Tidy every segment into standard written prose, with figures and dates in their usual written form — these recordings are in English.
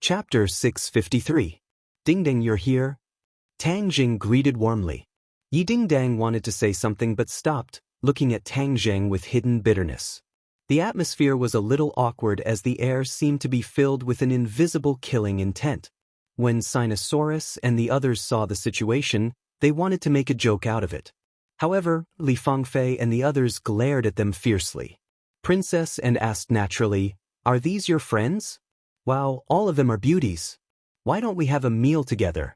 Chapter 653. Ding Dang, you're here? Tang Jing greeted warmly. Yi Ding Dang wanted to say something but stopped, looking at Tang Jing with hidden bitterness. The atmosphere was a little awkward as the air seemed to be filled with an invisible killing intent. When Sinosaurus and the others saw the situation, they wanted to make a joke out of it. However, Li Fangfei and the others glared at them fiercely. Princess and asked naturally, "Are these your friends? Wow, all of them are beauties. Why don't we have a meal together?"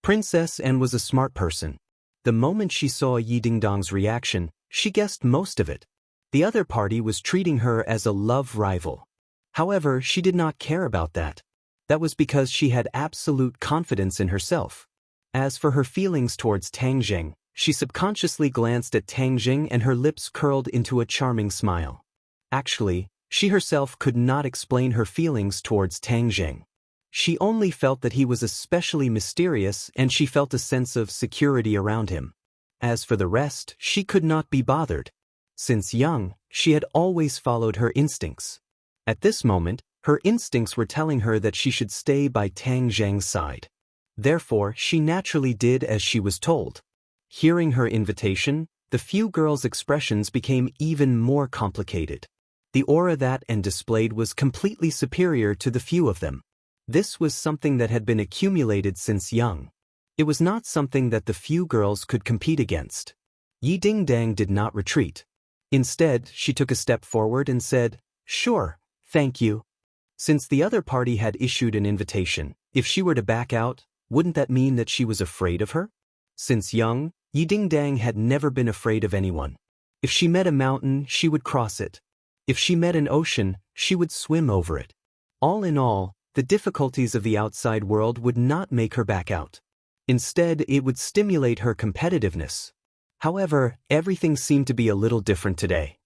Princess Anne was a smart person. The moment she saw Yi Dingdong's reaction, she guessed most of it. The other party was treating her as a love rival. However, she did not care about that. That was because she had absolute confidence in herself. As for her feelings towards Tang Jing, she subconsciously glanced at Tang Jing and her lips curled into a charming smile. Actually, she herself could not explain her feelings towards Tang Jing. She only felt that he was especially mysterious and she felt a sense of security around him. As for the rest, she could not be bothered. Since young, she had always followed her instincts. At this moment, her instincts were telling her that she should stay by Tang Jing's side. Therefore, she naturally did as she was told. Hearing her invitation, the few girls' expressions became even more complicated. The aura that and displayed was completely superior to the few of them. This was something that had been accumulated since young. It was not something that the few girls could compete against. Yi Dingdang did not retreat. Instead, she took a step forward and said, "Sure, thank you." Since the other party had issued an invitation, if she were to back out, wouldn't that mean that she was afraid of her? Since young, Yi Dingdang had never been afraid of anyone. If she met a mountain, she would cross it. If she met an ocean, she would swim over it. All in all, the difficulties of the outside world would not make her back out. Instead, it would stimulate her competitiveness. However, everything seemed to be a little different today.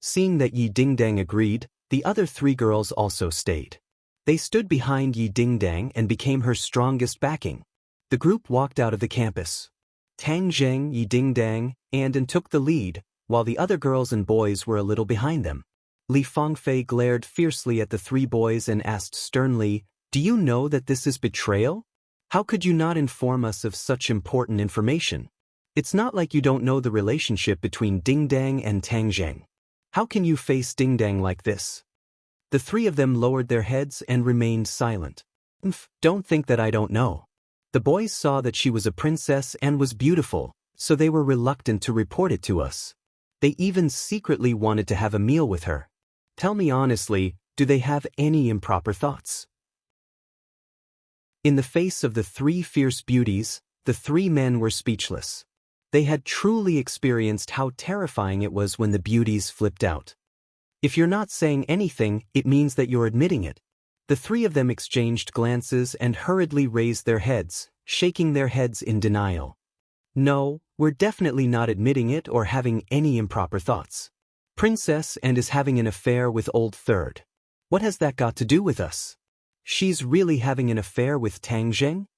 Seeing that Yi Dingdang agreed, the other three girls also stayed. They stood behind Yi Dingdang and became her strongest backing. The group walked out of the campus. Tang Jing, Yi Dingdang, and took the lead, while the other girls and boys were a little behind them. Li Fangfei glared fiercely at the three boys and asked sternly, "Do you know that this is betrayal? How could you not inform us of such important information? It's not like you don't know the relationship between Dingdang and Tang Jing. How can you face Dingdang like this?" The three of them lowered their heads and remained silent. Don't think that I don't know. The boys saw that she was a princess and was beautiful, so they were reluctant to report it to us. They even secretly wanted to have a meal with her. Tell me honestly, do they have any improper thoughts? In the face of the three fierce beauties, the three men were speechless. They had truly experienced how terrifying it was when the beauties flipped out. If you're not saying anything, it means that you're admitting it. The three of them exchanged glances and hurriedly raised their heads, shaking their heads in denial. No, we're definitely not admitting it or having any improper thoughts. Princess and is having an affair with Old Third. What has that got to do with us? She's really having an affair with Tang Jing?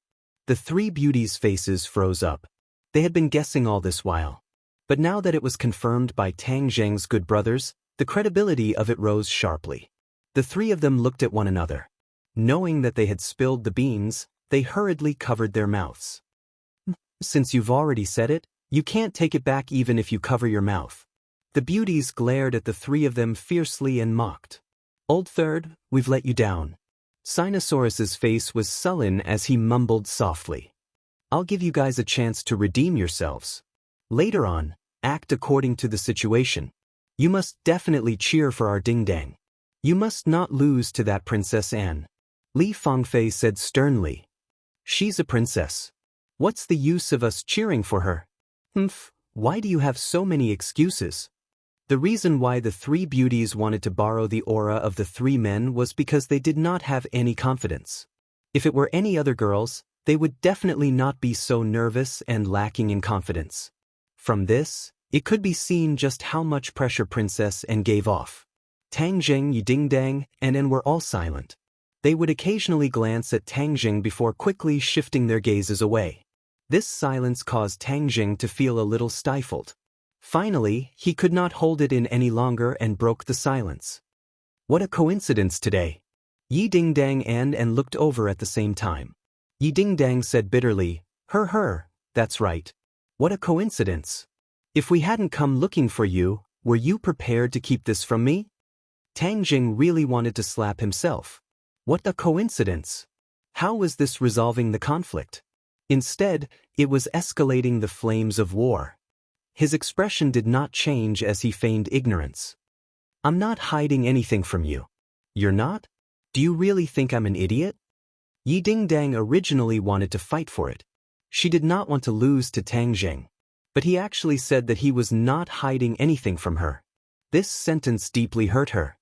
The three beauties' faces froze up. They had been guessing all this while. But now that it was confirmed by Tang Jing's good brothers, the credibility of it rose sharply. The three of them looked at one another. Knowing that they had spilled the beans, they hurriedly covered their mouths. "Since you've already said it, you can't take it back even if you cover your mouth." The beauties glared at the three of them fiercely and mocked. "Old Third, we've let you down." Sinosaurus's face was sullen as he mumbled softly. "I'll give you guys a chance to redeem yourselves. Later on, act according to the situation. You must definitely cheer for our Dingdang. You must not lose to that Princess Anne." Li Fangfei said sternly. "She's a princess. What's the use of us cheering for her?" Why do you have so many excuses?" The reason why the three beauties wanted to borrow the aura of the three men was because they did not have any confidence. If it were any other girls, they would definitely not be so nervous and lacking in confidence. From this, it could be seen just how much pressure Princess Anne gave off. Tang Jing, Yi Dingdang, and were all silent. They would occasionally glance at Tang Jing before quickly shifting their gazes away. This silence caused Tang Jing to feel a little stifled. Finally, he could not hold it in any longer and broke the silence. "What a coincidence today. Yi Dingdang and looked over at the same time. Yi Dingdang said bitterly, Her, that's right. What a coincidence. If we hadn't come looking for you, were you prepared to keep this from me? Tang Jing really wanted to slap himself. What a coincidence. How was this resolving the conflict? Instead, it was escalating the flames of war. His expression did not change as he feigned ignorance. I'm not hiding anything from you. You're not? Do you really think I'm an idiot? Yi Dingdang originally wanted to fight for it. She did not want to lose to Tang Jing. But he actually said that he was not hiding anything from her. This sentence deeply hurt her.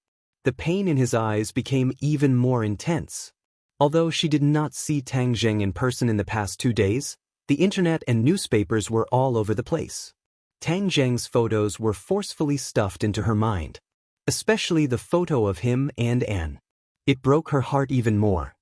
The pain in his eyes became even more intense. Although she did not see Tang Jing in person in the past 2 days, the internet and newspapers were all over the place. Tang Jing's photos were forcefully stuffed into her mind. Especially the photo of him and Anne. It broke her heart even more.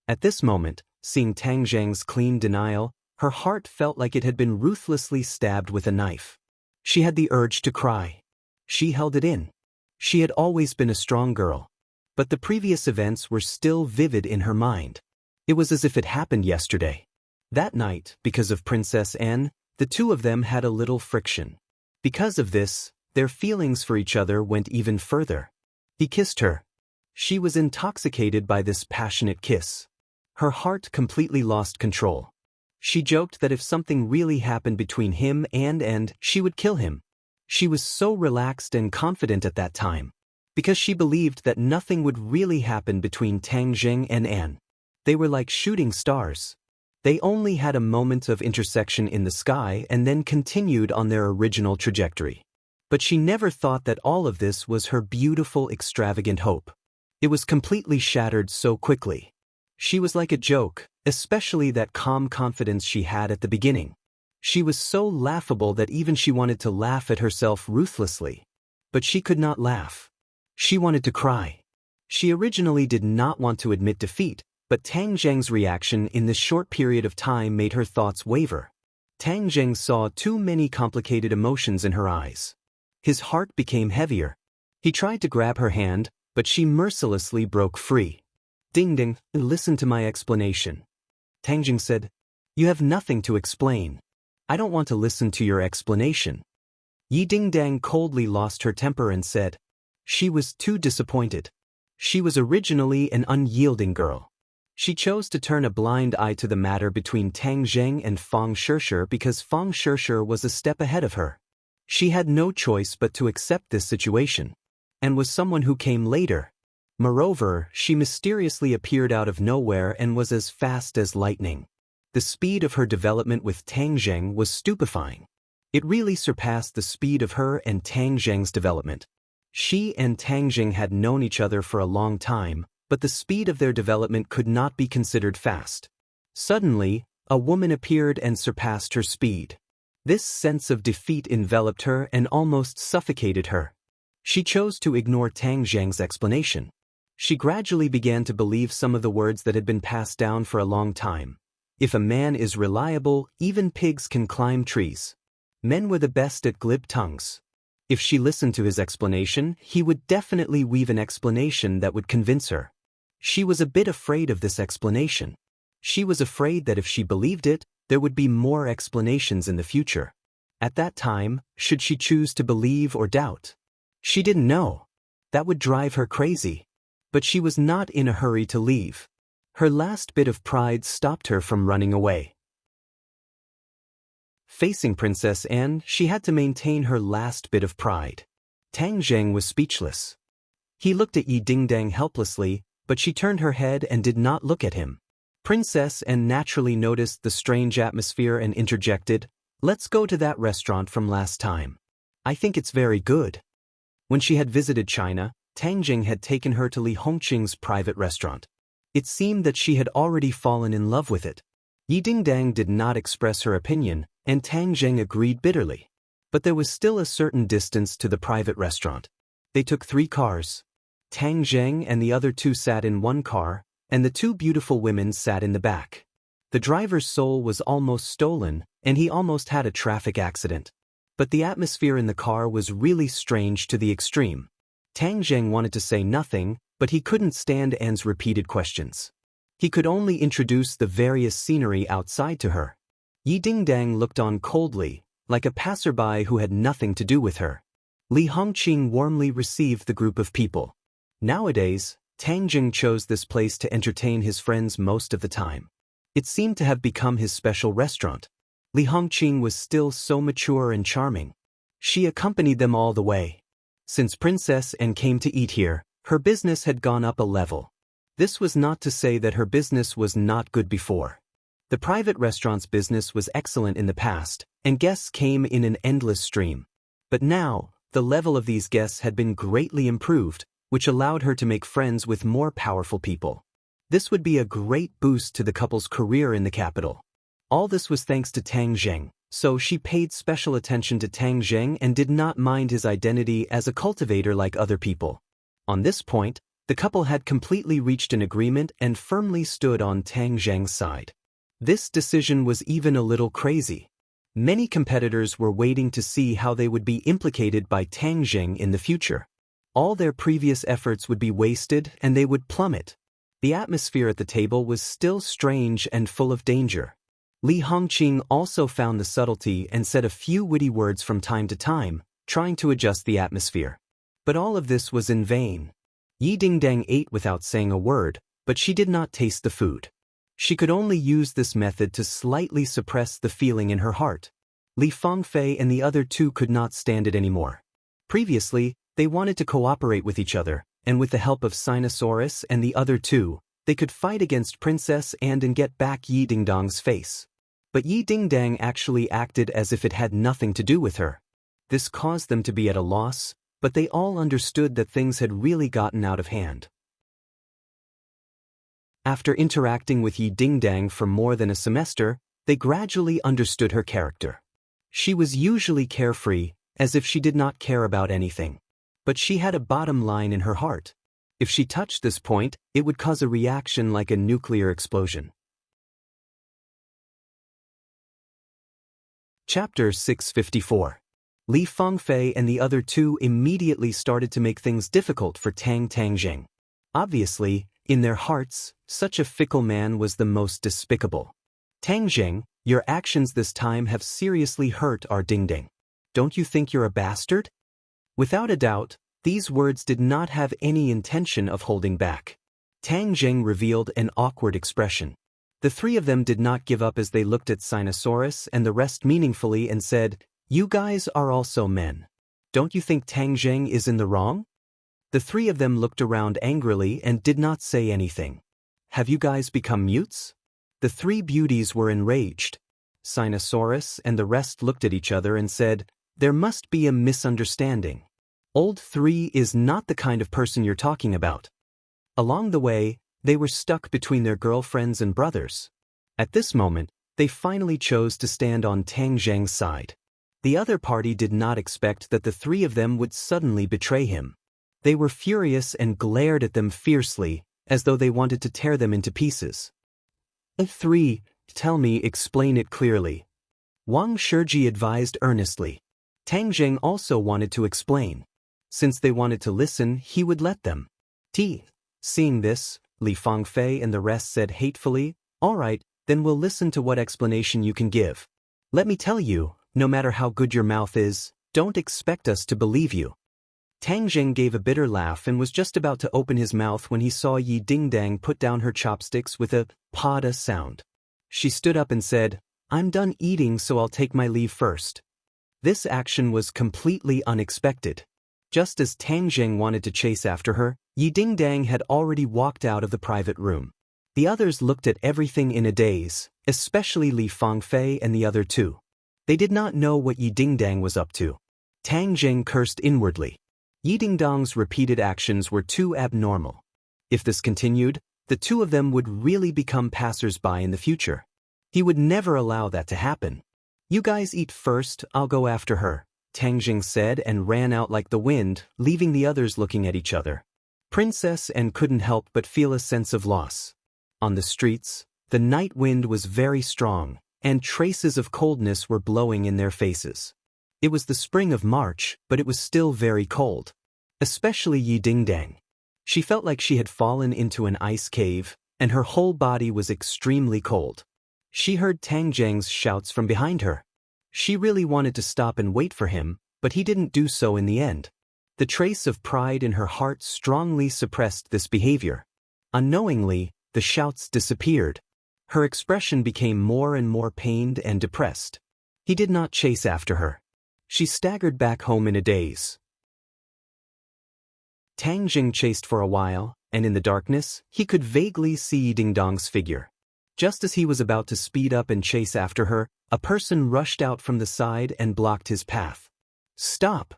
At this moment, seeing Tang Jing's clean denial, her heart felt like it had been ruthlessly stabbed with a knife. She had the urge to cry. She held it in. She had always been a strong girl. But the previous events were still vivid in her mind. It was as if it happened yesterday. That night, because of Princess Anne, the two of them had a little friction. Because of this, their feelings for each other went even further. He kissed her. She was intoxicated by this passionate kiss. Her heart completely lost control. She joked that if something really happened between him and she would kill him. She was so relaxed and confident at that time. Because she believed that nothing would really happen between Tang Jing and Anne. They were like shooting stars. They only had a moment of intersection in the sky and then continued on their original trajectory. But she never thought that all of this was her beautiful, extravagant hope. It was completely shattered so quickly. She was like a joke, especially that calm confidence she had at the beginning. She was so laughable that even she wanted to laugh at herself ruthlessly. But she could not laugh. She wanted to cry. She originally did not want to admit defeat, but Tang Jing's reaction in this short period of time made her thoughts waver. Tang Jing saw too many complicated emotions in her eyes. His heart became heavier. He tried to grab her hand, but she mercilessly broke free. Dingding, listen to my explanation. Tang Jing said, You have nothing to explain. I don't want to listen to your explanation. Yi Dingdang coldly lost her temper and said, She was too disappointed. She was originally an unyielding girl. She chose to turn a blind eye to the matter between Tang Jing and Fang Shishir because Fang Shishir was a step ahead of her. She had no choice but to accept this situation, and was someone who came later. Moreover, she mysteriously appeared out of nowhere and was as fast as lightning. The speed of her development with Tang Jing was stupefying. It really surpassed the speed of her and Tang Jing's development. She and Tang Jing had known each other for a long time, but the speed of their development could not be considered fast. Suddenly, a woman appeared and surpassed her speed. This sense of defeat enveloped her and almost suffocated her. She chose to ignore Tang Jing's explanation. She gradually began to believe some of the words that had been passed down for a long time. If a man is reliable, even pigs can climb trees. Men were the best at glib tongues. If she listened to his explanation, he would definitely weave an explanation that would convince her. She was a bit afraid of this explanation. She was afraid that if she believed it, there would be more explanations in the future. At that time, should she choose to believe or doubt? She didn't know. That would drive her crazy. But she was not in a hurry to leave. Her last bit of pride stopped her from running away. Facing Princess Anne, she had to maintain her last bit of pride. Tang Jing was speechless. He looked at Yi Dingdang helplessly, but she turned her head and did not look at him. Princess Anne naturally noticed the strange atmosphere and interjected, Let's go to that restaurant from last time. I think it's very good. When she had visited China, Tang Jing had taken her to Li Hongqing's private restaurant. It seemed that she had already fallen in love with it. Yi Dingdang did not express her opinion, and Tang Jing agreed bitterly. But there was still a certain distance to the private restaurant. They took 3 cars. Tang Jing and the other 2 sat in one car, and the 2 beautiful women sat in the back. The driver's soul was almost stolen, and he almost had a traffic accident. But the atmosphere in the car was really strange to the extreme. Tang Zheng wanted to say nothing, but he couldn't stand Anne's repeated questions. He could only introduce the various scenery outside to her. Yi Dingdang looked on coldly, like a passerby who had nothing to do with her. Li Hongqing warmly received the group of people. Nowadays, Tang Jing chose this place to entertain his friends most of the time. It seemed to have become his special restaurant. Li Hongqing was still so mature and charming. She accompanied them all the way. Since Princess Anne came to eat here, her business had gone up a level. This was not to say that her business was not good before. The private restaurant's business was excellent in the past, and guests came in an endless stream. But now, the level of these guests had been greatly improved, which allowed her to make friends with more powerful people. This would be a great boost to the couple's career in the capital. All this was thanks to Tang Zheng, so she paid special attention to Tang Zheng and did not mind his identity as a cultivator like other people. On this point, the couple had completely reached an agreement and firmly stood on Tang Zheng's side. This decision was even a little crazy. Many competitors were waiting to see how they would be implicated by Tang Zheng in the future. All their previous efforts would be wasted and they would plummet. The atmosphere at the table was still strange and full of danger. Li Hongqing also found the subtlety and said a few witty words from time to time, trying to adjust the atmosphere. But all of this was in vain. Yi Dingdang ate without saying a word, but she did not taste the food. She could only use this method to slightly suppress the feeling in her heart. Li Fangfei and the other two could not stand it anymore. Previously, they wanted to cooperate with each other, and with the help of Sinosaurus and the other two, they could fight against Princess Anne and get back Yi Dingdang's face. But Yi Dingdang actually acted as if it had nothing to do with her. This caused them to be at a loss, but they all understood that things had really gotten out of hand. After interacting with Yi Dingdang for more than a semester, they gradually understood her character. She was usually carefree, as if she did not care about anything. But she had a bottom line in her heart. If she touched this point, it would cause a reaction like a nuclear explosion. Chapter 654. Li Fangfei and the other two immediately started to make things difficult for Tang Zheng. Obviously, in their hearts, such a fickle man was the most despicable. Tang Zheng, your actions this time have seriously hurt our Dingdang. Don't you think you're a bastard? Without a doubt, these words did not have any intention of holding back. Tang Zheng revealed an awkward expression. The three of them did not give up as they looked at Sinosaurus and the rest meaningfully and said, "You guys are also men. Don't you think Tang Zheng is in the wrong?" The three of them looked around angrily and did not say anything. "Have you guys become mutes?" The three beauties were enraged. Sinosaurus and the rest looked at each other and said, "There must be a misunderstanding. Old 3 is not the kind of person you're talking about." Along the way, they were stuck between their girlfriends and brothers. At this moment, they finally chose to stand on Tang Zheng's side. The other party did not expect that the three of them would suddenly betray him. They were furious and glared at them fiercely, as though they wanted to tear them into pieces. "3, tell me, explain it clearly," Wang Shiji advised earnestly. Tang Zheng also wanted to explain. Since they wanted to listen, he would let them. Seeing this, Li Fangfei and the rest said hatefully, "All right, then we'll listen to what explanation you can give. Let me tell you, no matter how good your mouth is, don't expect us to believe you." Tang Zheng gave a bitter laugh and was just about to open his mouth when he saw Yi Dingdang put down her chopsticks with a pada sound. She stood up and said, "I'm done eating, so I'll take my leave first." This action was completely unexpected. Just as Tang Zheng wanted to chase after her, Yi Dingdang had already walked out of the private room. The others looked at everything in a daze, especially Li Fangfei and the other two. They did not know what Yi Dingdang was up to. Tang Zheng cursed inwardly. Yi Dingdang's repeated actions were too abnormal. If this continued, the two of them would really become passers-by in the future. He would never allow that to happen. "You guys eat first, I'll go after her," Tang Zheng said and ran out like the wind, leaving the others looking at each other. Princess Anne couldn't help but feel a sense of loss. On the streets, the night wind was very strong, and traces of coldness were blowing in their faces. It was the spring of March, but it was still very cold. especially Yi Dingdang. She felt like she had fallen into an ice cave, and her whole body was extremely cold. She heard Tang Zheng's shouts from behind her. She really wanted to stop and wait for him, but he didn't do so in the end. The trace of pride in her heart strongly suppressed this behavior. Unknowingly, the shouts disappeared. Her expression became more and more pained and depressed. He did not chase after her. She staggered back home in a daze. Tang Jing chased for a while, and in the darkness, he could vaguely see Dingdong's figure. Just as he was about to speed up and chase after her, a person rushed out from the side and blocked his path. "Stop!"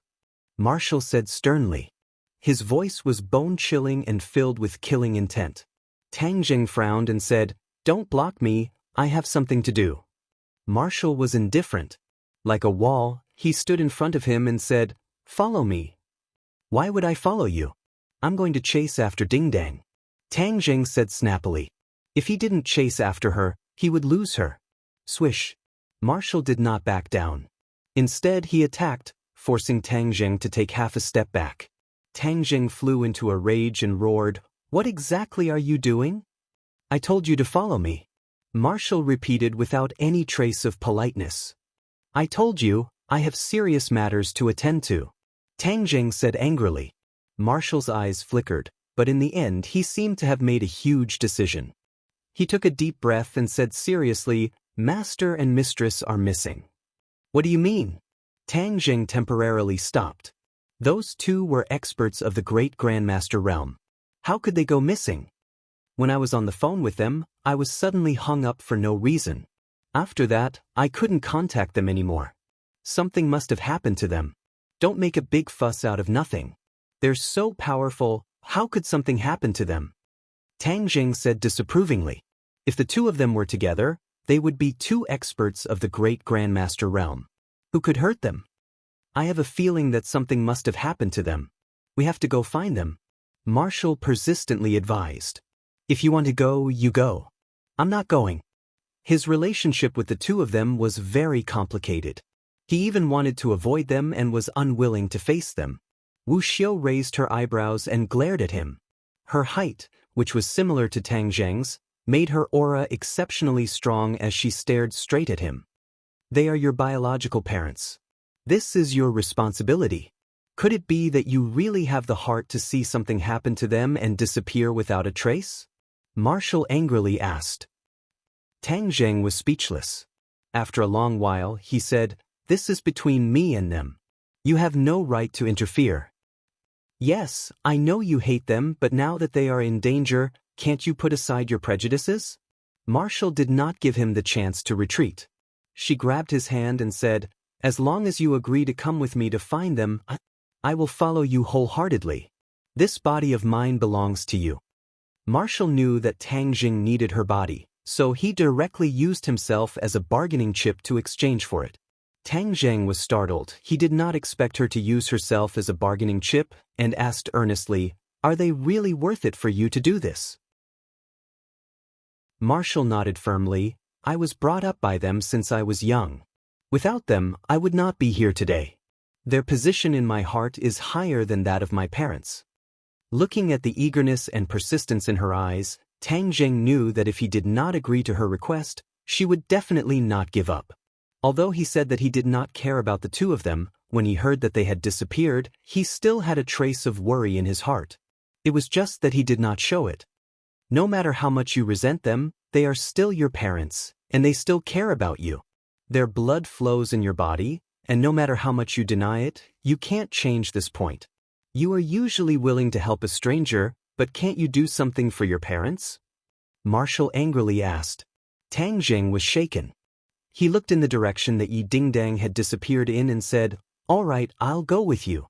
Marshall said sternly. His voice was bone-chilling and filled with killing intent. Tang Jing frowned and said, "Don't block me, I have something to do." Marshall was indifferent. Like a wall, he stood in front of him and said, "Follow me." "Why would I follow you? I'm going to chase after Dingdang." Tang Jing said snappily. If he didn't chase after her, he would lose her. Swish. Marshall did not back down. Instead, he attacked, forcing Tang Jing to take half a step back. Tang Jing flew into a rage and roared, "What exactly are you doing?" "I told you to follow me." Marshall repeated without any trace of politeness. "I told you, I have serious matters to attend to." Tang Jing said angrily. Marshall's eyes flickered, but in the end he seemed to have made a huge decision. He took a deep breath and said seriously, "Master and mistress are missing." "What do you mean?" Tang Jing temporarily stopped. Those two were experts of the Great Grandmaster realm. How could they go missing? When I was on the phone with them, I was suddenly hung up for no reason. After that, I couldn't contact them anymore. Something must have happened to them. Don't make a big fuss out of nothing. They're so powerful, how could something happen to them? Tang Jing said disapprovingly. If the two of them were together, they would be two experts of the Great Grandmaster realm. Who could hurt them? I have a feeling that something must have happened to them. We have to go find them. Marshall persistently advised. If you want to go, you go. I'm not going. His relationship with the two of them was very complicated. He even wanted to avoid them and was unwilling to face them. Wu Xiu raised her eyebrows and glared at him. Her height, which was similar to Tang Zheng's, made her aura exceptionally strong as she stared straight at him. They are your biological parents. This is your responsibility. Could it be that you really have the heart to see something happen to them and disappear without a trace? Marshall angrily asked. Tang Zheng was speechless. After a long while, he said, "This is between me and them. You have no right to interfere." "Yes, I know you hate them, but now that they are in danger, can't you put aside your prejudices?" Marshall did not give him the chance to retreat. She grabbed his hand and said, "As long as you agree to come with me to find them, I will follow you wholeheartedly. This body of mine belongs to you." Marshall knew that Tang Jing needed her body, so he directly used himself as a bargaining chip to exchange for it. Tang Jing was startled. He did not expect her to use herself as a bargaining chip and asked earnestly, "Are they really worth it for you to do this?" Marshall nodded firmly. "I was brought up by them since I was young. Without them, I would not be here today. Their position in my heart is higher than that of my parents." Looking at the eagerness and persistence in her eyes, Tang Jing knew that if he did not agree to her request, she would definitely not give up. Although he said that he did not care about the two of them, when he heard that they had disappeared, he still had a trace of worry in his heart. It was just that he did not show it. No matter how much you resent them, they are still your parents, and they still care about you. Their blood flows in your body, and no matter how much you deny it, you can't change this point. You are usually willing to help a stranger, but can't you do something for your parents? Marshall angrily asked. Tang Jing was shaken. He looked in the direction that Yi Dingdang had disappeared in and said, "All right, I'll go with you."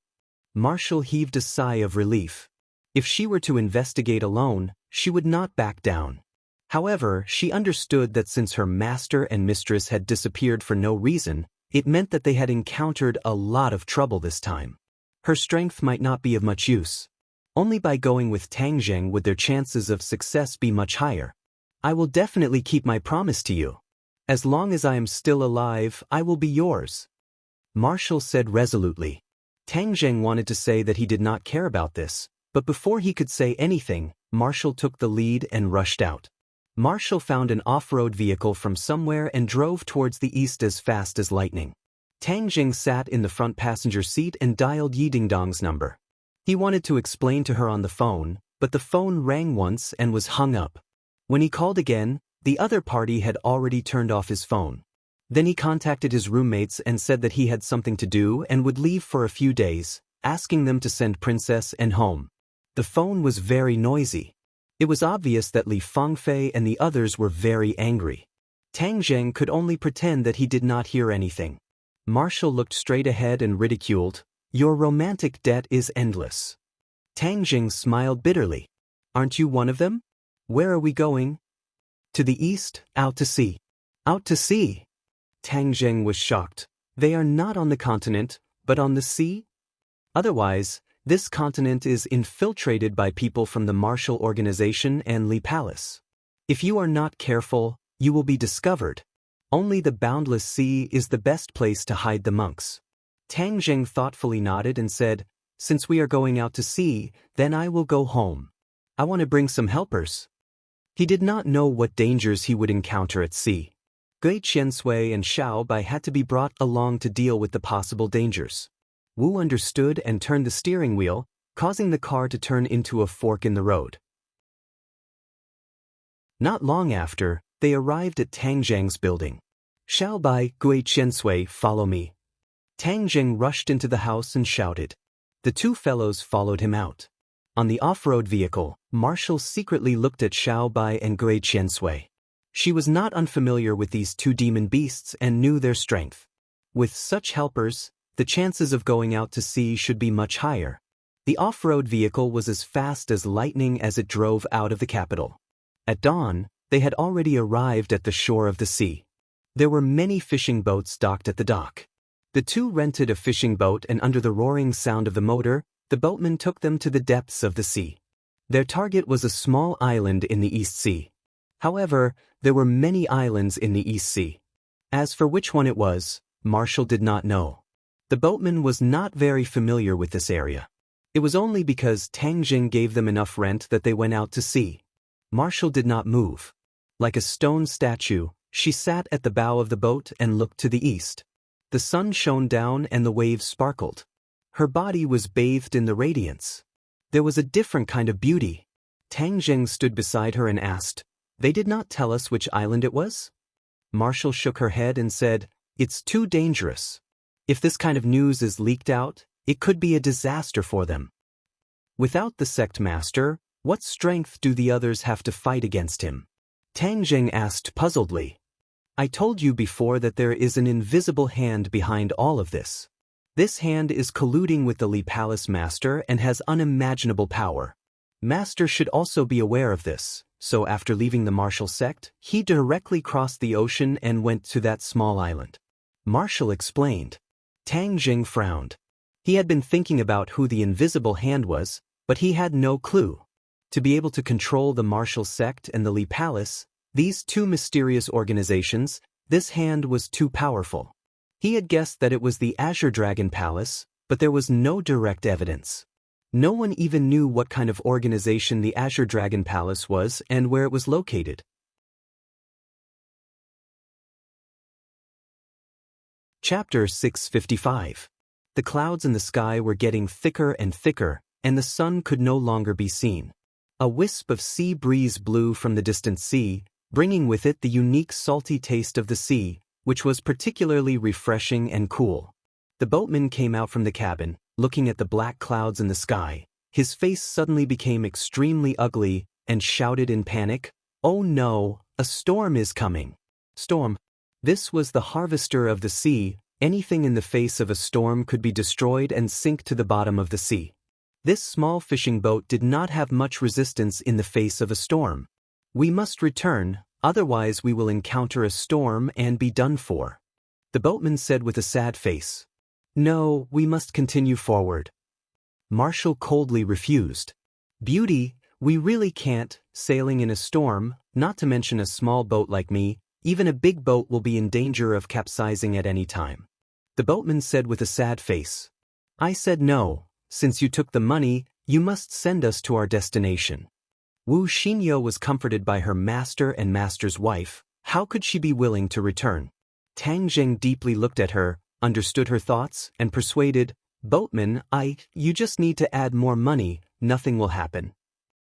Marshall heaved a sigh of relief. If she were to investigate alone, she would not back down. However, she understood that since her master and mistress had disappeared for no reason, it meant that they had encountered a lot of trouble this time. Her strength might not be of much use. Only by going with Tang Jing would their chances of success be much higher. "I will definitely keep my promise to you. As long as I am still alive, I will be yours," Marshall said resolutely. Tang Zheng wanted to say that he did not care about this, but before he could say anything, Marshall took the lead and rushed out. Marshall found an off-road vehicle from somewhere and drove towards the east as fast as lightning. Tang Zheng sat in the front passenger seat and dialed Yi Dingdong's number. He wanted to explain to her on the phone, but the phone rang once and was hung up. When he called again, the other party had already turned off his phone. Then he contacted his roommates and said that he had something to do and would leave for a few days, asking them to send Princess N home. The phone was very noisy. It was obvious that Li Fangfei and the others were very angry. Tang Zheng could only pretend that he did not hear anything. Marshall looked straight ahead and ridiculed, "Your romantic debt is endless." Tang Zheng smiled bitterly. "Aren't you one of them? Where are we going?" "To the east, out to sea." "Out to sea?" Tang Zheng was shocked. "They are not on the continent, but on the sea?" "Otherwise, this continent is infiltrated by people from the Marshall Organization and Li Palace. If you are not careful, you will be discovered. Only the boundless sea is the best place to hide the monks." Tang Zheng thoughtfully nodded and said, "Since we are going out to sea, then I will go home. I want to bring some helpers." He did not know what dangers he would encounter at sea. Gui Qiansui and Xiao Bai had to be brought along to deal with the possible dangers. Wu understood and turned the steering wheel, causing the car to turn into a fork in the road. Not long after, they arrived at Tang Zheng's building. "Xiao Bai, Gui Qiansui, follow me." Tang Zheng rushed into the house and shouted. The two fellows followed him out. On the off-road vehicle, Marshall secretly looked at Xiao Bai and Gui Qiansui. She was not unfamiliar with these two demon beasts and knew their strength. With such helpers, the chances of going out to sea should be much higher. The off-road vehicle was as fast as lightning as it drove out of the capital. At dawn, they had already arrived at the shore of the sea. There were many fishing boats docked at the dock. The two rented a fishing boat, and under the roaring sound of the motor, the boatman took them to the depths of the sea. Their target was a small island in the East Sea. However, there were many islands in the East Sea. As for which one it was, Marshall did not know. The boatman was not very familiar with this area. It was only because Tang Zheng gave them enough rent that they went out to sea. Marshall did not move. Like a stone statue, she sat at the bow of the boat and looked to the east. The sun shone down and the waves sparkled. Her body was bathed in the radiance. There was a different kind of beauty. Tang Zheng stood beside her and asked, "They did not tell us which island it was?" Marshall shook her head and said, "It's too dangerous. If this kind of news is leaked out, it could be a disaster for them. Without the sect master, what strength do the others have to fight against him?" Tang Zheng asked puzzledly. "I told you before that there is an invisible hand behind all of this. This hand is colluding with the Li Palace Master and has unimaginable power. Master should also be aware of this, so after leaving the Marshall sect, he directly crossed the ocean and went to that small island." Marshall explained. Tang Zheng frowned. He had been thinking about who the invisible hand was, but he had no clue. To be able to control the Marshall sect and the Li Palace, these two mysterious organizations, this hand was too powerful. He had guessed that it was the Azure Dragon Palace, but there was no direct evidence. No one even knew what kind of organization the Azure Dragon Palace was and where it was located. Chapter 655. The clouds in the sky were getting thicker and thicker, and the sun could no longer be seen. A wisp of sea breeze blew from the distant sea, bringing with it the unique salty taste of the sea, which was particularly refreshing and cool. The boatman came out from the cabin, looking at the black clouds in the sky. His face suddenly became extremely ugly, and shouted in panic, "Oh no, a storm is coming!" Storm. This was the harvester of the sea. Anything in the face of a storm could be destroyed and sink to the bottom of the sea. This small fishing boat did not have much resistance in the face of a storm. "We must return, otherwise we will encounter a storm and be done for," the boatman said with a sad face. "No, we must continue forward." Marshall coldly refused. "Beauty, we really can't, sailing in a storm, not to mention a small boat like me, even a big boat will be in danger of capsizing at any time," the boatman said with a sad face. I said no, since you took the money, you must send us to our destination. Wu Xinyo was comforted by her master and master's wife. How could she be willing to return? Tang Zheng deeply looked at her, understood her thoughts, and persuaded, Boatman, you just need to add more money, nothing will happen.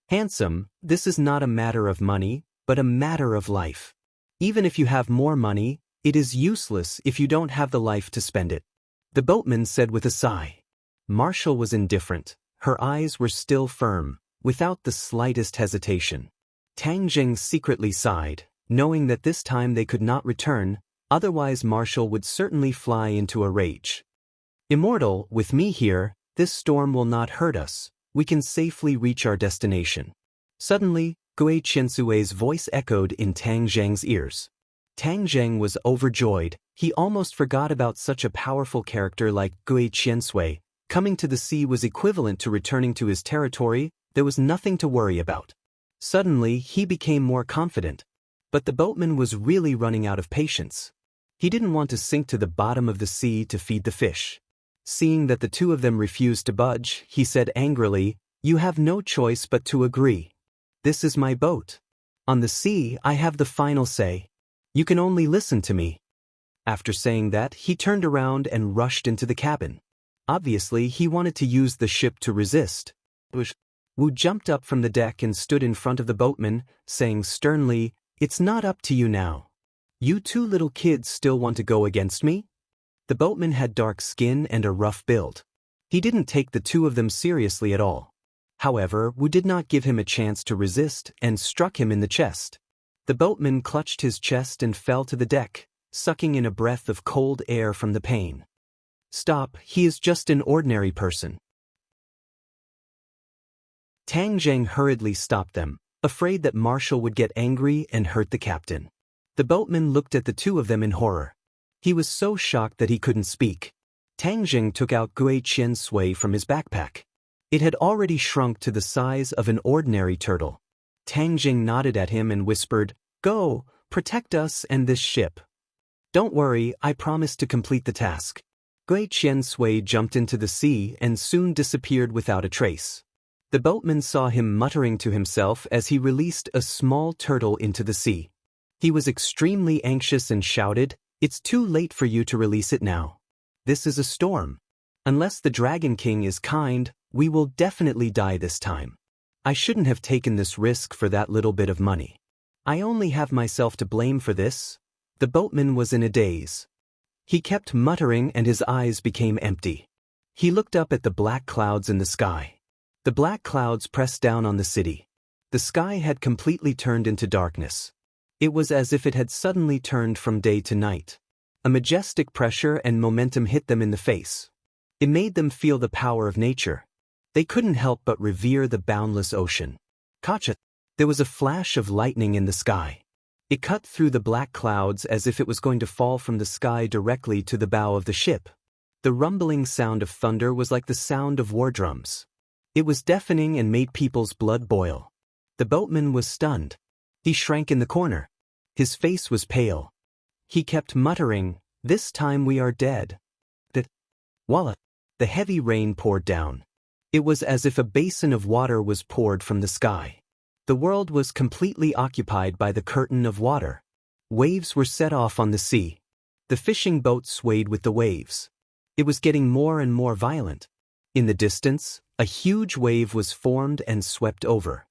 Handsome, this is not a matter of money, but a matter of life. Even if you have more money, it is useless if you don't have the life to spend it. The boatman said with a sigh. Marshall was indifferent. Her eyes were still firm, without the slightest hesitation. Tang Zheng secretly sighed, knowing that this time they could not return, otherwise Marshall would certainly fly into a rage. Immortal, with me here, this storm will not hurt us. We can safely reach our destination. Suddenly, Gui Qiansui's voice echoed in Tang Zheng's ears. Tang Zheng was overjoyed. He almost forgot about such a powerful character like Gui Qiansui. Coming to the sea was equivalent to returning to his territory. There was nothing to worry about. Suddenly, he became more confident. But the boatman was really running out of patience. He didn't want to sink to the bottom of the sea to feed the fish. Seeing that the two of them refused to budge, he said angrily, You have no choice but to agree. This is my boat. On the sea, I have the final say. You can only listen to me. After saying that, he turned around and rushed into the cabin. Obviously, he wanted to use the ship to resist. Wu jumped up from the deck and stood in front of the boatman, saying sternly, It's not up to you now. You two little kids still want to go against me? The boatman had dark skin and a rough build. He didn't take the two of them seriously at all. However, Wu did not give him a chance to resist and struck him in the chest. The boatman clutched his chest and fell to the deck, sucking in a breath of cold air from the pain. Stop, he is just an ordinary person. Tang Zheng hurriedly stopped them, afraid that Marshall would get angry and hurt the captain. The boatman looked at the two of them in horror. He was so shocked that he couldn't speak. Tang Zheng took out Gui Qiansui from his backpack. It had already shrunk to the size of an ordinary turtle. Tang Zheng nodded at him and whispered, Go, protect us and this ship. Don't worry, I promise to complete the task. Gui Qiansui jumped into the sea and soon disappeared without a trace. The boatman saw him muttering to himself as he released a small turtle into the sea. He was extremely anxious and shouted, It's too late for you to release it now. This is a storm. Unless the Dragon King is kind, we will definitely die this time. I shouldn't have taken this risk for that little bit of money. I only have myself to blame for this. The boatman was in a daze. He kept muttering and his eyes became empty. He looked up at the black clouds in the sky. The black clouds pressed down on the city. The sky had completely turned into darkness. It was as if it had suddenly turned from day to night. A majestic pressure and momentum hit them in the face. It made them feel the power of nature. They couldn't help but revere the boundless ocean. Kacha! There was a flash of lightning in the sky. It cut through the black clouds as if it was going to fall from the sky directly to the bow of the ship. The rumbling sound of thunder was like the sound of war drums. It was deafening and made people's blood boil. The boatman was stunned. He shrank in the corner. His face was pale. He kept muttering, This time we are dead. Voila! The heavy rain poured down. It was as if a basin of water was poured from the sky. The world was completely occupied by the curtain of water. Waves were set off on the sea. The fishing boat swayed with the waves. It was getting more and more violent. In the distance, a huge wave was formed and swept over.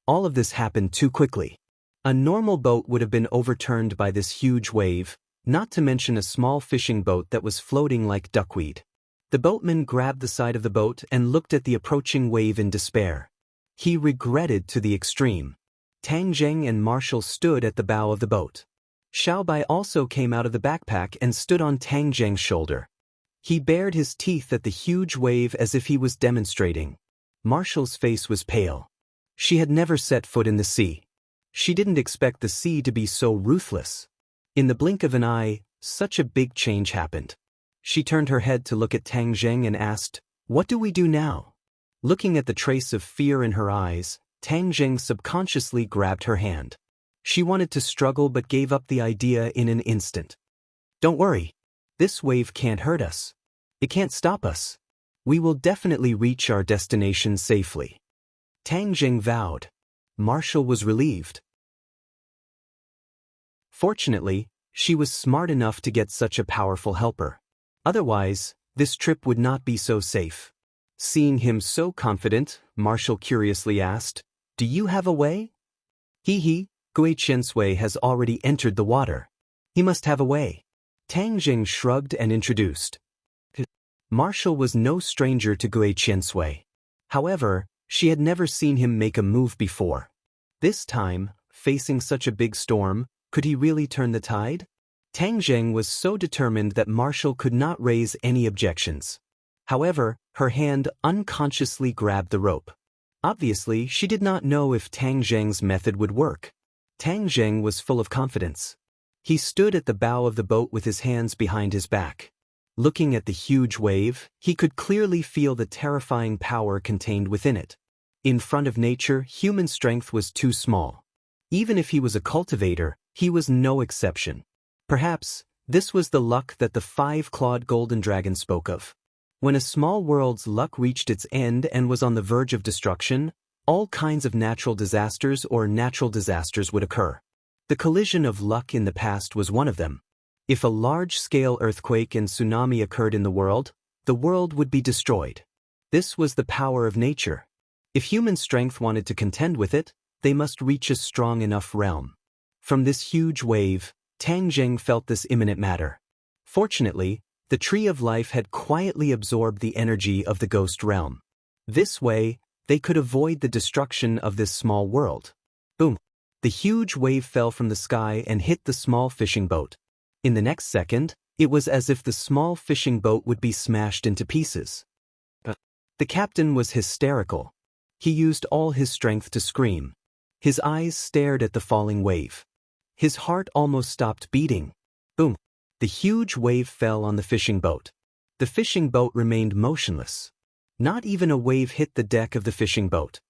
All of this happened too quickly. A normal boat would have been overturned by this huge wave, not to mention a small fishing boat that was floating like duckweed. The boatman grabbed the side of the boat and looked at the approaching wave in despair. He regretted to the extreme. Tang Zheng and Marshall stood at the bow of the boat. Xiaobai also came out of the backpack and stood on Tang Zheng's shoulder. He bared his teeth at the huge wave as if he was demonstrating. Marshall's face was pale. She had never set foot in the sea. She didn't expect the sea to be so ruthless. In the blink of an eye, such a big change happened. She turned her head to look at Tang Zheng and asked, What do we do now? Looking at the trace of fear in her eyes, Tang Zheng subconsciously grabbed her hand. She wanted to struggle but gave up the idea in an instant. Don't worry. This wave can't hurt us. It can't stop us. We will definitely reach our destination safely. Tang Jing vowed. Marshall was relieved. Fortunately, she was smart enough to get such a powerful helper. Otherwise, this trip would not be so safe. Seeing him so confident, Marshall curiously asked, "Do you have a way?" He, Gui Qiansui has already entered the water. He must have a way. Tang Jing shrugged and introduced. Marshall was no stranger to Gui Qiansui. However, she had never seen him make a move before. This time, facing such a big storm, could he really turn the tide? Tang Jing was so determined that Marshall could not raise any objections. However, her hand unconsciously grabbed the rope. Obviously, she did not know if Tang Jing's method would work. Tang Jing was full of confidence. He stood at the bow of the boat with his hands behind his back. Looking at the huge wave, he could clearly feel the terrifying power contained within it. In front of nature, human strength was too small. Even if he was a cultivator, he was no exception. Perhaps, this was the luck that the five-clawed golden dragon spoke of. When a small world's luck reached its end and was on the verge of destruction, all kinds of natural disasters would occur. The collision of luck in the past was one of them. If a large-scale earthquake and tsunami occurred in the world would be destroyed. This was the power of nature. If human strength wanted to contend with it, they must reach a strong enough realm. From this huge wave, Tang Jing felt this imminent matter. Fortunately, the Tree of Life had quietly absorbed the energy of the ghost realm. This way, they could avoid the destruction of this small world. Boom! The huge wave fell from the sky and hit the small fishing boat. In the next second, it was as if the small fishing boat would be smashed into pieces. The captain was hysterical. He used all his strength to scream. His eyes stared at the falling wave. His heart almost stopped beating. Boom! The huge wave fell on the fishing boat. The fishing boat remained motionless. Not even a wave hit the deck of the fishing boat.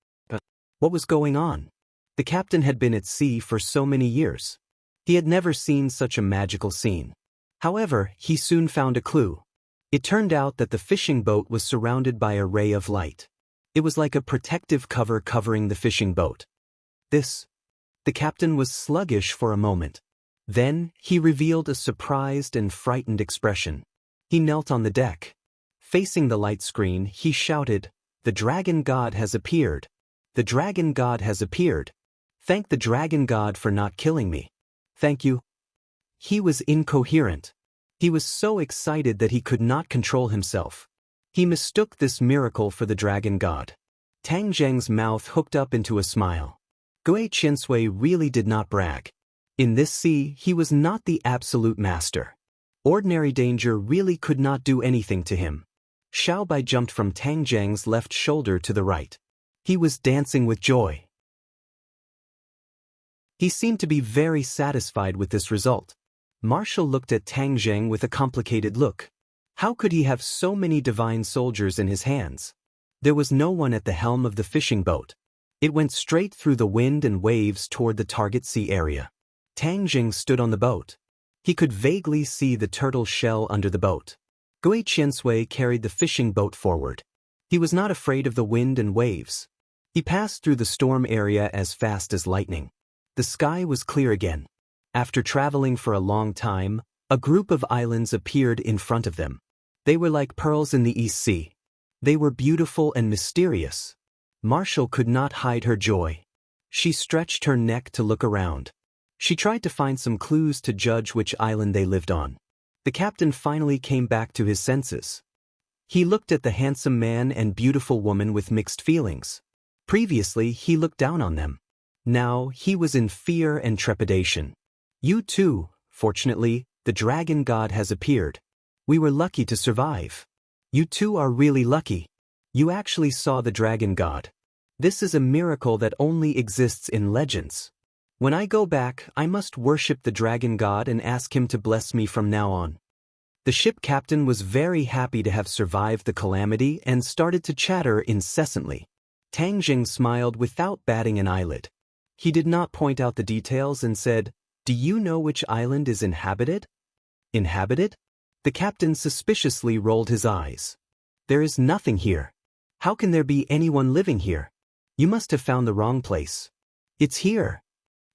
What was going on? The captain had been at sea for so many years. He had never seen such a magical scene. However, he soon found a clue. It turned out that the fishing boat was surrounded by a ray of light. It was like a protective cover covering the fishing boat. The captain was sluggish for a moment. Then, he revealed a surprised and frightened expression. He knelt on the deck. Facing the light screen, he shouted, "The dragon god has appeared! The dragon god has appeared! Thank the dragon god for not killing me! Thank you!" He was incoherent. He was so excited that he could not control himself. He mistook this miracle for the dragon god. Tang Jing's mouth hooked up into a smile. Gui Qiansui really did not brag. In this sea, he was not the absolute master. Ordinary danger really could not do anything to him. Xiao Bai jumped from Tang Jing's left shoulder to the right. He was dancing with joy. He seemed to be very satisfied with this result. Marshall looked at Tang Jing with a complicated look. How could he have so many divine soldiers in his hands? There was no one at the helm of the fishing boat. It went straight through the wind and waves toward the target sea area. Tang Jing stood on the boat. He could vaguely see the turtle shell under the boat. Gui Qiansui carried the fishing boat forward. He was not afraid of the wind and waves. He passed through the storm area as fast as lightning. The sky was clear again. After traveling for a long time, a group of islands appeared in front of them. They were like pearls in the East Sea. They were beautiful and mysterious. Marshall could not hide her joy. She stretched her neck to look around. She tried to find some clues to judge which island they lived on. The captain finally came back to his senses. He looked at the handsome man and beautiful woman with mixed feelings. Previously, he looked down on them. Now, he was in fear and trepidation. "You too, fortunately, the dragon god has appeared. We were lucky to survive. You two are really lucky. You actually saw the dragon god. This is a miracle that only exists in legends. When I go back, I must worship the dragon god and ask him to bless me from now on." The ship captain was very happy to have survived the calamity and started to chatter incessantly. Tang Jing smiled without batting an eyelid. He did not point out the details and said, "Do you know which island is inhabited?" "Inhabited?" The captain suspiciously rolled his eyes. There is nothing here. How can there be anyone living here? You must have found the wrong place. It's here.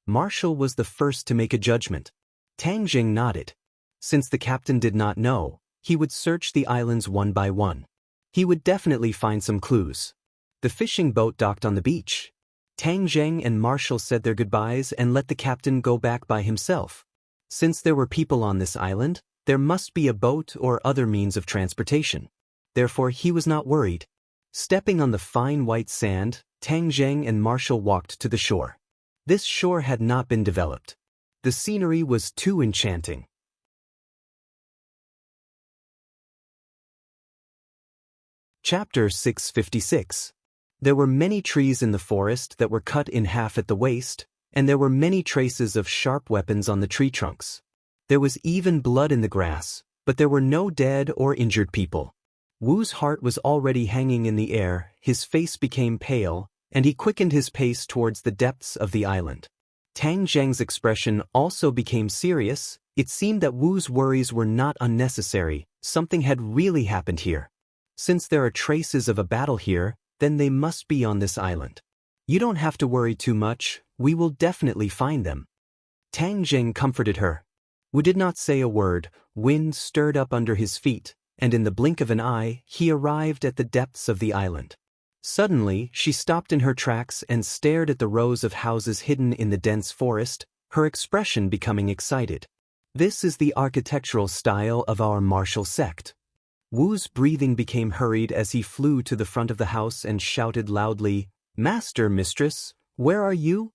Marshall was the first to make a judgment. Tang Jing nodded. Since the captain did not know, he would search the islands one by one. He would definitely find some clues. The fishing boat docked on the beach. Tang Jing and Marshall said their goodbyes and let the captain go back by himself. Since there were people on this island, there must be a boat or other means of transportation. Therefore, he was not worried. Stepping on the fine white sand, Tang Jing and Marshall walked to the shore. This shore had not been developed. The scenery was too enchanting. Chapter 656. There were many trees in the forest that were cut in half at the waist, and there were many traces of sharp weapons on the tree trunks. There was even blood in the grass, but there were no dead or injured people. Wu's heart was already hanging in the air, his face became pale, and he quickened his pace towards the depths of the island. Tang Zheng's expression also became serious. It seemed that Wu's worries were not unnecessary. Something had really happened here. Since there are traces of a battle here, then they must be on this island. You don't have to worry too much, we will definitely find them. Tang Zheng comforted her. Wu did not say a word. Wind stirred up under his feet, and in the blink of an eye, he arrived at the depths of the island. Suddenly, she stopped in her tracks and stared at the rows of houses hidden in the dense forest, her expression becoming excited. This is the architectural style of our martial sect. Wu's breathing became hurried as he flew to the front of the house and shouted loudly, "Master, mistress, where are you?"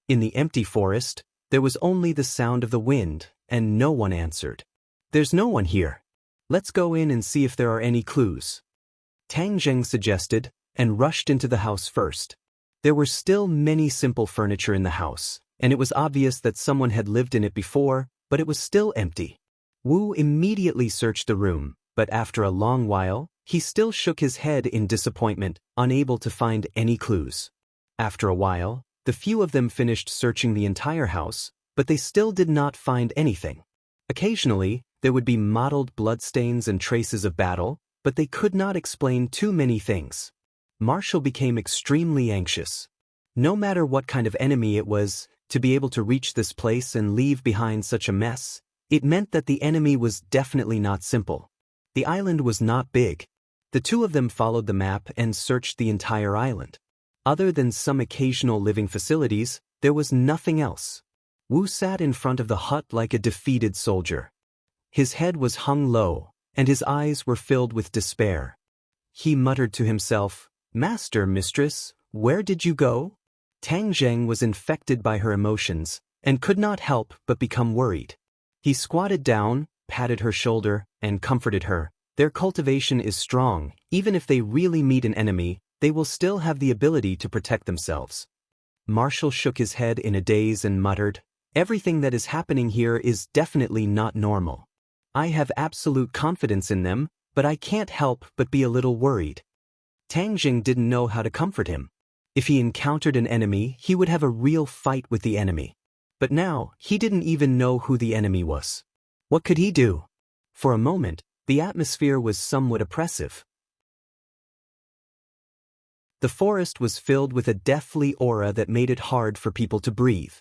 In the empty forest, there was only the sound of the wind, and no one answered. "There's no one here. Let's go in and see if there are any clues," Tang Zheng suggested, and rushed into the house first. There were still many simple furniture in the house, and it was obvious that someone had lived in it before, but it was still empty. Wu immediately searched the room, but after a long while, he still shook his head in disappointment, unable to find any clues. After a while, the few of them finished searching the entire house, but they still did not find anything. Occasionally, there would be mottled bloodstains and traces of battle, but they could not explain too many things. Marshall became extremely anxious. No matter what kind of enemy it was, to be able to reach this place and leave behind such a mess, it meant that the enemy was definitely not simple. The island was not big. The two of them followed the map and searched the entire island. Other than some occasional living facilities, there was nothing else. Wu sat in front of the hut like a defeated soldier. His head was hung low, and his eyes were filled with despair. He muttered to himself, "Master, mistress, where did you go?" Tang Zheng was infected by her emotions, and could not help but become worried. He squatted down, patted her shoulder, and comforted her. Their cultivation is strong. Even if they really meet an enemy, they will still have the ability to protect themselves. Marshall shook his head in a daze and muttered, "Everything that is happening here is definitely not normal. I have absolute confidence in them, but I can't help but be a little worried." Tang Jing didn't know how to comfort him. If he encountered an enemy, he would have a real fight with the enemy. But now, he didn't even know who the enemy was. What could he do? For a moment, the atmosphere was somewhat oppressive. The forest was filled with a deathly aura that made it hard for people to breathe.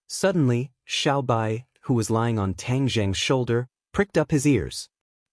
Suddenly, Xiaobai, who was lying on Tang Zheng's shoulder, pricked up his ears.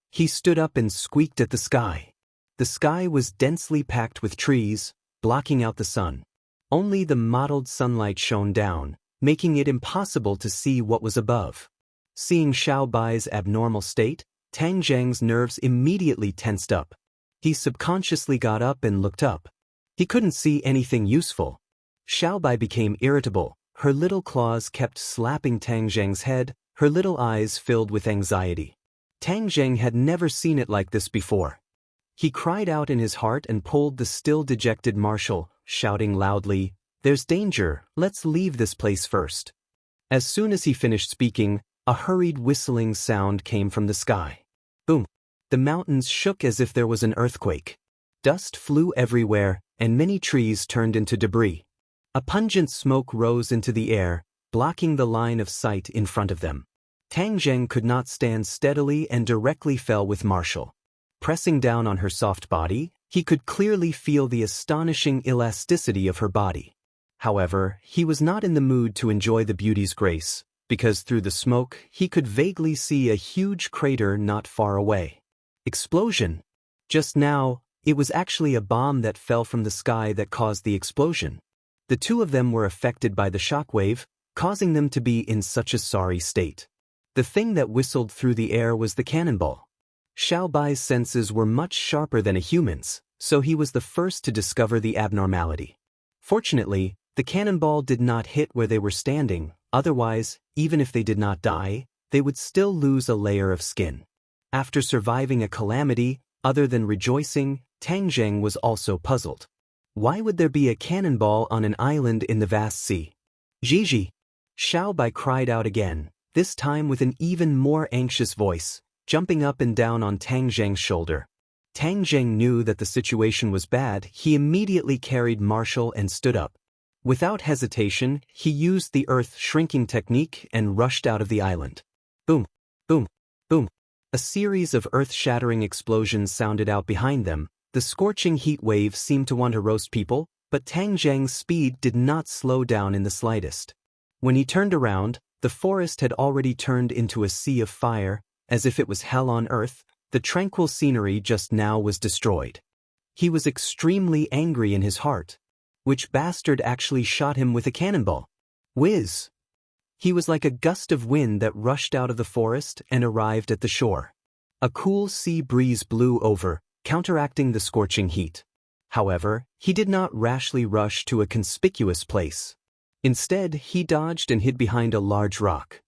He stood up and squeaked at the sky. The sky was densely packed with trees, blocking out the sun. Only the mottled sunlight shone down, making it impossible to see what was above. Seeing Xiaobai's abnormal state, Tang Zheng's nerves immediately tensed up. He subconsciously got up and looked up. He couldn't see anything useful. Xiaobai became irritable. Her little claws kept slapping Tang Zheng's head, her little eyes filled with anxiety. Tang Zheng had never seen it like this before. He cried out in his heart and pulled the still dejected Marshall, shouting loudly, "There's danger, let's leave this place first." As soon as he finished speaking, a hurried whistling sound came from the sky. Boom! The mountains shook as if there was an earthquake. Dust flew everywhere, and many trees turned into debris. A pungent smoke rose into the air, blocking the line of sight in front of them. Tang Zheng could not stand steadily and directly fell with Marshall. Pressing down on her soft body, he could clearly feel the astonishing elasticity of her body. However, he was not in the mood to enjoy the beauty's grace, because through the smoke he could vaguely see a huge crater not far away. Explosion! Just now, it was actually a bomb that fell from the sky that caused the explosion. The two of them were affected by the shockwave, causing them to be in such a sorry state. The thing that whistled through the air was the cannonball. Xiaobai's senses were much sharper than a human's, so he was the first to discover the abnormality. Fortunately, the cannonball did not hit where they were standing, otherwise, even if they did not die, they would still lose a layer of skin. After surviving a calamity, other than rejoicing, Tang Zheng was also puzzled. Why would there be a cannonball on an island in the vast sea? Gigi! Xiaobai cried out again, this time with an even more anxious voice, jumping up and down on Tang Zheng's shoulder. Tang Zheng knew that the situation was bad. He immediately carried Marshall and stood up. Without hesitation, he used the earth shrinking technique and rushed out of the island. Boom! Boom! Boom! A series of earth-shattering explosions sounded out behind them. The scorching heat wave seemed to want to roast people, but Tang Zheng's speed did not slow down in the slightest. When he turned around, the forest had already turned into a sea of fire, as if it was hell on earth. The tranquil scenery just now was destroyed. He was extremely angry in his heart. Which bastard actually shot him with a cannonball? Whiz! He was like a gust of wind that rushed out of the forest and arrived at the shore. A cool sea breeze blew over, counteracting the scorching heat. However, he did not rashly rush to a conspicuous place. Instead, he dodged and hid behind a large rock.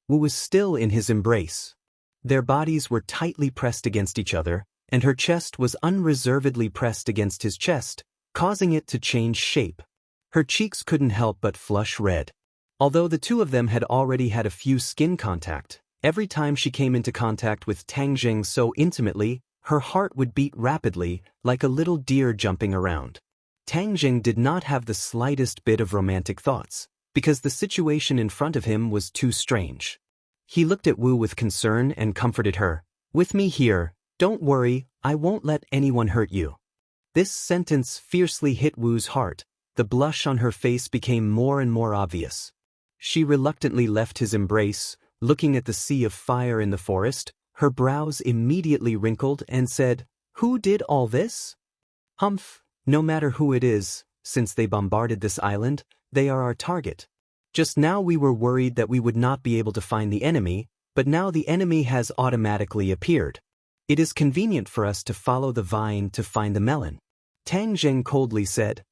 Wu was still in his embrace. Their bodies were tightly pressed against each other, and her chest was unreservedly pressed against his chest, causing it to change shape. Her cheeks couldn't help but flush red. Although the two of them had already had a few skin contact, every time she came into contact with Tang Zheng so intimately, her heart would beat rapidly, like a little deer jumping around. Tang Zheng did not have the slightest bit of romantic thoughts, because the situation in front of him was too strange. He looked at Wu with concern and comforted her. With me here, don't worry, I won't let anyone hurt you. This sentence fiercely hit Wu's heart. The blush on her face became more and more obvious. She reluctantly left his embrace, looking at the sea of fire in the forest. Her brows immediately wrinkled and said, "Who did all this?" "Humph, no matter who it is, since they bombarded this island, they are our target. Just now we were worried that we would not be able to find the enemy, but now the enemy has automatically appeared. It is convenient for us to follow the vine to find the melon." Tang Zheng coldly said.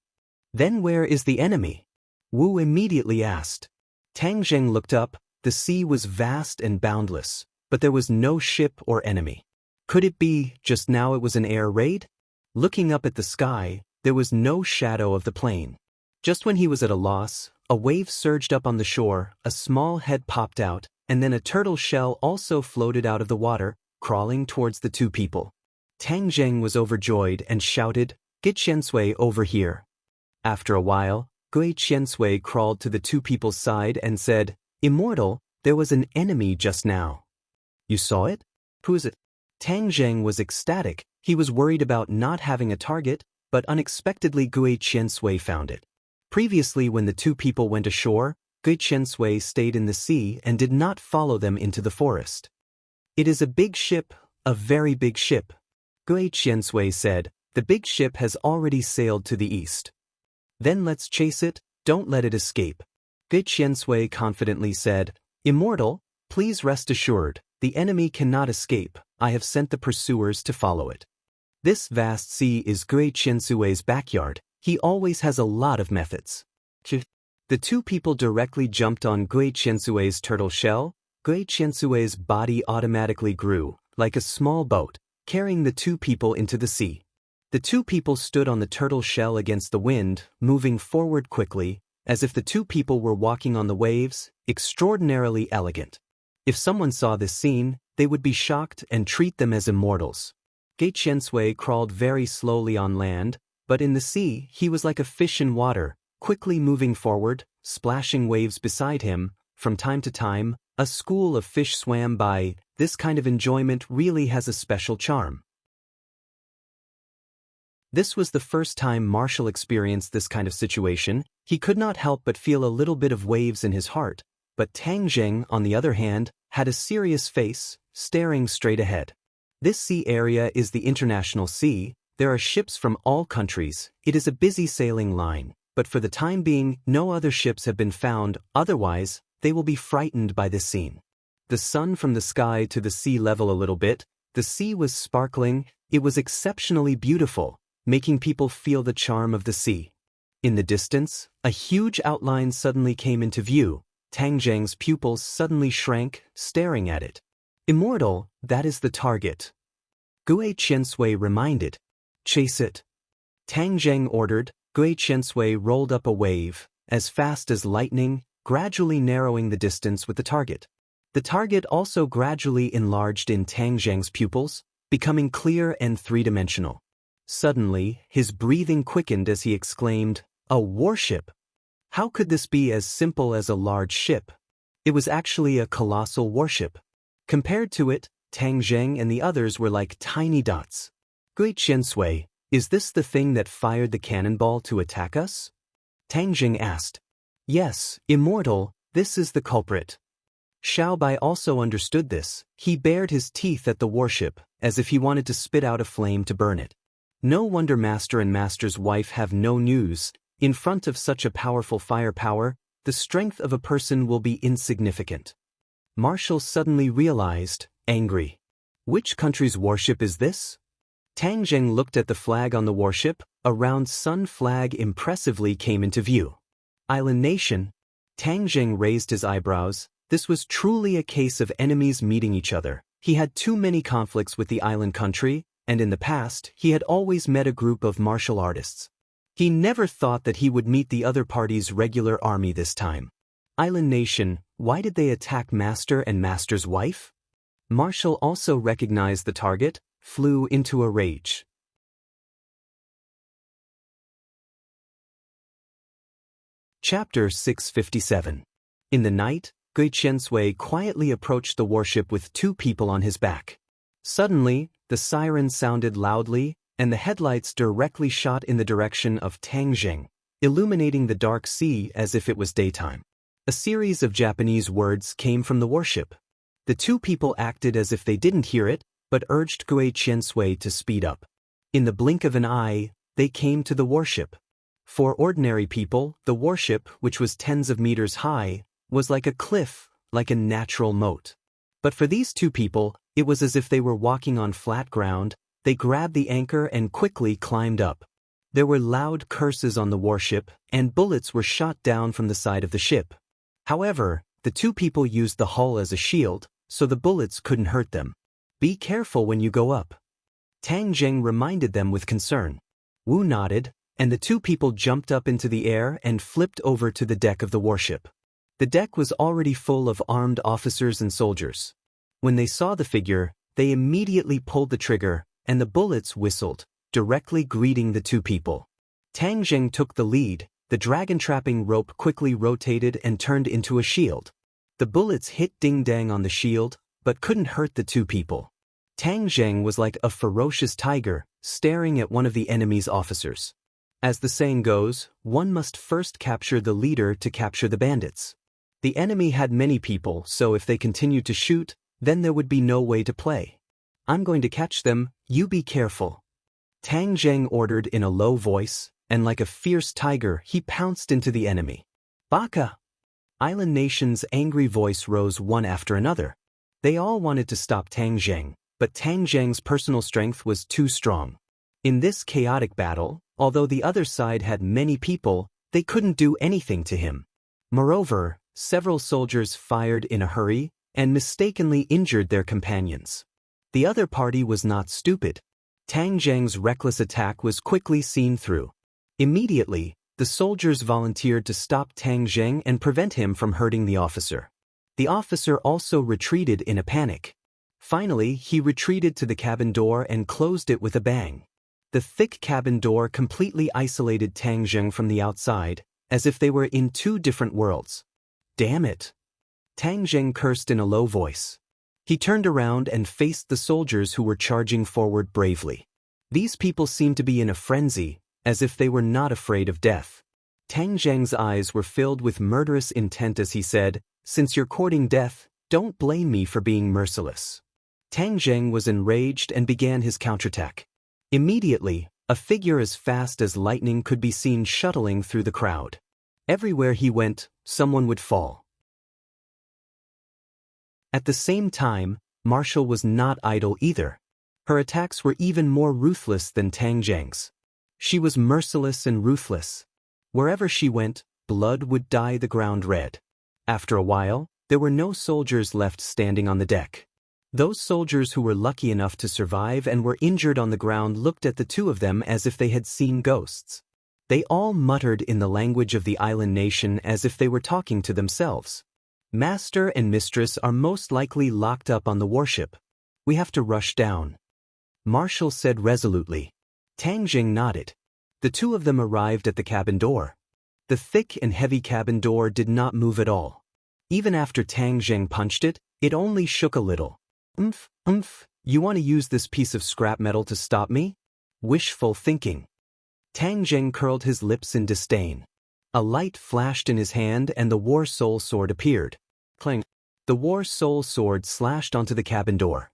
"Then where is the enemy?" Wu immediately asked. Tang Zheng looked up. The sea was vast and boundless, but there was no ship or enemy. Could it be, just now it was an air raid? Looking up at the sky, there was no shadow of the plane. Just when he was at a loss, a wave surged up on the shore, a small head popped out, and then a turtle shell also floated out of the water, crawling towards the two people. Tang Zheng was overjoyed and shouted, "Get Qiansui over here." After a while, Gui Qiansui crawled to the two people's side and said, "Immortal, there was an enemy just now." "You saw it? Who is it?" Tang Zheng was ecstatic. He was worried about not having a target, but unexpectedly Gui Qiansui found it. Previously, when the two people went ashore, Gui Qiansui stayed in the sea and did not follow them into the forest. "It is a big ship, a very big ship," Gui Qiansui said. "The big ship has already sailed to the east." "Then let's chase it, don't let it escape," Gui Qiansui confidently said. "Immortal, please rest assured, the enemy cannot escape. I have sent the pursuers to follow it." This vast sea is Gui Qiansui's backyard. He always has a lot of methods. The two people directly jumped on Gui Qiansui's turtle shell. Gui Qiansui's body automatically grew, like a small boat, carrying the two people into the sea. The two people stood on the turtle shell against the wind, moving forward quickly, as if the two people were walking on the waves, extraordinarily elegant. If someone saw this scene, they would be shocked and treat them as immortals. Gui Qiansui crawled very slowly on land, but in the sea he was like a fish in water, quickly moving forward, splashing waves beside him. From time to time, a school of fish swam by. This kind of enjoyment really has a special charm. This was the first time Marshall experienced this kind of situation. He could not help but feel a little bit of waves in his heart, but Tang Jing, on the other hand, had a serious face, staring straight ahead. This sea area is the international sea. There are ships from all countries. It is a busy sailing line, but for the time being, no other ships have been found, otherwise, they will be frightened by this scene. The sun from the sky to the sea level a little bit, the sea was sparkling, it was exceptionally beautiful, making people feel the charm of the sea. In the distance, a huge outline suddenly came into view. Tang Zheng's pupils suddenly shrank, staring at it. Immortal, that is the target. Gui Qiansui reminded. Chase it. Tang Zheng ordered. Gui Qiansui rolled up a wave, as fast as lightning, gradually narrowing the distance with the target. The target also gradually enlarged in Tang Zheng's pupils, becoming clear and three-dimensional. Suddenly, his breathing quickened as he exclaimed, "A warship! How could this be as simple as a large ship?" It was actually a colossal warship. Compared to it, Tang Zheng and the others were like tiny dots. Gui Qiansui, is this the thing that fired the cannonball to attack us? Tang Zheng asked. Yes, Immortal, this is the culprit. Xiao Bai also understood this. He bared his teeth at the warship, as if he wanted to spit out a flame to burn it. No wonder Master and Master's wife have no news. In front of such a powerful firepower, the strength of a person will be insignificant. Marshall suddenly realized, angry. Which country's warship is this? Tang Zheng looked at the flag on the warship. A round sun flag impressively came into view. Island nation? Tang Zheng raised his eyebrows. This was truly a case of enemies meeting each other. He had too many conflicts with the island country, and in the past, he had always met a group of martial artists. He never thought that he would meet the other party's regular army this time. Island nation, why did they attack Master and Master's wife? Marshall also recognized the target, flew into a rage. Chapter 657. In the night, Gui Qiansui quietly approached the warship with 2 people on his back. Suddenly, the siren sounded loudly, and the headlights directly shot in the direction of Tang Zheng, illuminating the dark sea as if it was daytime. A series of Japanese words came from the warship. The 2 people acted as if they didn't hear it, but urged Gui Qiansui to speed up. In the blink of an eye, they came to the warship. For ordinary people, the warship, which was tens of meters high, was like a cliff, like a natural moat. But for these 2 people, it was as if they were walking on flat ground. They grabbed the anchor and quickly climbed up. There were loud curses on the warship, and bullets were shot down from the side of the ship. However, the 2 people used the hull as a shield, so the bullets couldn't hurt them. Be careful when you go up. Tang Zheng reminded them with concern. Wu nodded, and the 2 people jumped up into the air and flipped over to the deck of the warship. The deck was already full of armed officers and soldiers. When they saw the figure, they immediately pulled the trigger, and the bullets whistled, directly greeting the 2 people. Tang Zheng took the lead. The dragon-trapping rope quickly rotated and turned into a shield. The bullets hit ding-dang on the shield, but couldn't hurt the 2 people. Tang Zheng was like a ferocious tiger, staring at one of the enemy's officers. As the saying goes, one must first capture the leader to capture the bandits. The enemy had many people, so if they continued to shoot, then there would be no way to play. I'm going to catch them, you be careful. Tang Zheng ordered in a low voice, and like a fierce tiger, he pounced into the enemy. Baka! Island Nation's angry voice rose one after another. They all wanted to stop Tang Zheng, but Tang Zheng's personal strength was too strong. In this chaotic battle, although the other side had many people, they couldn't do anything to him. Moreover, several soldiers fired in a hurry and mistakenly injured their companions. The other party was not stupid. Tang Zheng's reckless attack was quickly seen through. Immediately, the soldiers volunteered to stop Tang Zheng and prevent him from hurting the officer. The officer also retreated in a panic. Finally, he retreated to the cabin door and closed it with a bang. The thick cabin door completely isolated Tang Zheng from the outside, as if they were in 2 different worlds. Damn it! Tang Zheng cursed in a low voice. He turned around and faced the soldiers who were charging forward bravely. These people seemed to be in a frenzy, as if they were not afraid of death. Tang Zheng's eyes were filled with murderous intent as he said, "Since you're courting death, don't blame me for being merciless." Tang Zheng was enraged and began his counterattack. Immediately, a figure as fast as lightning could be seen shuttling through the crowd. Everywhere he went, someone would fall. At the same time, Marshall was not idle either. Her attacks were even more ruthless than Tang Zheng's. She was merciless and ruthless. Wherever she went, blood would dye the ground red. After a while, there were no soldiers left standing on the deck. Those soldiers who were lucky enough to survive and were injured on the ground looked at the two of them as if they had seen ghosts. They all muttered in the language of the island nation as if they were talking to themselves. "Master and mistress are most likely locked up on the warship. We have to rush down," Marshall said resolutely. Tang Zheng nodded. The two of them arrived at the cabin door. The thick and heavy cabin door did not move at all. Even after Tang Zheng punched it, it only shook a little. You want to use this piece of scrap metal to stop me? Wishful thinking." Tang Zheng curled his lips in disdain. A light flashed in his hand and the War Soul Sword appeared. Clang! The War Soul Sword slashed onto the cabin door.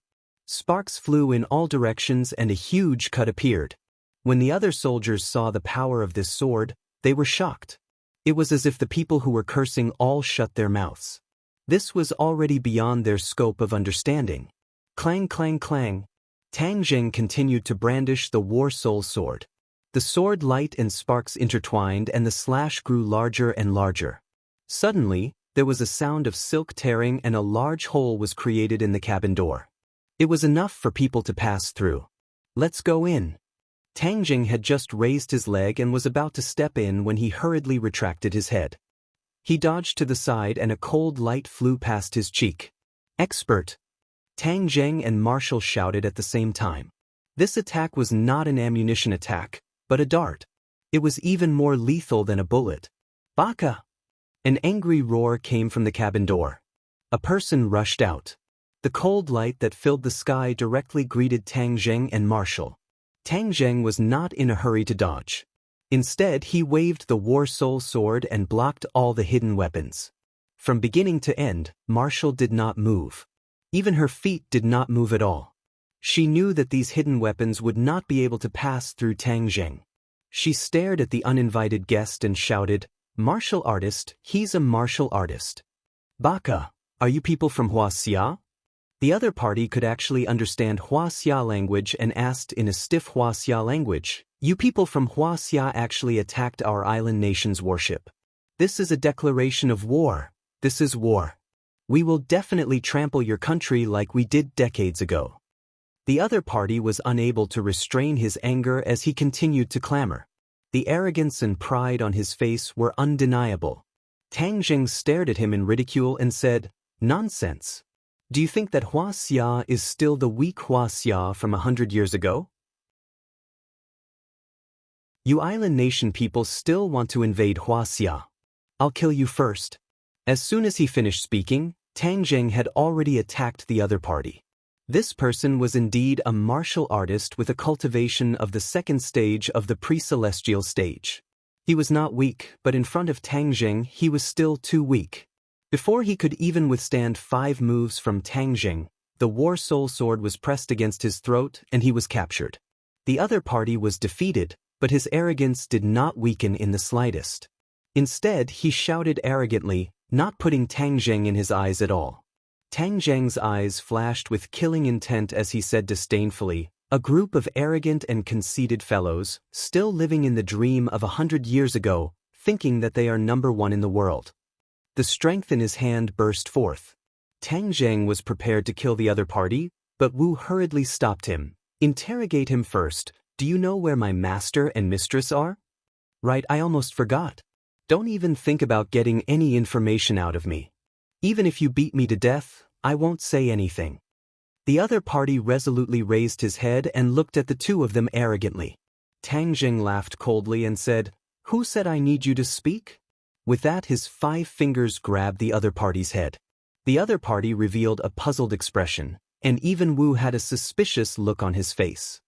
Sparks flew in all directions and a huge cut appeared. When the other soldiers saw the power of this sword, they were shocked. It was as if the people who were cursing all shut their mouths. This was already beyond their scope of understanding. Clang, clang, clang. Tang Zheng continued to brandish the War Soul Sword. The sword light and sparks intertwined and the slash grew larger and larger. Suddenly, there was a sound of silk tearing and a large hole was created in the cabin door. It was enough for people to pass through. "Let's go in." Tang Zheng had just raised his leg and was about to step in when he hurriedly retracted his head. He dodged to the side and a cold light flew past his cheek. "Expert!" Tang Zheng and Marshall shouted at the same time. This attack was not an ammunition attack, but a dart. It was even more lethal than a bullet. "Baka!" An angry roar came from the cabin door. A person rushed out. The cold light that filled the sky directly greeted Tang Zheng and Marshall. Tang Zheng was not in a hurry to dodge. Instead, he waved the War Soul Sword and blocked all the hidden weapons. From beginning to end, Marshall did not move. Even her feet did not move at all. She knew that these hidden weapons would not be able to pass through Tang Zheng. She stared at the uninvited guest and shouted, "Martial artist, he's a martial artist." "Baka, are you people from Huaxia?" The other party could actually understand Huaxia language and asked in a stiff Huaxia language, "You people from Huaxia actually attacked our island nation's warship. This is a declaration of war. This is war. We will definitely trample your country like we did decades ago." The other party was unable to restrain his anger as he continued to clamor. The arrogance and pride on his face were undeniable. Tang Zheng stared at him in ridicule and said, "Nonsense. Do you think that Huaxia is still the weak Huaxia from 100 years ago? You island nation people still want to invade Huaxia. I'll kill you first." As soon as he finished speaking, Tang Zheng had already attacked the other party. This person was indeed a martial artist with a cultivation of the second stage of the pre-celestial stage. He was not weak, but in front of Tang Zheng he was still too weak. Before he could even withstand 5 moves from Tang Zheng, the War Soul Sword was pressed against his throat and he was captured. The other party was defeated, but his arrogance did not weaken in the slightest. Instead, he shouted arrogantly, not putting Tang Zheng in his eyes at all. Tang Zheng's eyes flashed with killing intent as he said disdainfully, "A group of arrogant and conceited fellows, still living in the dream of 100 years ago, thinking that they are number one in the world." The strength in his hand burst forth. Tang Zheng was prepared to kill the other party, but Wu hurriedly stopped him. "Interrogate him first. Do you know where my master and mistress are?" "Right, I almost forgot. Don't even think about getting any information out of me. Even if you beat me to death, I won't say anything." The other party resolutely raised his head and looked at the two of them arrogantly. Tang Zheng laughed coldly and said, "Who said I need you to speak?" With that, his 5 fingers grabbed the other party's head. The other party revealed a puzzled expression, and even Wu had a suspicious look on his face.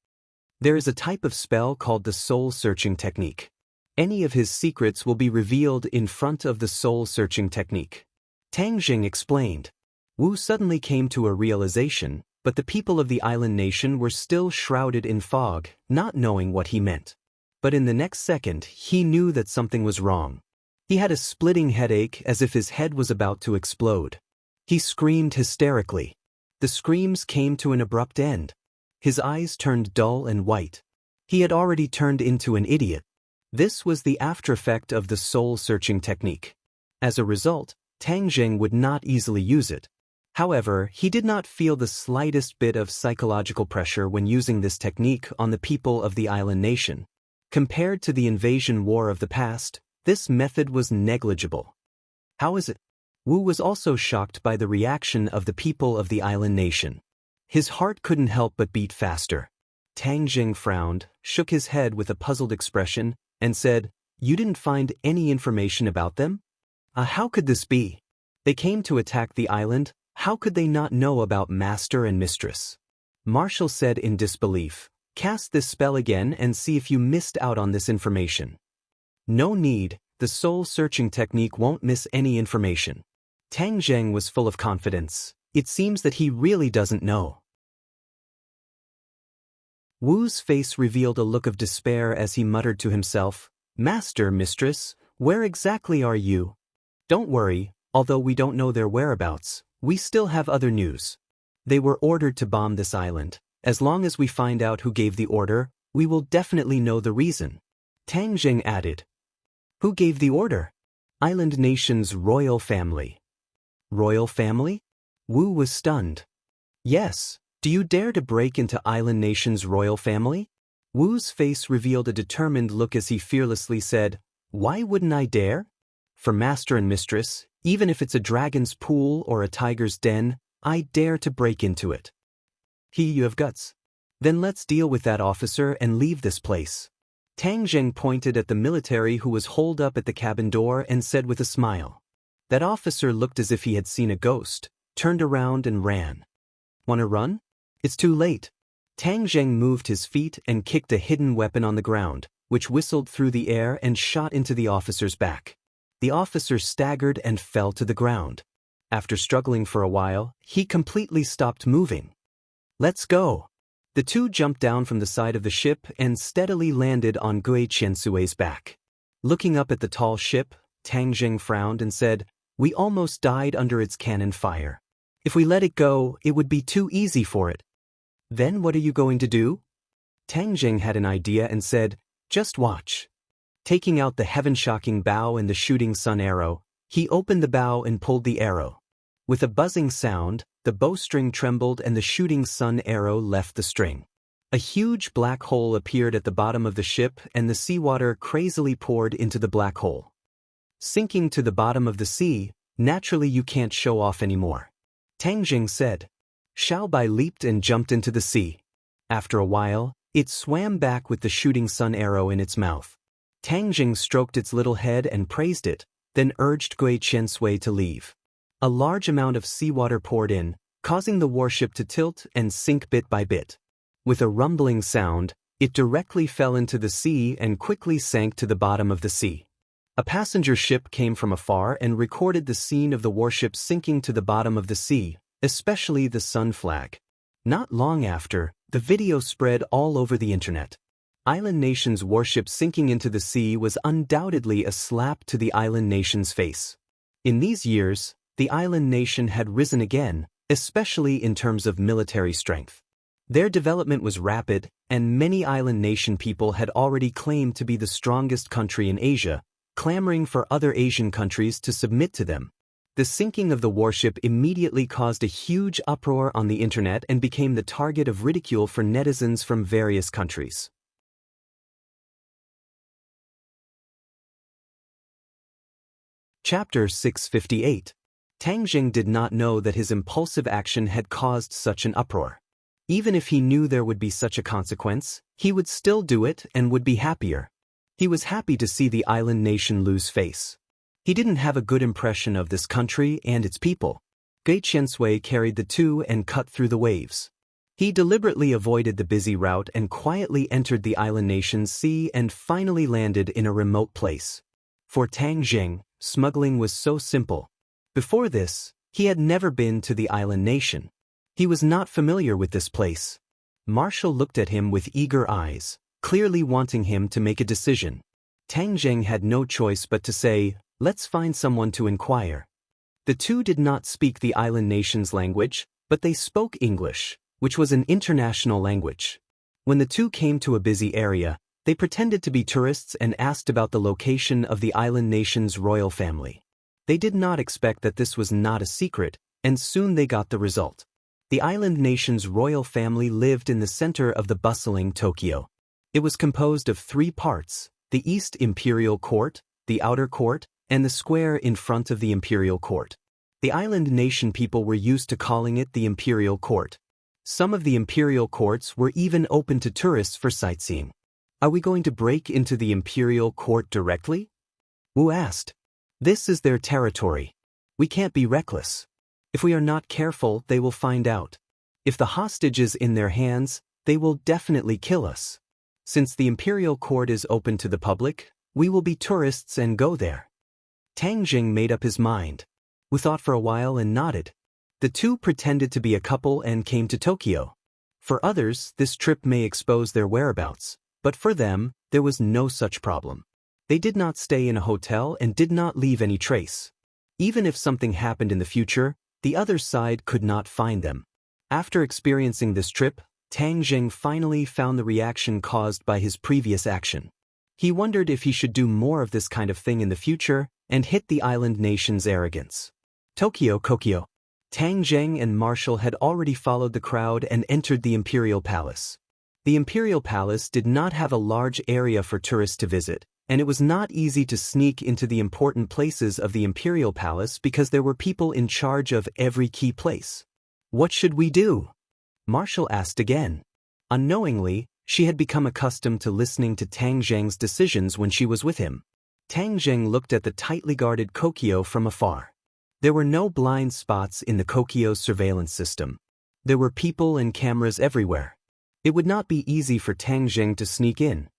There is a type of spell called the soul-searching technique. Any of his secrets will be revealed in front of the soul-searching technique. Tang Jing explained. Wu suddenly came to a realization, but the people of the island nation were still shrouded in fog, not knowing what he meant. But in the next second, he knew that something was wrong. He had a splitting headache as if his head was about to explode. He screamed hysterically. The screams came to an abrupt end. His eyes turned dull and white. He had already turned into an idiot. This was the aftereffect of the soul-searching technique. As a result, Tang Jing would not easily use it. However, he did not feel the slightest bit of psychological pressure when using this technique on the people of the island nation. Compared to the invasion war of the past, this method was negligible. How is it? Wu was also shocked by the reaction of the people of the island nation. His heart couldn't help but beat faster. Tang Jing frowned, shook his head with a puzzled expression, and said, "You didn't find any information about them? How could this be? They came to attack the island. How could they not know about master and mistress?" Marshall said in disbelief, "Cast this spell again and see if you missed out on this information." "No need, the soul-searching technique won't miss any information." Tang Jing was full of confidence. It seems that he really doesn't know. Wu's face revealed a look of despair as he muttered to himself, "Master, mistress, where exactly are you? Don't worry, although we don't know their whereabouts, we still have other news. They were ordered to bomb this island. As long as we find out who gave the order, we will definitely know the reason." Tang Jing added, "Who gave the order?" "Island Nation's royal family." "Royal family?" Wu was stunned. "Yes, do you dare to break into Island Nation's royal family?" Wu's face revealed a determined look as he fearlessly said, "Why wouldn't I dare? For master and mistress, even if it's a dragon's pool or a tiger's den, I dare to break into it." You have guts. Then let's deal with that officer and leave this place." Tang Jing pointed at the military who was holed up at the cabin door and said with a smile. That officer looked as if he had seen a ghost, turned around and ran. "Wanna run? It's too late." Tang Jing moved his feet and kicked a hidden weapon on the ground, which whistled through the air and shot into the officer's back. The officer staggered and fell to the ground. After struggling for a while, he completely stopped moving. "Let's go." The two jumped down from the side of the ship and steadily landed on Gui Qiansui's back. Looking up at the tall ship, Tang Jing frowned and said, "We almost died under its cannon fire. If we let it go, it would be too easy for it." "Then what are you going to do?" Tang Jing had an idea and said, "Just watch." Taking out the heaven-shocking bow and the shooting sun arrow, he opened the bow and pulled the arrow. With a buzzing sound, the bowstring trembled and the shooting sun arrow left the string. A huge black hole appeared at the bottom of the ship and the seawater crazily poured into the black hole. Sinking to the bottom of the sea, naturally you can't show off anymore. Tang Jing said. Xiaobai leaped and jumped into the sea. After a while, it swam back with the shooting sun arrow in its mouth. Tang Jing stroked its little head and praised it, then urged Gui Qiansui to leave. A large amount of seawater poured in, causing the warship to tilt and sink bit by bit. With a rumbling sound, it directly fell into the sea and quickly sank to the bottom of the sea. A passenger ship came from afar and recorded the scene of the warship sinking to the bottom of the sea, especially the sun flag. Not long after, the video spread all over the internet. Island Nation's warship sinking into the sea was undoubtedly a slap to the Island Nation's face. In these years, the Island Nation had risen again, especially in terms of military strength. Their development was rapid, and many Island Nation people had already claimed to be the strongest country in Asia, clamoring for other Asian countries to submit to them. The sinking of the warship immediately caused a huge uproar on the internet and became the target of ridicule for netizens from various countries. Chapter 658. Tang Jing did not know that his impulsive action had caused such an uproar. Even if he knew there would be such a consequence, he would still do it and would be happier. He was happy to see the Island Nation lose face. He didn't have a good impression of this country and its people. Gui Qiansui carried the two and cut through the waves. He deliberately avoided the busy route and quietly entered the island nation's sea and finally landed in a remote place. For Tang Jing, smuggling was so simple. Before this, he had never been to the island nation. He was not familiar with this place. Marshall looked at him with eager eyes, clearly wanting him to make a decision. Tang Jing had no choice but to say, "Let's find someone to inquire." The two did not speak the island nation's language, but they spoke English, which was an international language. When the two came to a busy area, they pretended to be tourists and asked about the location of the island nation's royal family. They did not expect that this was not a secret, and soon they got the result. The island nation's royal family lived in the center of the bustling Tokyo. It was composed of 3 parts: the East Imperial Court, the Outer Court, and the square in front of the Imperial Court. The island nation people were used to calling it the Imperial Court. Some of the Imperial Courts were even open to tourists for sightseeing. "Are we going to break into the Imperial Court directly?" Wu asked. "This is their territory. We can't be reckless. If we are not careful, they will find out. If the hostage is in their hands, they will definitely kill us. Since the Imperial Court is open to the public, we will be tourists and go there." Tang Jing made up his mind. Wu thought for a while and nodded. The two pretended to be a couple and came to Tokyo. For others, this trip may expose their whereabouts, but for them, there was no such problem. They did not stay in a hotel and did not leave any trace. Even if something happened in the future, the other side could not find them. After experiencing this trip, Tang Jing finally found the reaction caused by his previous action. He wondered if he should do more of this kind of thing in the future and hit the island nation's arrogance. Tokyo. Tang Jing and Marshall had already followed the crowd and entered the Imperial Palace. The Imperial Palace did not have a large area for tourists to visit, and it was not easy to sneak into the important places of the Imperial Palace because there were people in charge of every key place. "What should we do?" Marshall asked again. Unknowingly, she had become accustomed to listening to Tang Jing's decisions when she was with him. Tang Jing looked at the tightly guarded Kokyo from afar. There were no blind spots in the Kokyo's surveillance system. There were people and cameras everywhere. It would not be easy for Tang Jing to sneak in.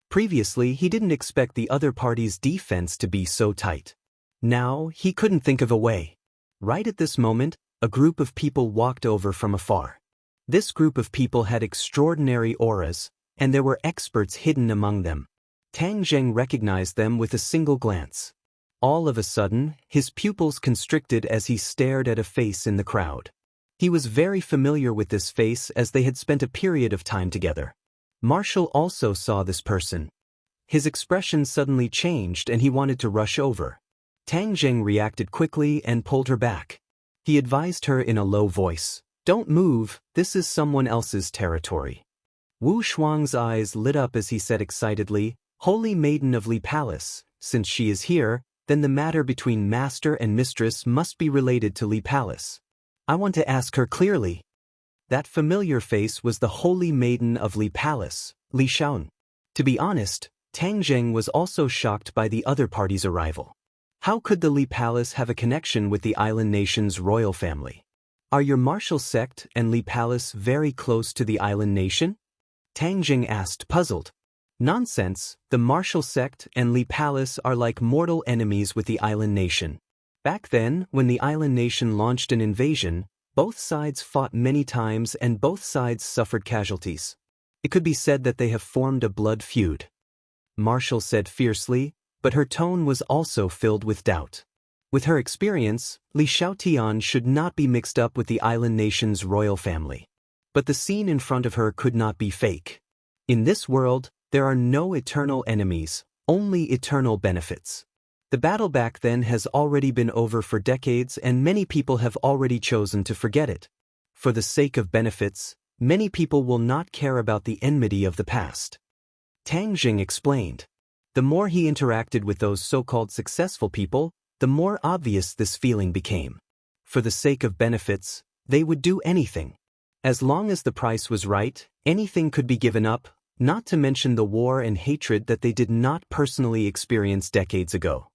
Previously, he didn't expect the other party's defense to be so tight. Now, he couldn't think of a way. Right at this moment, a group of people walked over from afar. This group of people had extraordinary auras, and there were experts hidden among them. Tang Jing recognized them with a single glance. All of a sudden, his pupils constricted as he stared at a face in the crowd. He was very familiar with this face as they had spent a period of time together. Marshall also saw this person. His expression suddenly changed and he wanted to rush over. Tang Jing reacted quickly and pulled her back. He advised her in a low voice, "Don't move, this is someone else's territory." Wu Shuang's eyes lit up as he said excitedly, "Holy Maiden of Li Palace, since she is here, then the matter between master and mistress must be related to Li Palace. I want to ask her clearly." That familiar face was the Holy Maiden of Li Palace, Li Shaun. To be honest, Tang Jing was also shocked by the other party's arrival. How could the Li Palace have a connection with the island nation's royal family? Are your martial sect and Li Palace very close to the island nation? Tang Jing asked, puzzled. Nonsense, the martial sect and Li Palace are like mortal enemies with the island nation. Back then, when the island nation launched an invasion, both sides fought many times and both sides suffered casualties. It could be said that they have formed a blood feud. Marshall said fiercely, but her tone was also filled with doubt. With her experience, Li Xiaotian should not be mixed up with the island nation's royal family. But the scene in front of her could not be fake. In this world, there are no eternal enemies, only eternal benefits. The battle back then has already been over for decades and many people have already chosen to forget it. For the sake of benefits, many people will not care about the enmity of the past. Tang Jing explained. The more he interacted with those so-called successful people, the more obvious this feeling became. For the sake of benefits, they would do anything. As long as the price was right, anything could be given up, not to mention the war and hatred that they did not personally experience decades ago.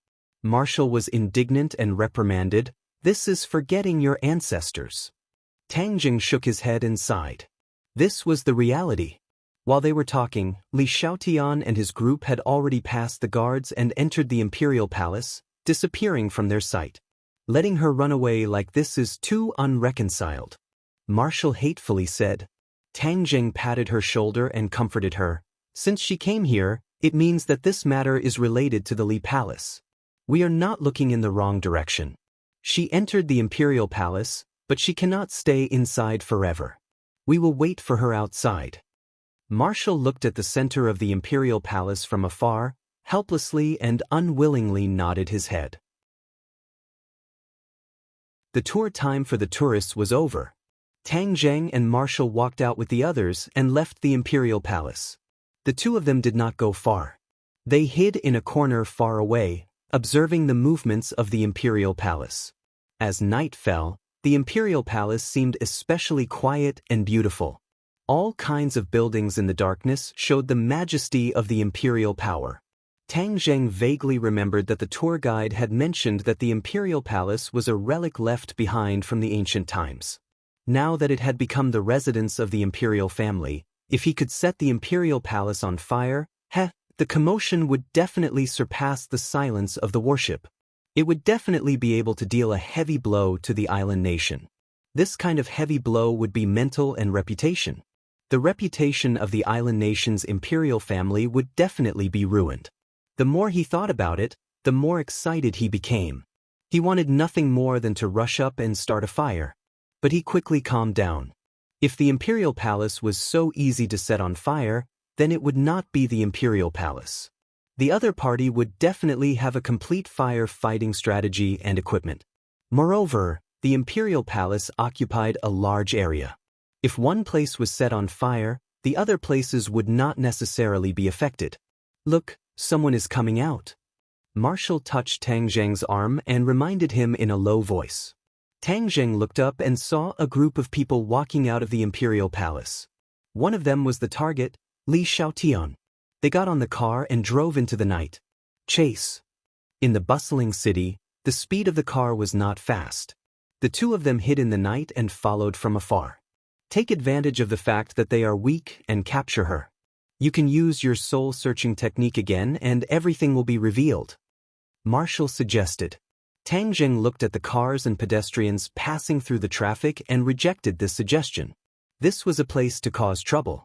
Marshall was indignant and reprimanded, "This is forgetting your ancestors." Tang Jing shook his head and sighed. This was the reality. While they were talking, Li Xiaotian and his group had already passed the guards and entered the imperial palace, disappearing from their sight. Letting her run away like this is too unreconciled, Marshall hatefully said. Tang Jing patted her shoulder and comforted her. Since she came here, it means that this matter is related to the Li Palace. We are not looking in the wrong direction. She entered the imperial palace, but she cannot stay inside forever. We will wait for her outside. Marshall looked at the center of the imperial palace from afar, helplessly and unwillingly nodded his head. The tour time for the tourists was over. Tang Jing and Marshall walked out with the others and left the imperial palace. The two of them did not go far. They hid in a corner far away, observing the movements of the imperial palace. As night fell, the imperial palace seemed especially quiet and beautiful. All kinds of buildings in the darkness showed the majesty of the imperial power. Tang Jing vaguely remembered that the tour guide had mentioned that the imperial palace was a relic left behind from the ancient times. Now that it had become the residence of the imperial family, if he could set the imperial palace on fire, the commotion would definitely surpass the silence of the worship. It would definitely be able to deal a heavy blow to the island nation. This kind of heavy blow would be mental and reputation. The reputation of the island nation's imperial family would definitely be ruined. The more he thought about it, the more excited he became. He wanted nothing more than to rush up and start a fire. But he quickly calmed down. If the imperial palace was so easy to set on fire, then it would not be the imperial palace. The other party would definitely have a complete fire-fighting strategy and equipment. Moreover, the imperial palace occupied a large area. If one place was set on fire, the other places would not necessarily be affected. Look, someone is coming out. Marshall touched Tang Jing's arm and reminded him in a low voice. Tang Jing looked up and saw a group of people walking out of the imperial palace. One of them was the target, Li Xiaotian. They got on the car and drove into the night. Chase. In the bustling city, the speed of the car was not fast. The two of them hid in the night and followed from afar. Take advantage of the fact that they are weak and capture her. You can use your soul-searching technique again and everything will be revealed. Marshall suggested. Tang Jing looked at the cars and pedestrians passing through the traffic and rejected this suggestion. This was a place to cause trouble.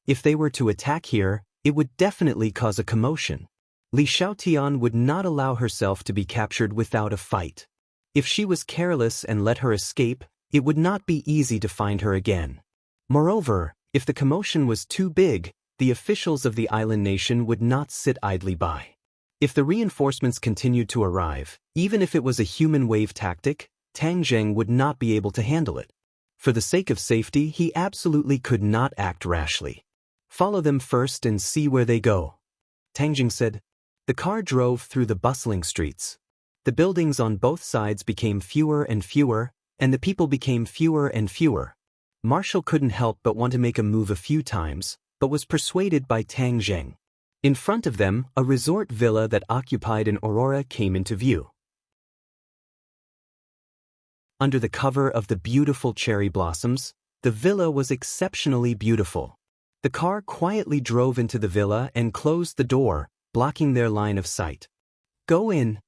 If they were to attack here, it would definitely cause a commotion. Li Xiaotian would not allow herself to be captured without a fight. If she was careless and let her escape, it would not be easy to find her again. Moreover, if the commotion was too big, the officials of the island nation would not sit idly by. If the reinforcements continued to arrive, even if it was a human wave tactic, Tang Jing would not be able to handle it. For the sake of safety, he absolutely could not act rashly. Follow them first and see where they go, Tang Jing said. The car drove through the bustling streets. The buildings on both sides became fewer and fewer, and the people became fewer and fewer. Marshall couldn't help but want to make a move a few times, but was persuaded by Tang Jing. In front of them, a resort villa that occupied an aurora came into view. Under the cover of the beautiful cherry blossoms, the villa was exceptionally beautiful. The car quietly drove into the villa and closed the door, blocking their line of sight. Go in.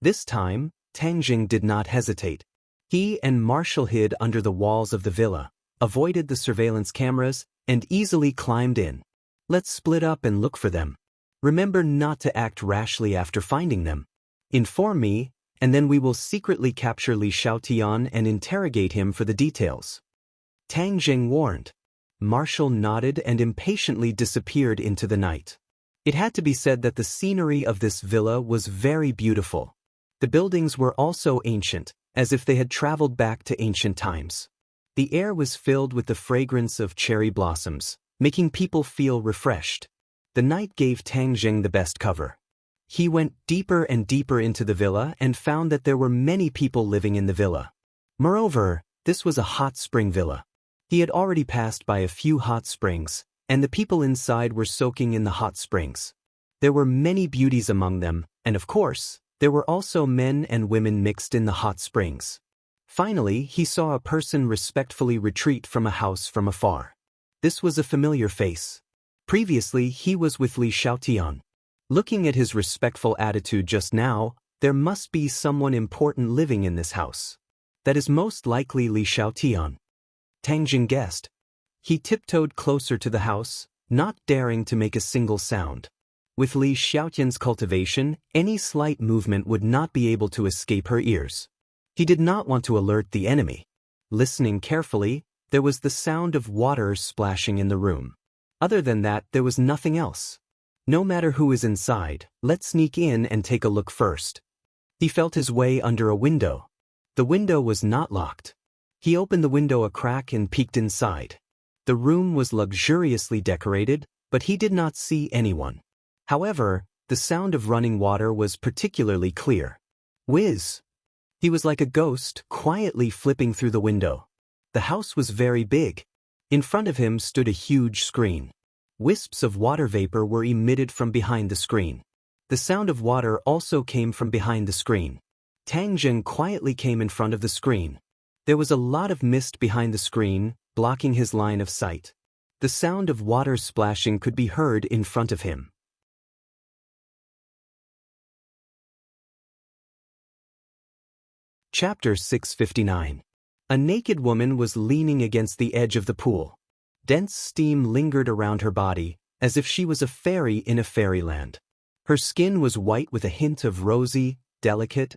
This time, Tang Jing did not hesitate. He and Marshall hid under the walls of the villa, avoided the surveillance cameras, and easily climbed in. Let's split up and look for them. Remember not to act rashly after finding them. Inform me, and then we will secretly capture Li Xiaotian and interrogate him for the details. Tang Jing warned. Marshall nodded and impatiently disappeared into the night. It had to be said that the scenery of this villa was very beautiful. The buildings were also ancient, as if they had traveled back to ancient times. The air was filled with the fragrance of cherry blossoms, making people feel refreshed. The night gave Tang Jing the best cover. He went deeper and deeper into the villa and found that there were many people living in the villa. Moreover, this was a hot spring villa. He had already passed by a few hot springs, and the people inside were soaking in the hot springs. There were many beauties among them, and of course, There were also men and women mixed in the hot springs. Finally, he saw a person respectfully retreat from a house from afar. This was a familiar face. Previously, he was with Li Xiaotian. Looking at his respectful attitude just now, there must be someone important living in this house. That is most likely Li Xiaotian. Tang Jing guessed. He tiptoed closer to the house, not daring to make a single sound. With Li Xiaotian's cultivation, any slight movement would not be able to escape her ears. He did not want to alert the enemy. Listening carefully, there was the sound of water splashing in the room. Other than that, there was nothing else. No matter who is inside, let's sneak in and take a look first. He felt his way under a window. The window was not locked. He opened the window a crack and peeked inside. The room was luxuriously decorated, but he did not see anyone. However, the sound of running water was particularly clear. Whiz! He was like a ghost, quietly flipping through the window. The house was very big. In front of him stood a huge screen. Wisps of water vapor were emitted from behind the screen. The sound of water also came from behind the screen. Tang Jing quietly came in front of the screen. There was a lot of mist behind the screen, blocking his line of sight. The sound of water splashing could be heard in front of him. Chapter 659. A naked woman was leaning against the edge of the pool. Dense steam lingered around her body, as if she was a fairy in a fairyland. Her skin was white with a hint of rosy, delicate.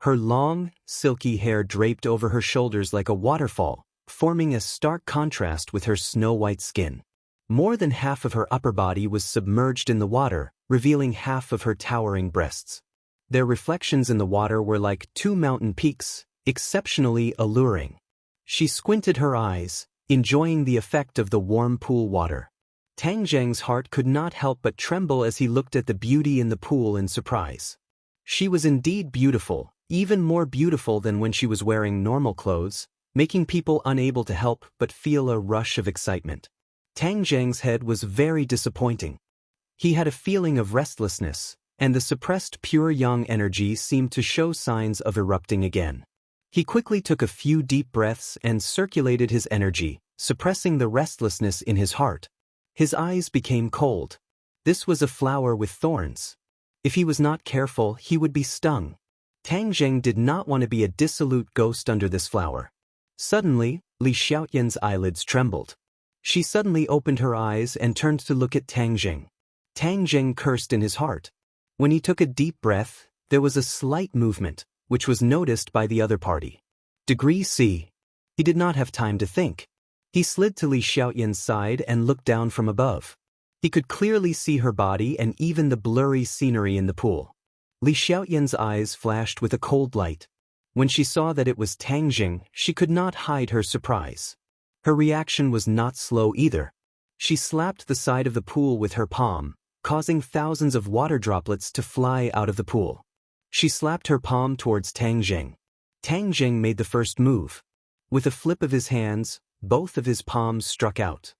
Her long, silky hair draped over her shoulders like a waterfall, forming a stark contrast with her snow-white skin. More than half of her upper body was submerged in the water, revealing half of her towering breasts. Their reflections in the water were like two mountain peaks, exceptionally alluring. She squinted her eyes, enjoying the effect of the warm pool water. Tang Jing's heart could not help but tremble as he looked at the beauty in the pool in surprise. She was indeed beautiful, even more beautiful than when she was wearing normal clothes, making people unable to help but feel a rush of excitement. Tang Jing's head was very disappointing. He had a feeling of restlessness, and the suppressed pure yang energy seemed to show signs of erupting again. He quickly took a few deep breaths and circulated his energy, suppressing the restlessness in his heart. His eyes became cold. This was a flower with thorns. If he was not careful, he would be stung. Tang Jing did not want to be a dissolute ghost under this flower. Suddenly, Li Xiaotian's eyelids trembled. She suddenly opened her eyes and turned to look at Tang Jing. Tang Jing cursed in his heart. When he took a deep breath, there was a slight movement, which was noticed by the other party. Degree C. He did not have time to think. He slid to Li Xiaotian's side and looked down from above. He could clearly see her body and even the blurry scenery in the pool. Li Xiaotian's eyes flashed with a cold light. When she saw that it was Tang Jing, she could not hide her surprise. Her reaction was not slow either. She slapped the side of the pool with her palm, causing thousands of water droplets to fly out of the pool. She slapped her palm towards Tang Jing. Tang Jing made the first move. With a flip of his hands, both of his palms struck out.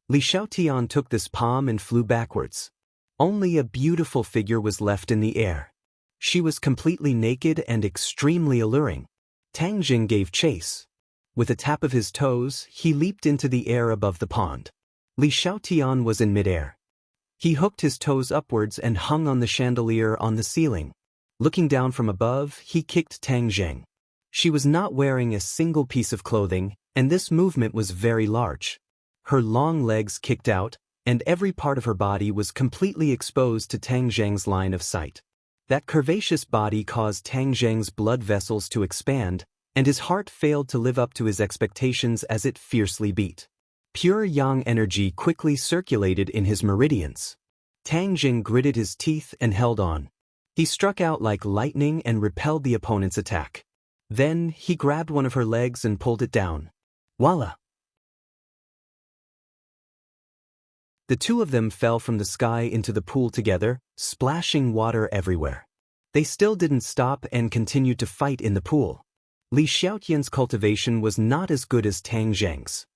Li Xiaotian took this palm and flew backwards. Only a beautiful figure was left in the air. She was completely naked and extremely alluring. Tang Jing gave chase. With a tap of his toes, he leaped into the air above the pond. Li Xiaotian was in midair. He hooked his toes upwards and hung on the chandelier on the ceiling. Looking down from above, he kicked Tang Jing. She was not wearing a single piece of clothing, and this movement was very large. Her long legs kicked out, and every part of her body was completely exposed to Tang Jing's line of sight. That curvaceous body caused Tang Jing's blood vessels to expand, and his heart failed to live up to his expectations as it fiercely beat. Pure yang energy quickly circulated in his meridians. Tang Jing gritted his teeth and held on. He struck out like lightning and repelled the opponent's attack. Then, he grabbed one of her legs and pulled it down. Voila! The two of them fell from the sky into the pool together, splashing water everywhere. They still didn't stop and continued to fight in the pool. Li Xiaotian's cultivation was not as good as Tang Jing's.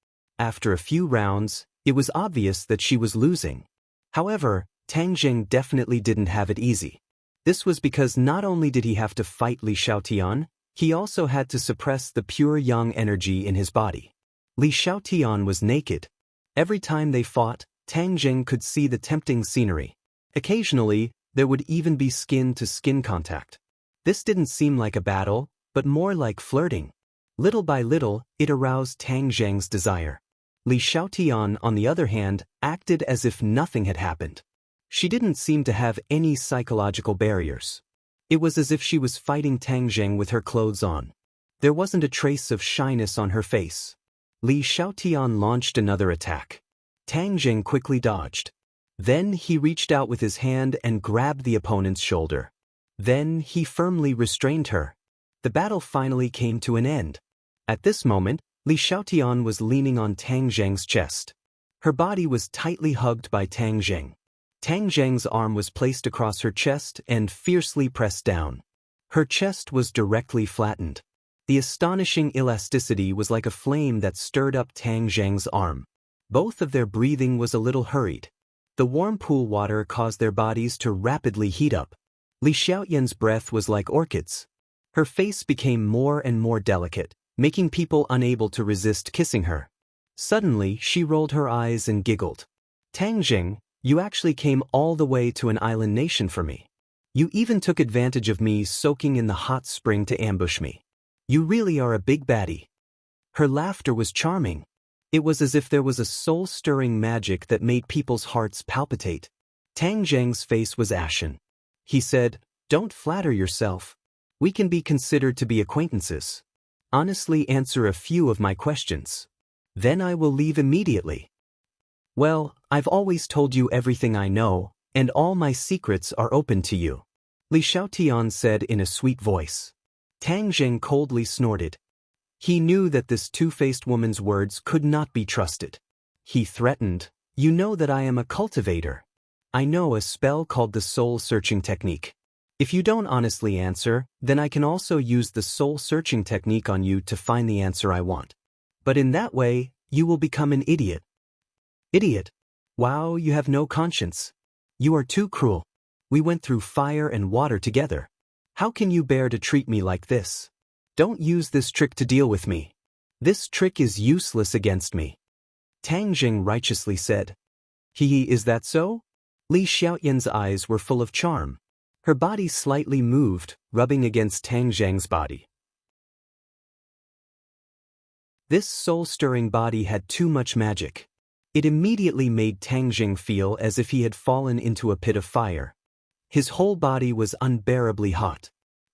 After a few rounds, it was obvious that she was losing. However, Tang Jing definitely didn't have it easy. This was because not only did he have to fight Li Xiaotian, he also had to suppress the pure yang energy in his body. Li Xiaotian was naked. Every time they fought, Tang Jing could see the tempting scenery. Occasionally, there would even be skin-to-skin contact. This didn't seem like a battle, but more like flirting. Little by little, it aroused Tang Zheng's desire. Li Xiaotian, on the other hand, acted as if nothing had happened. She didn't seem to have any psychological barriers. It was as if she was fighting Tang Zheng with her clothes on. There wasn't a trace of shyness on her face. Li Xiaotian launched another attack. Tang Zheng quickly dodged. Then he reached out with his hand and grabbed the opponent's shoulder. Then he firmly restrained her. The battle finally came to an end. At this moment, Li Xiaotian was leaning on Tang Zheng's chest. Her body was tightly hugged by Tang Zheng. Tang Zheng's arm was placed across her chest and fiercely pressed down. Her chest was directly flattened. The astonishing elasticity was like a flame that stirred up Tang Zheng's arm. Both of their breathing was a little hurried. The warm pool water caused their bodies to rapidly heat up. Li Xiaotian's breath was like orchids. Her face became more and more delicate, making people unable to resist kissing her. Suddenly, she rolled her eyes and giggled. Tang Jing, you actually came all the way to an island nation for me. You even took advantage of me soaking in the hot spring to ambush me. You really are a big baddie. Her laughter was charming. It was as if there was a soul-stirring magic that made people's hearts palpitate. Tang Zheng's face was ashen. He said, "Don't flatter yourself. We can be considered to be acquaintances. Honestly, answer a few of my questions. Then I will leave immediately." "Well, I've always told you everything I know, and all my secrets are open to you," Li Xiaotian said in a sweet voice. Tang Zheng coldly snorted. He knew that this two-faced woman's words could not be trusted. He threatened, "You know that I am a cultivator. I know a spell called the soul-searching technique. If you don't honestly answer, then I can also use the soul-searching technique on you to find the answer I want. But in that way, you will become an idiot." "Idiot? Wow, you have no conscience. You are too cruel. We went through fire and water together. How can you bear to treat me like this? Don't use this trick to deal with me. This trick is useless against me," Tang Jing righteously said. Is that so?" Li Xiaotian's eyes were full of charm. Her body slightly moved, rubbing against Tang Zheng's body. This soul-stirring body had too much magic. It immediately made Tang Jing feel as if he had fallen into a pit of fire. His whole body was unbearably hot.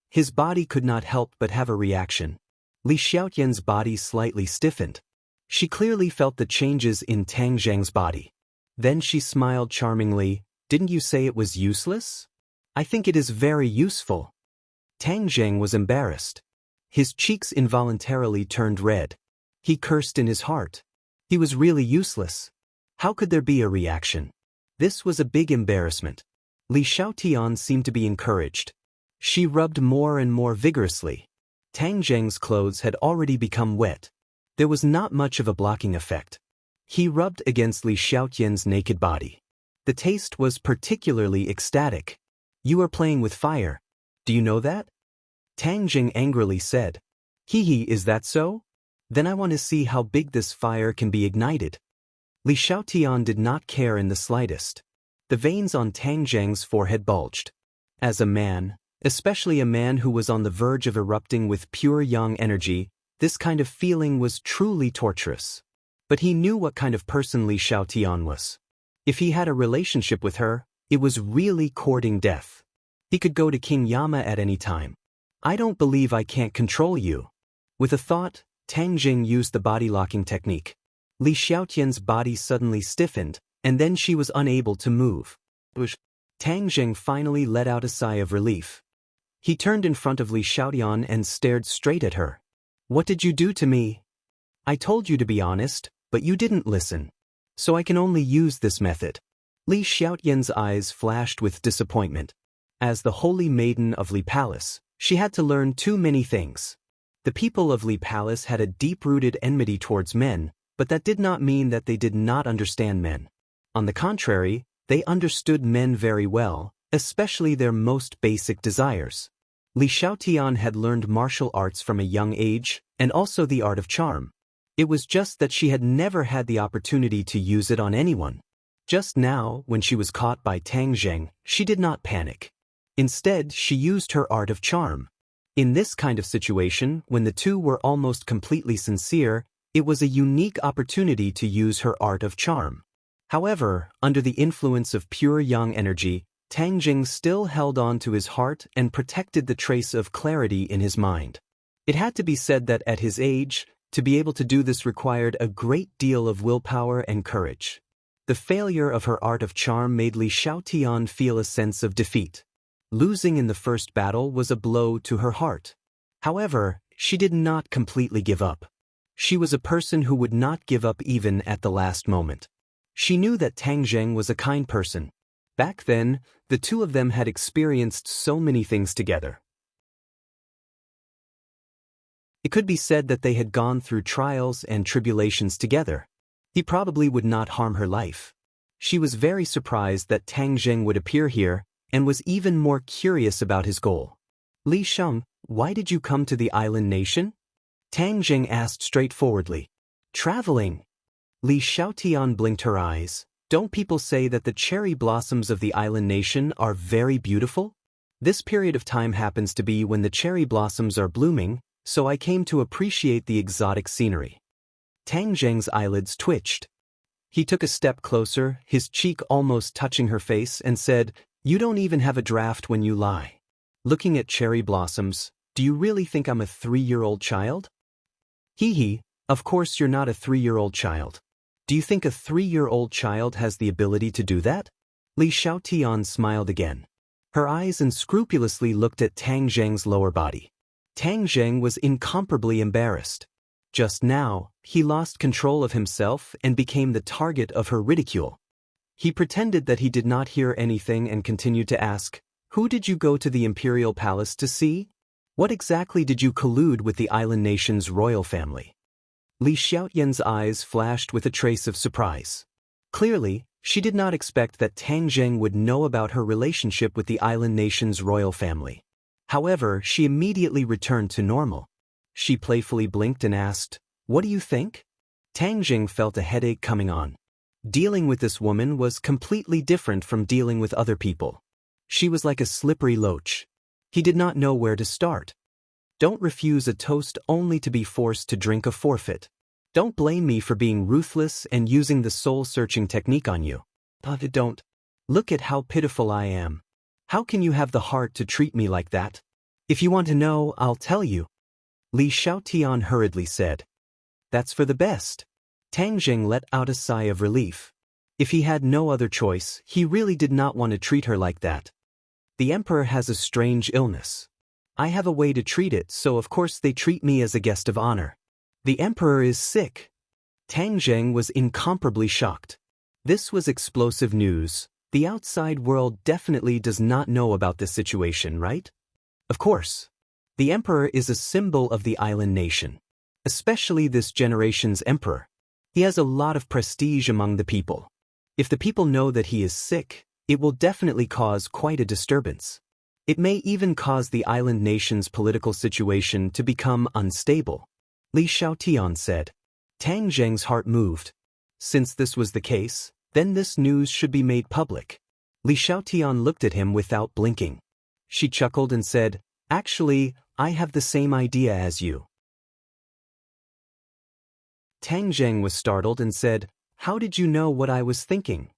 His body could not help but have a reaction. Li Xiaotian's body slightly stiffened. She clearly felt the changes in Tang Zheng's body. Then she smiled charmingly. "Didn't you say it was useless? I think it is very useful." Tang Zheng was embarrassed. His cheeks involuntarily turned red. He cursed in his heart. He was really useless. How could there be a reaction? This was a big embarrassment. Li Xiaotian seemed to be encouraged. She rubbed more and more vigorously. Tang Zheng's clothes had already become wet. There was not much of a blocking effect. He rubbed against Li Xiaotian's naked body. The taste was particularly ecstatic. "You are playing with fire. Do you know that?" Tang Jing angrily said. Is that so? Then I want to see how big this fire can be ignited." Li Xiaotian did not care in the slightest. The veins on Tang Zheng's forehead bulged. As a man, especially a man who was on the verge of erupting with pure yang energy, this kind of feeling was truly torturous. But he knew what kind of person Li Xiaotian was. If he had a relationship with her, it was really courting death. He could go to King Yama at any time. "I don't believe I can't control you." With a thought, Tang Jing used the body-locking technique. Li Xiaotian's body suddenly stiffened, and then she was unable to move. Tang Jing finally let out a sigh of relief. He turned in front of Li Xiaotian and stared straight at her. "What did you do to me? I told you to be honest, but you didn't listen. So I can only use this method." Li Xiaotian's eyes flashed with disappointment. As the holy maiden of Li Palace, she had to learn too many things. The people of Li Palace had a deep-rooted enmity towards men, but that did not mean that they did not understand men. On the contrary, they understood men very well, especially their most basic desires. Li Xiaotian had learned martial arts from a young age, and also the art of charm. It was just that she had never had the opportunity to use it on anyone. Just now, when she was caught by Tang Zheng, she did not panic. Instead, she used her art of charm. In this kind of situation, when the two were almost completely sincere, it was a unique opportunity to use her art of charm. However, under the influence of pure yang energy, Tang Jing still held on to his heart and protected the trace of clarity in his mind. It had to be said that at his age, to be able to do this required a great deal of willpower and courage. The failure of her art of charm made Li Xiaotian feel a sense of defeat. Losing in the first battle was a blow to her heart. However, she did not completely give up. She was a person who would not give up even at the last moment. She knew that Tang Zheng was a kind person. Back then, the two of them had experienced so many things together. It could be said that they had gone through trials and tribulations together. He probably would not harm her life. She was very surprised that Tang Zheng would appear here, and was even more curious about his goal. Li Sheng, why did you come to the island nation? Tang Zheng asked straightforwardly. Traveling. Li Xiaotian blinked her eyes. Don't people say that the cherry blossoms of the island nation are very beautiful? This period of time happens to be when the cherry blossoms are blooming, so I came to appreciate the exotic scenery. Tang Zheng's eyelids twitched. He took a step closer, his cheek almost touching her face, and said, You don't even have a draft when you lie. Looking at cherry blossoms, do you really think I'm a 3-year-old child? Hee, of course you're not a 3-year-old child. Do you think a 3-year-old child has the ability to do that? Li Xiaotian smiled again. Her eyes unscrupulously looked at Tang Zheng's lower body. Tang Zheng was incomparably embarrassed. Just now, he lost control of himself and became the target of her ridicule. He pretended that he did not hear anything and continued to ask, Who did you go to the imperial palace to see? What exactly did you collude with the island nation's royal family? Li Xiaotian's eyes flashed with a trace of surprise. Clearly, she did not expect that Tang Zheng would know about her relationship with the island nation's royal family. However, she immediately returned to normal. She playfully blinked and asked, What do you think? Tang Zheng felt a headache coming on. Dealing with this woman was completely different from dealing with other people. She was like a slippery loach. He did not know where to start. Don't refuse a toast only to be forced to drink a forfeit. Don't blame me for being ruthless and using the soul-searching technique on you. Don't. Look at how pitiful I am. How can you have the heart to treat me like that? If you want to know, I'll tell you. Li Xiaotian hurriedly said. That's for the best. Tang Zheng let out a sigh of relief. If he had no other choice, he really did not want to treat her like that. The emperor has a strange illness. I have a way to treat it, so of course they treat me as a guest of honor. The emperor is sick. Tang Zheng was incomparably shocked. This was explosive news. The outside world definitely does not know about this situation, right? Of course. The emperor is a symbol of the island nation. Especially this generation's emperor. He has a lot of prestige among the people. If the people know that he is sick, it will definitely cause quite a disturbance. It may even cause the island nation's political situation to become unstable. Li Xiaotian said. Tang Zheng's heart moved. Since this was the case, then this news should be made public. Li Xiaotian looked at him without blinking. She chuckled and said, Actually, I have the same idea as you. Tang Zheng was startled and said, How did you know what I was thinking?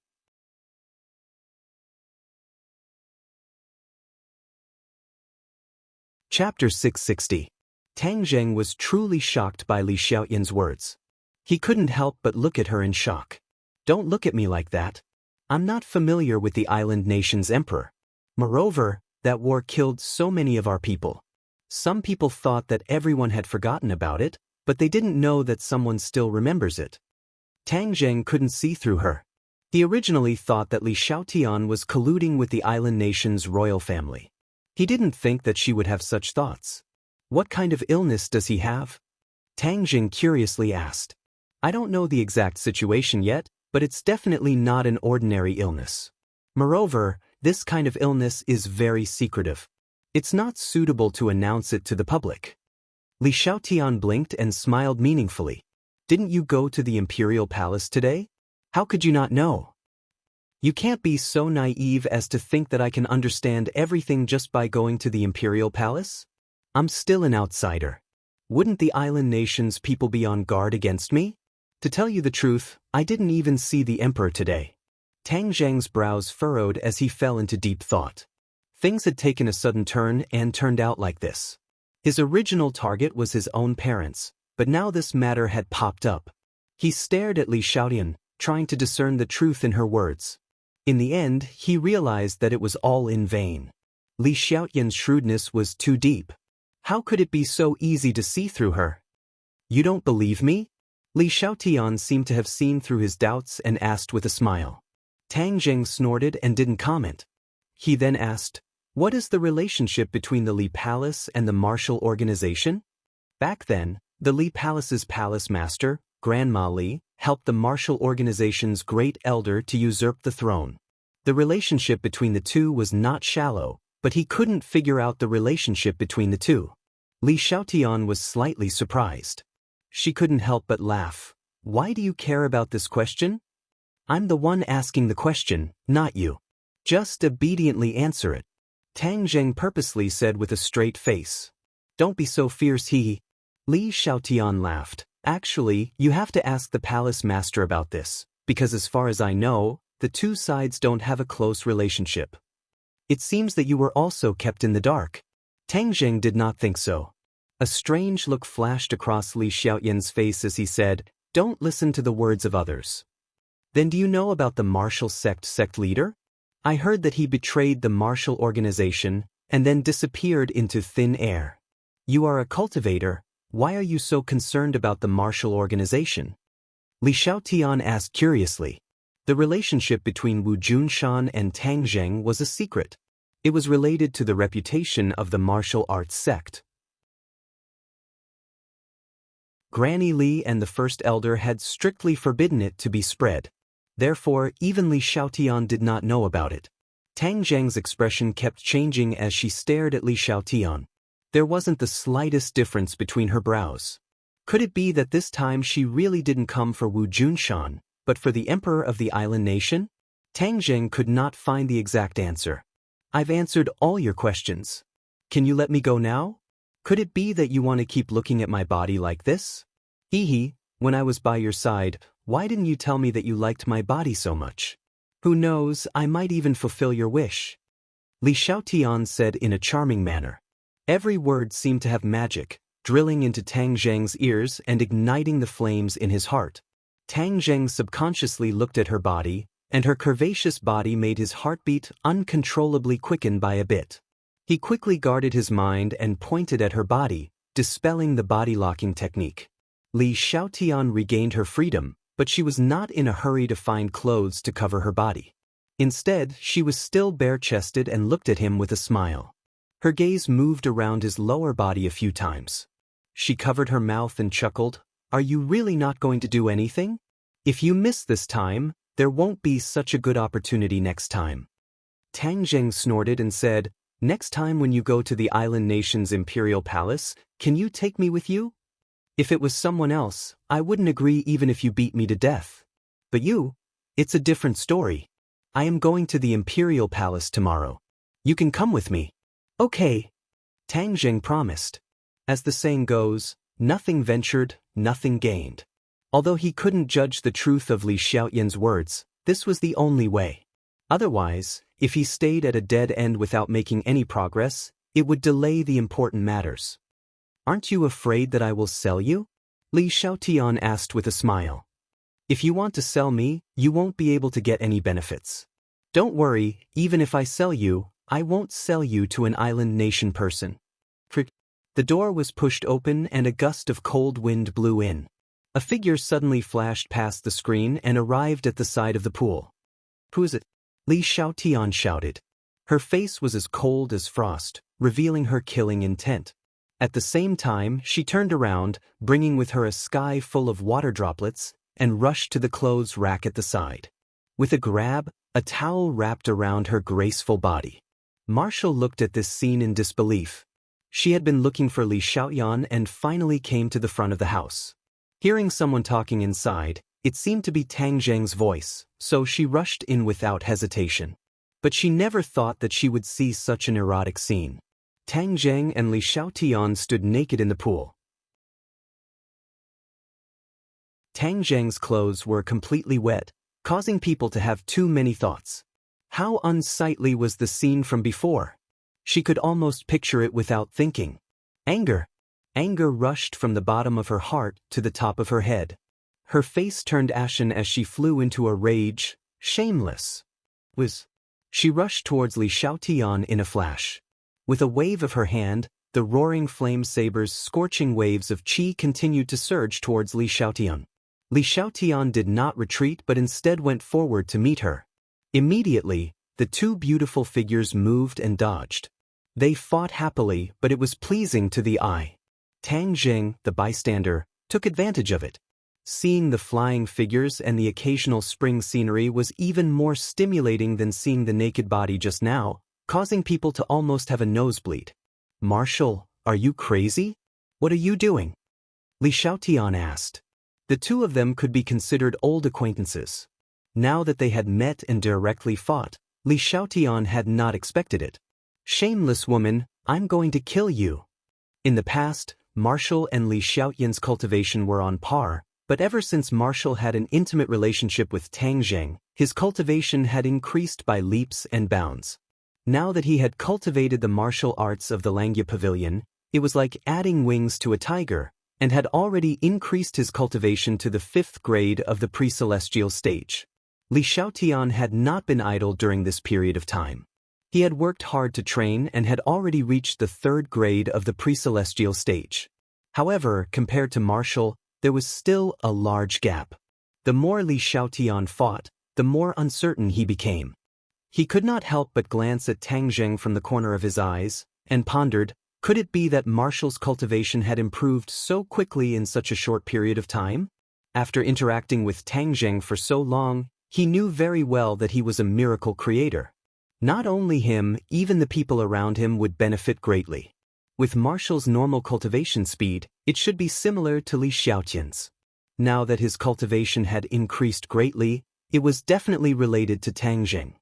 Chapter 660. Tang Zheng was truly shocked by Li Xiaotian's words. He couldn't help but look at her in shock. Don't look at me like that. I'm not familiar with the island nation's emperor. Moreover, that war killed so many of our people. Some people thought that everyone had forgotten about it, but they didn't know that someone still remembers it. Tang Zheng couldn't see through her. He originally thought that Li Xiaotian was colluding with the island nation's royal family. He didn't think that she would have such thoughts. What kind of illness does he have? Tang Zheng curiously asked. I don't know the exact situation yet, but it's definitely not an ordinary illness. Moreover, This kind of illness is very secretive. It's not suitable to announce it to the public. Li Xiaotian blinked and smiled meaningfully. Didn't you go to the Imperial Palace today? How could you not know? You can't be so naive as to think that I can understand everything just by going to the Imperial Palace? I'm still an outsider. Wouldn't the island nation's people be on guard against me? To tell you the truth, I didn't even see the Emperor today. Tang Zheng's brows furrowed as he fell into deep thought. Things had taken a sudden turn and turned out like this. His original target was his own parents, but now this matter had popped up. He stared at Li Xiaotian, trying to discern the truth in her words. In the end, he realized that it was all in vain. Li Xiaotian's shrewdness was too deep. How could it be so easy to see through her? You don't believe me? Li Xiaotian seemed to have seen through his doubts and asked with a smile. Tang Zheng snorted and didn't comment. He then asked, what is the relationship between the Li Palace and the martial organization? Back then, the Li Palace's palace master, Grandma Li, helped the martial organization's great elder to usurp the throne. The relationship between the two was not shallow, but he couldn't figure out the relationship between the two. Li Xiaotian was slightly surprised. She couldn't help but laugh. Why do you care about this question? I'm the one asking the question, not you. Just obediently answer it. Tang Zheng purposely said with a straight face. Don't be so fierce, Li Xiaotian laughed. Actually, you have to ask the palace master about this, because as far as I know, the two sides don't have a close relationship. It seems that you were also kept in the dark. Tang Zheng did not think so. A strange look flashed across Li Xiaotian's face as he said, don't listen to the words of others. Then do you know about the martial sect leader? I heard that he betrayed the martial organization and then disappeared into thin air. You are a cultivator. Why are you so concerned about the martial organization? Li Xiaotian asked curiously. The relationship between Wu Junshan and Tang Zheng was a secret. It was related to the reputation of the martial arts sect. Granny Li and the first elder had strictly forbidden it to be spread. Therefore, even Li Xiaotian did not know about it. Tang Zheng's expression kept changing as she stared at Li Xiaotian. There wasn't the slightest difference between her brows. Could it be that this time she really didn't come for Wu Junshan, but for the emperor of the island nation? Tang Zheng could not find the exact answer. I've answered all your questions. Can you let me go now? Could it be that you want to keep looking at my body like this? Hehe, when I was by your side, why didn't you tell me that you liked my body so much? Who knows, I might even fulfill your wish. Li Xiaotian said in a charming manner. Every word seemed to have magic, drilling into Tang Zheng's ears and igniting the flames in his heart. Tang Zheng subconsciously looked at her body, and her curvaceous body made his heartbeat uncontrollably quicken by a bit. He quickly guarded his mind and pointed at her body, dispelling the body-locking technique. Li Xiaotian regained her freedom, but she was not in a hurry to find clothes to cover her body. Instead, she was still bare-chested and looked at him with a smile. Her gaze moved around his lower body a few times. She covered her mouth and chuckled. Are you really not going to do anything? If you miss this time, there won't be such a good opportunity next time. Tang Zheng snorted and said, next time when you go to the island nation's imperial palace, can you take me with you? If it was someone else, I wouldn't agree even if you beat me to death. But you, it's a different story. I am going to the imperial palace tomorrow. You can come with me. Okay. Tang Zheng promised. As the saying goes, nothing ventured, nothing gained. Although he couldn't judge the truth of Li Xiaotian's words, this was the only way. Otherwise, if he stayed at a dead end without making any progress, it would delay the important matters. Aren't you afraid that I will sell you? Li Xiaotian asked with a smile. If you want to sell me, you won't be able to get any benefits. Don't worry, even if I sell you, I won't sell you to an island nation person. The door was pushed open and a gust of cold wind blew in. A figure suddenly flashed past the screen and arrived at the side of the pool. Who is it? Li Xiaotian shouted. Her face was as cold as frost, revealing her killing intent. At the same time, she turned around, bringing with her a sky full of water droplets, and rushed to the clothes rack at the side. With a grab, a towel wrapped around her graceful body. Marshall looked at this scene in disbelief. She had been looking for Li Xiaoyan and finally came to the front of the house. Hearing someone talking inside, it seemed to be Tang Zheng's voice, so she rushed in without hesitation. But she never thought that she would see such an erotic scene. Tang Zheng and Li Xiaotian stood naked in the pool. Tang Zheng's clothes were completely wet, causing people to have too many thoughts. How unsightly was the scene from before? She could almost picture it without thinking. Anger. Anger rushed from the bottom of her heart to the top of her head. Her face turned ashen as she flew into a rage. Shameless. She rushed towards Li Xiaotian in a flash. With a wave of her hand, the roaring flame saber's scorching waves of qi continued to surge towards Li Xiaotian. Li Xiaotian did not retreat but instead went forward to meet her. Immediately, the two beautiful figures moved and dodged. They fought happily, but it was pleasing to the eye. Tang Zheng, the bystander, took advantage of it. Seeing the flying figures and the occasional spring scenery was even more stimulating than seeing the naked body just now, causing people to almost have a nosebleed. Marshall, are you crazy? What are you doing? Li Xiaotian asked. The two of them could be considered old acquaintances. Now that they had met and directly fought, Li Xiaotian had not expected it. Shameless woman, I'm going to kill you. In the past, Marshall and Li Xiaotian's cultivation were on par, but ever since Marshall had an intimate relationship with Tang Zheng, his cultivation had increased by leaps and bounds. Now that he had cultivated the martial arts of the Langya Pavilion, it was like adding wings to a tiger, and had already increased his cultivation to the 5th grade of the pre-celestial stage. Li Xiaotian had not been idle during this period of time. He had worked hard to train and had already reached the 3rd grade of the pre-celestial stage. However, compared to Marshall, there was still a large gap. The more Li Xiaotian fought, the more uncertain he became. He could not help but glance at Tang Zheng from the corner of his eyes, and pondered, could it be that Marshall's cultivation had improved so quickly in such a short period of time? After interacting with Tang Zheng for so long, he knew very well that he was a miracle creator. Not only him, even the people around him would benefit greatly. With Marshall's normal cultivation speed, it should be similar to Li Xiaotian's. Now that his cultivation had increased greatly, it was definitely related to Tang Zheng.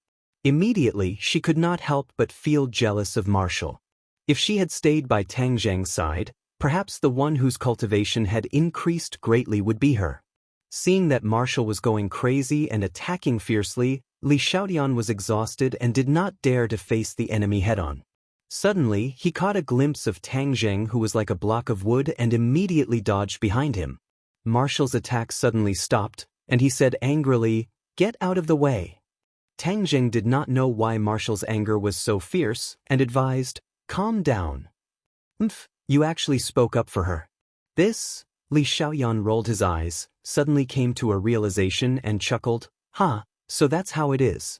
Immediately, she could not help but feel jealous of Marshall. If she had stayed by Tang Zheng's side, perhaps the one whose cultivation had increased greatly would be her. Seeing that Marshall was going crazy and attacking fiercely, Li Xiaotian was exhausted and did not dare to face the enemy head-on. Suddenly, he caught a glimpse of Tang Zheng, who was like a block of wood, and immediately dodged behind him. Marshall's attack suddenly stopped, and he said angrily, "Get out of the way." Tang Zheng did not know why Marshall's anger was so fierce, and advised, "Calm down." You actually spoke up for her." This, Li Xiaoyan rolled his eyes, suddenly came to a realization and chuckled, so that's how it is.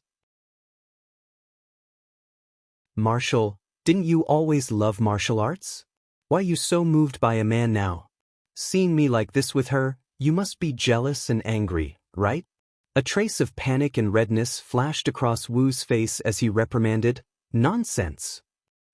Marshall, didn't you always love martial arts? Why are you so moved by a man now? Seeing me like this with her, you must be jealous and angry, right? A trace of panic and redness flashed across Wu's face as he reprimanded, "Nonsense.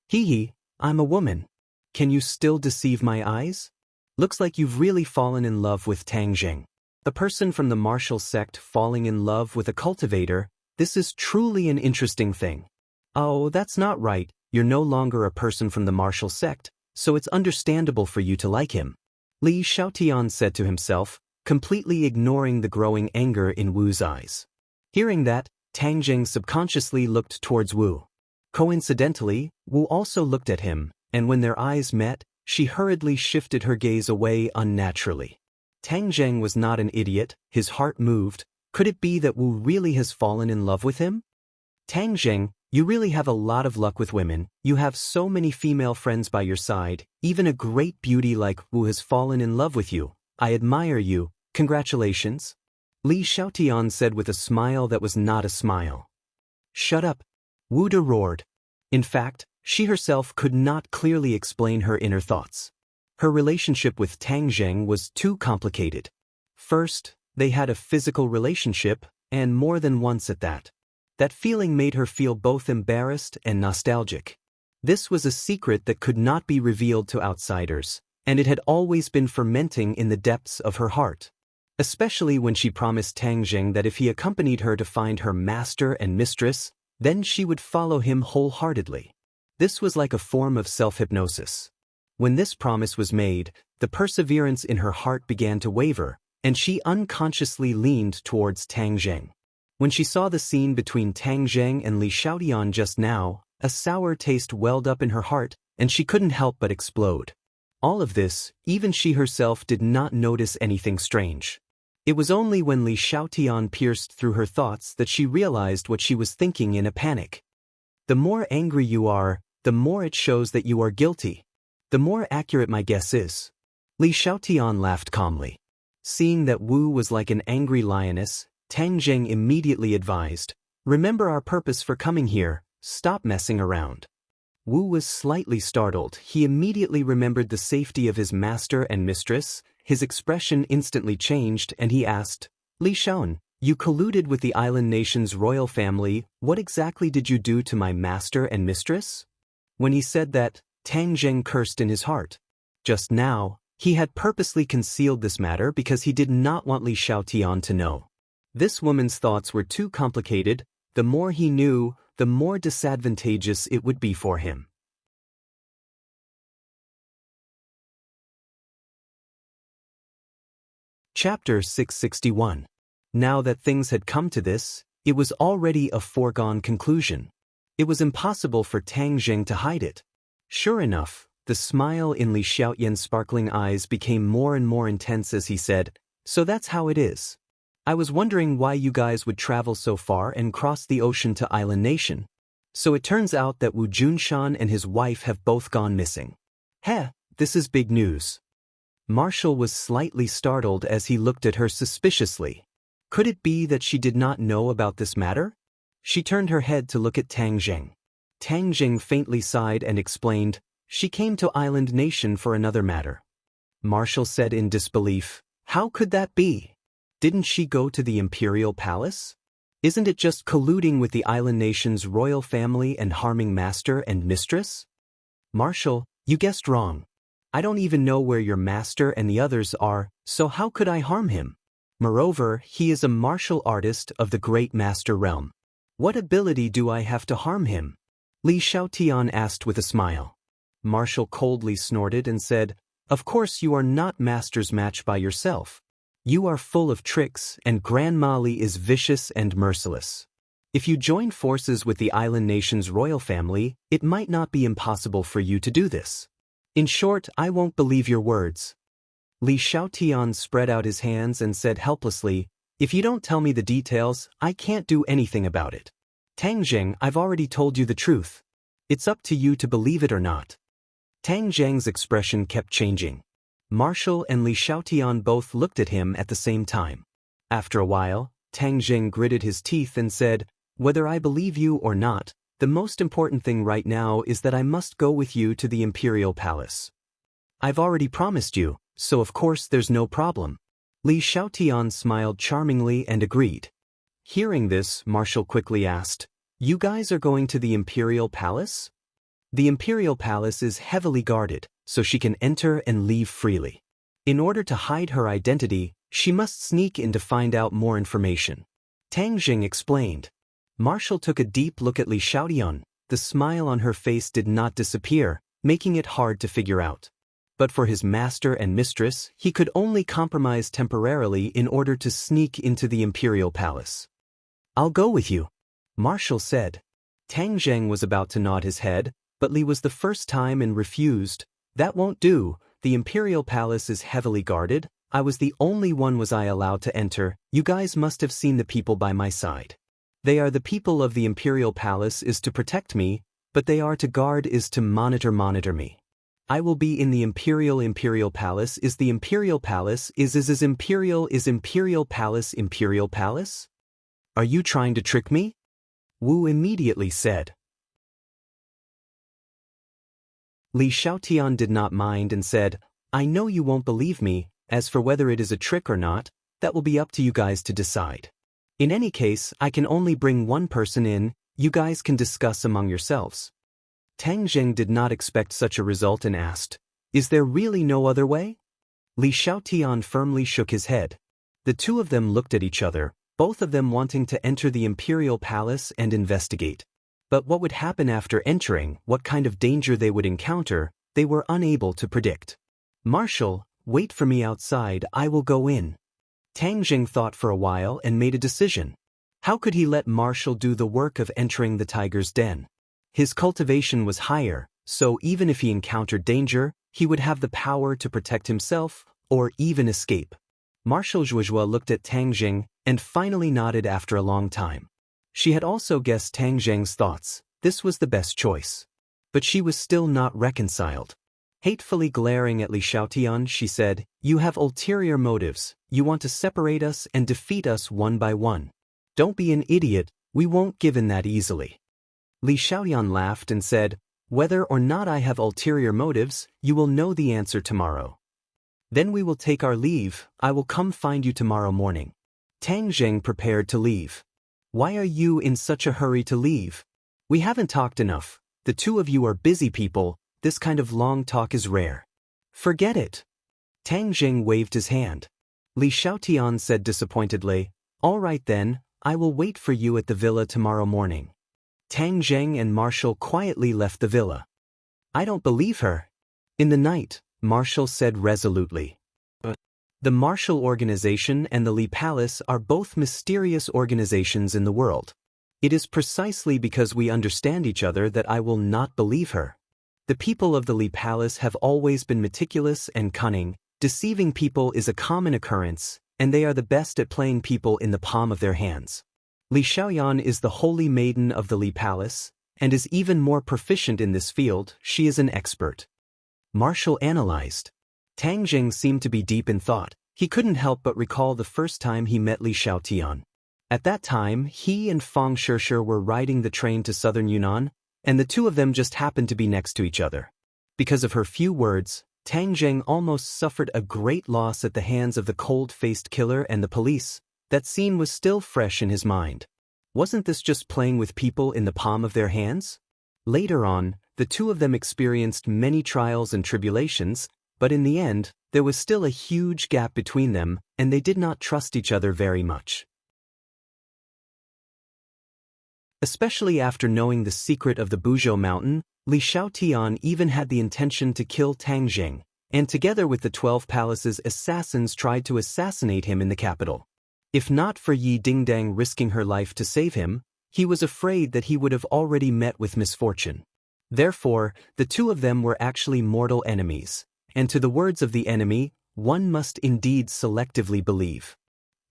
Hee, I'm a woman. Can you still deceive my eyes? Looks like you've really fallen in love with Tang Zheng. A person from the martial sect falling in love with a cultivator, this is truly an interesting thing." "Oh, that's not right. You're no longer a person from the martial sect, so it's understandable for you to like him," Li Xiaotian said to himself, completely ignoring the growing anger in Wu's eyes. Hearing that, Tang Zheng subconsciously looked towards Wu. Coincidentally, Wu also looked at him, and when their eyes met, she hurriedly shifted her gaze away unnaturally. Tang Zheng was not an idiot, his heart moved. Could it be that Wu really has fallen in love with him? "Tang Zheng, you really have a lot of luck with women. You have so many female friends by your side. Even a great beauty like Wu has fallen in love with you. I admire you. Congratulations," Li Xiaotian said with a smile that was not a smile. "Shut up," Wu De roared. In fact, she herself could not clearly explain her inner thoughts. Her relationship with Tang Zheng was too complicated. First, they had a physical relationship, and more than once at that. That feeling made her feel both embarrassed and nostalgic. This was a secret that could not be revealed to outsiders, and it had always been fermenting in the depths of her heart. Especially when she promised Tang Jing that if he accompanied her to find her master and mistress, then she would follow him wholeheartedly. This was like a form of self-hypnosis. When this promise was made, the perseverance in her heart began to waver, and she unconsciously leaned towards Tang Jing. When she saw the scene between Tang Jing and Li Xiaotian just now, a sour taste welled up in her heart, and she couldn't help but explode. All of this, even she herself did not notice anything strange. It was only when Li Xiaotian pierced through her thoughts that she realized what she was thinking in a panic. The more angry you are, the more it shows that you are guilty. The more accurate my guess is. Li Xiaotian laughed calmly. Seeing that Wu was like an angry lioness, Tang Jing immediately advised, "Remember our purpose for coming here, stop messing around." Wu was slightly startled. He immediately remembered the safety of his master and mistress. His expression instantly changed and he asked, "Li Xiaoan, you colluded with the island nation's royal family. What exactly did you do to my master and mistress?" When he said that, Tang Jing cursed in his heart. Just now, he had purposely concealed this matter because he did not want Li Xiaotian to know. This woman's thoughts were too complicated. The more he knew, the more disadvantageous it would be for him. Chapter 661. Now that things had come to this, it was already a foregone conclusion. It was impossible for Tang Jing to hide it. Sure enough, the smile in Li Xiaotian's sparkling eyes became more and more intense as he said, "So that's how it is. I was wondering why you guys would travel so far and cross the ocean to Island Nation. So it turns out that Wu Junshan and his wife have both gone missing. Heh, this is big news." Marshall was slightly startled as he looked at her suspiciously. Could it be that she did not know about this matter? She turned her head to look at Tang Jing. Tang Jing faintly sighed and explained, "She came to Island Nation for another matter." Marshall said in disbelief, "How could that be? Didn't she go to the Imperial Palace? Isn't it just colluding with the Island Nation's royal family and harming master and mistress?" "Marshall, you guessed wrong. I don't even know where your master and the others are, so how could I harm him? Moreover, he is a martial artist of the great master realm. What ability do I have to harm him?" Li Xiaotian asked with a smile. Marshall coldly snorted and said, "Of course you are not master's match by yourself. You are full of tricks and Grandma Li is vicious and merciless. If you join forces with the island nation's royal family, it might not be impossible for you to do this. In short, I won't believe your words." Li Xiaotian spread out his hands and said helplessly, "If you don't tell me the details, I can't do anything about it. Tang Jing, I've already told you the truth. It's up to you to believe it or not." Tang Jing's expression kept changing. Marshall and Li Xiaotian both looked at him at the same time. After a while, Tang Jing gritted his teeth and said, "Whether I believe you or not, the most important thing right now is that I must go with you to the Imperial Palace. I've already promised you, so of course there's no problem." Li Xiaotian smiled charmingly and agreed. Hearing this, Marshall quickly asked, "You guys are going to the Imperial Palace?" "The Imperial Palace is heavily guarded, so she can enter and leave freely. In order to hide her identity, she must sneak in to find out more information," Tang Jing explained. Marshall took a deep look at Li Xiaotian. The smile on her face did not disappear, making it hard to figure out. But for his master and mistress, he could only compromise temporarily in order to sneak into the Imperial Palace. "I'll go with you," Marshall said. Tang Jing was about to nod his head, but Li was the first time and refused. "That won't do. The Imperial Palace is heavily guarded. I was the only one was I allowed to enter. You guys must have seen the people by my side. They are the people of the Imperial Palace is to protect me, but they are to guard is to monitor me. I will be in the Imperial Palace is the Imperial Palace is Imperial Palace? Are you trying to trick me?" Wu immediately said. Li Xiaotian did not mind and said, "I know you won't believe me. As for whether it is a trick or not, that will be up to you guys to decide. In any case, I can only bring one person in, you guys can discuss among yourselves. Tang Zheng did not expect such a result and asked, is there really no other way? Li Xiaotian firmly shook his head. The two of them looked at each other, both of them wanting to enter the imperial palace and investigate. But what would happen after entering, what kind of danger they would encounter, they were unable to predict. Marshal, wait for me outside, I will go in. Tang Zheng thought for a while and made a decision. How could he let Marshal do the work of entering the tiger's den? His cultivation was higher, so even if he encountered danger, he would have the power to protect himself, or even escape. Marshal Zhuozhua looked at Tang Zheng and finally nodded after a long time. She had also guessed Tang Zheng's thoughts, this was the best choice. But she was still not reconciled. Hatefully glaring at Li Xiaotian, she said, you have ulterior motives, you want to separate us and defeat us one by one. Don't be an idiot, we won't give in that easily. Li Xiaotian laughed and said, whether or not I have ulterior motives, you will know the answer tomorrow. Then we will take our leave, I will come find you tomorrow morning. Tang Zheng prepared to leave. Why are you in such a hurry to leave? We haven't talked enough, the two of you are busy people, this kind of long talk is rare. Forget it. Tang Zheng waved his hand. Li Xiaotian said disappointedly, all right then, I will wait for you at the villa tomorrow morning. Tang Zheng and Marshal quietly left the villa. I don't believe her. In the night, Marshal said resolutely. The Marshal Organization and the Li Palace are both mysterious organizations in the world. It is precisely because we understand each other that I will not believe her. The people of the Li Palace have always been meticulous and cunning, deceiving people is a common occurrence, and they are the best at playing people in the palm of their hands. Li Xiaoyan is the holy maiden of the Li Palace, and is even more proficient in this field, she is an expert. Marshal analyzed. Tang Zheng seemed to be deep in thought, he couldn't help but recall the first time he met Li Xiaotian. At that time, he and Fang Shishir were riding the train to southern Yunnan, and the two of them just happened to be next to each other. Because of her few words, Tang Zheng almost suffered a great loss at the hands of the cold-faced killer and the police. That scene was still fresh in his mind. Wasn't this just playing with people in the palm of their hands? Later on, the two of them experienced many trials and tribulations, but in the end, there was still a huge gap between them, and they did not trust each other very much. Especially after knowing the secret of the Buzhou mountain, Li Xiaotian even had the intention to kill Tang Zheng, and together with the 12 Palaces assassins tried to assassinate him in the capital. If not for Yi Dingdang risking her life to save him, he was afraid that he would have already met with misfortune. Therefore, the two of them were actually mortal enemies, and to the words of the enemy, one must indeed selectively believe.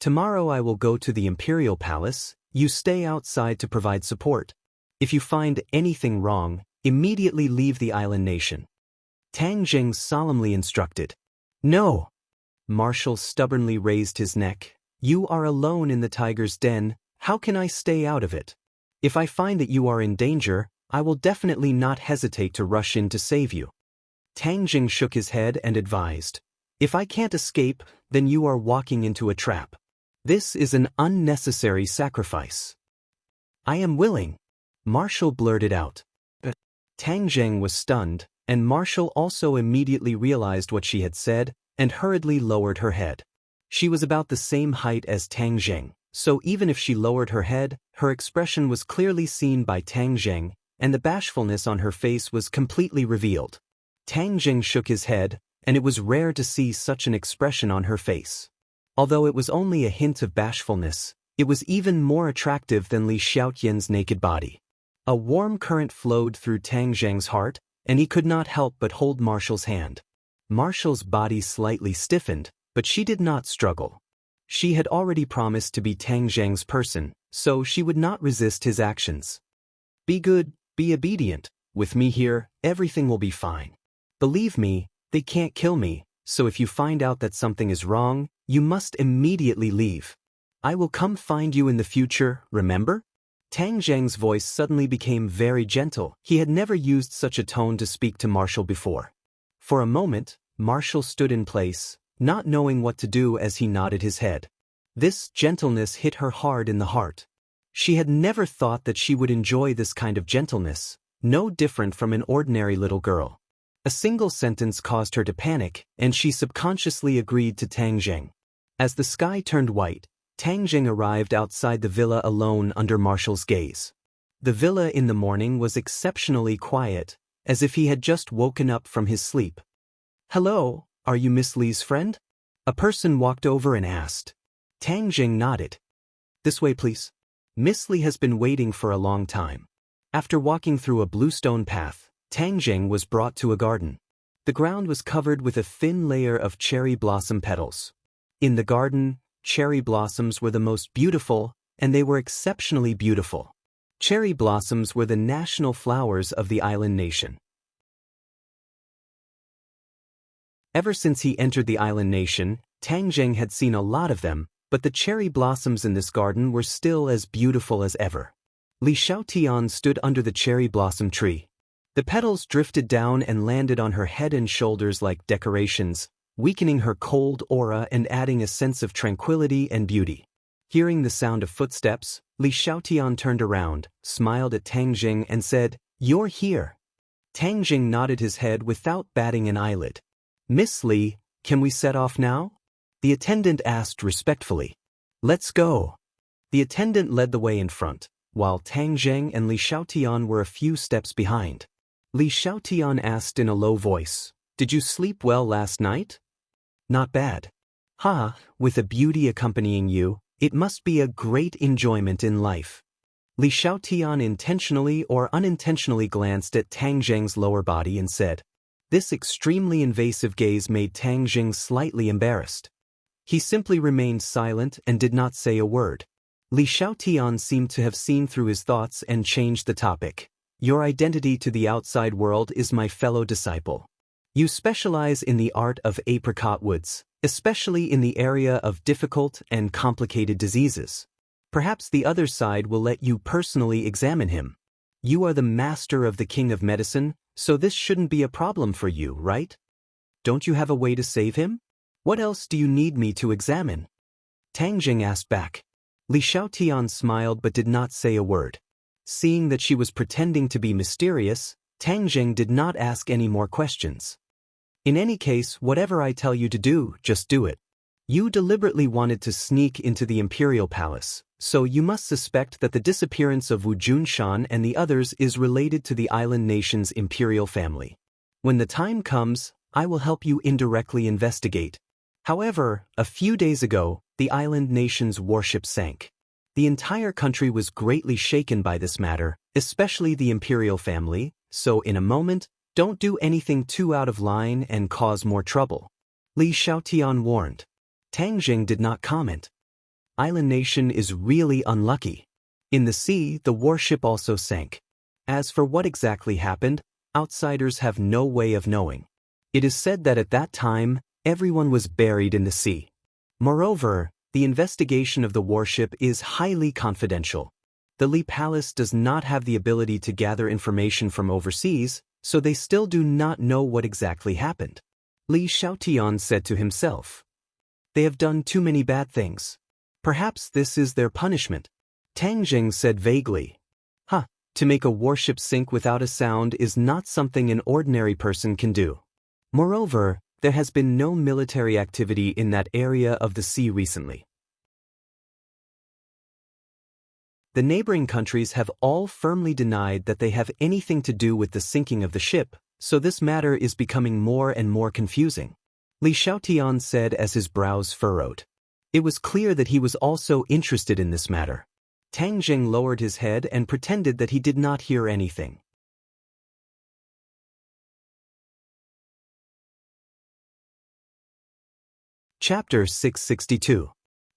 Tomorrow I will go to the Imperial Palace, you stay outside to provide support. If you find anything wrong, immediately leave the island nation. Tang Zheng solemnly instructed. No. Marshal stubbornly raised his neck. You are alone in the tiger's den, how can I stay out of it? If I find that you are in danger, I will definitely not hesitate to rush in to save you. Tang Zheng shook his head and advised. If I can't escape, then you are walking into a trap. This is an unnecessary sacrifice. I am willing. Marshal blurted out. Tang Zheng was stunned, and Marshal also immediately realized what she had said, and hurriedly lowered her head. She was about the same height as Tang Zheng, so even if she lowered her head, her expression was clearly seen by Tang Zheng, and the bashfulness on her face was completely revealed. Tang Zheng shook his head, and it was rare to see such an expression on her face. Although it was only a hint of bashfulness, it was even more attractive than Li Xiaotian's naked body. A warm current flowed through Tang Zheng's heart, and he could not help but hold Marshall's hand. Marshall's body slightly stiffened, but she did not struggle. She had already promised to be Tang Zheng's person, so she would not resist his actions. Be good, be obedient, with me here, everything will be fine. Believe me, they can't kill me, so if you find out that something is wrong, you must immediately leave. I will come find you in the future, remember? Tang Zheng's voice suddenly became very gentle. He had never used such a tone to speak to Marshall before. For a moment, Marshall stood in place, not knowing what to do as he nodded his head. This gentleness hit her hard in the heart. She had never thought that she would enjoy this kind of gentleness, no different from an ordinary little girl. A single sentence caused her to panic, and she subconsciously agreed to Tang Zheng. As the sky turned white, Tang Zheng arrived outside the villa alone under Marshall's gaze. The villa in the morning was exceptionally quiet, as if he had just woken up from his sleep. "Hello, are you Miss Li's friend?" A person walked over and asked. Tang Zheng nodded. "This way, please." Miss Li has been waiting for a long time. After walking through a bluestone path, Tang Zheng was brought to a garden. The ground was covered with a thin layer of cherry blossom petals. In the garden, cherry blossoms were the most beautiful, and they were exceptionally beautiful. Cherry blossoms were the national flowers of the island nation. Ever since he entered the island nation, Tang Zheng had seen a lot of them, but the cherry blossoms in this garden were still as beautiful as ever. Li Xiaotian stood under the cherry blossom tree. The petals drifted down and landed on her head and shoulders like decorations, weakening her cold aura and adding a sense of tranquility and beauty. Hearing the sound of footsteps, Li Xiaotian turned around, smiled at Tang Zheng and said, "You're here." Tang Zheng nodded his head without batting an eyelid. "Miss Li, can we set off now?" The attendant asked respectfully. "Let's go." The attendant led the way in front, while Tang Zheng and Li Xiaotian were a few steps behind. Li Xiaotian asked in a low voice, "Did you sleep well last night?" "Not bad." "Ha, with a beauty accompanying you, it must be a great enjoyment in life." Li Xiaotian intentionally or unintentionally glanced at Tang Zheng's lower body and said. This extremely invasive gaze made Tang Zheng slightly embarrassed. He simply remained silent and did not say a word. Li Xiaotian seemed to have seen through his thoughts and changed the topic. "Your identity to the outside world is my fellow disciple. You specialize in the art of apricot woods, especially in the area of difficult and complicated diseases. Perhaps the other side will let you personally examine him. You are the master of the king of medicine, so this shouldn't be a problem for you, right? Don't you have a way to save him? What else do you need me to examine?" Tang Zheng asked back. Li Xiaotian smiled but did not say a word. Seeing that she was pretending to be mysterious, Tang Zheng did not ask any more questions. "In any case, whatever I tell you to do, just do it. You deliberately wanted to sneak into the imperial palace, so you must suspect that the disappearance of Wu Junshan and the others is related to the island nation's imperial family. When the time comes, I will help you indirectly investigate. However, a few days ago, the island nation's warship sank. The entire country was greatly shaken by this matter, especially the imperial family, so in a moment, don't do anything too out of line and cause more trouble." Li Xiaotian warned. Tang Zheng did not comment. Island nation is really unlucky. In the sea, the warship also sank. As for what exactly happened, outsiders have no way of knowing. It is said that at that time, everyone was buried in the sea. Moreover, the investigation of the warship is highly confidential. The Li Palace does not have the ability to gather information from overseas, so they still do not know what exactly happened. Li Xiaotian said to himself. They have done too many bad things. Perhaps this is their punishment. Tang Zheng said vaguely. To make a warship sink without a sound is not something an ordinary person can do. Moreover, there has been no military activity in that area of the sea recently. The neighboring countries have all firmly denied that they have anything to do with the sinking of the ship, so this matter is becoming more and more confusing. Li Xiaotian said as his brows furrowed. It was clear that he was also interested in this matter. Tang Zheng lowered his head and pretended that he did not hear anything. Chapter 662.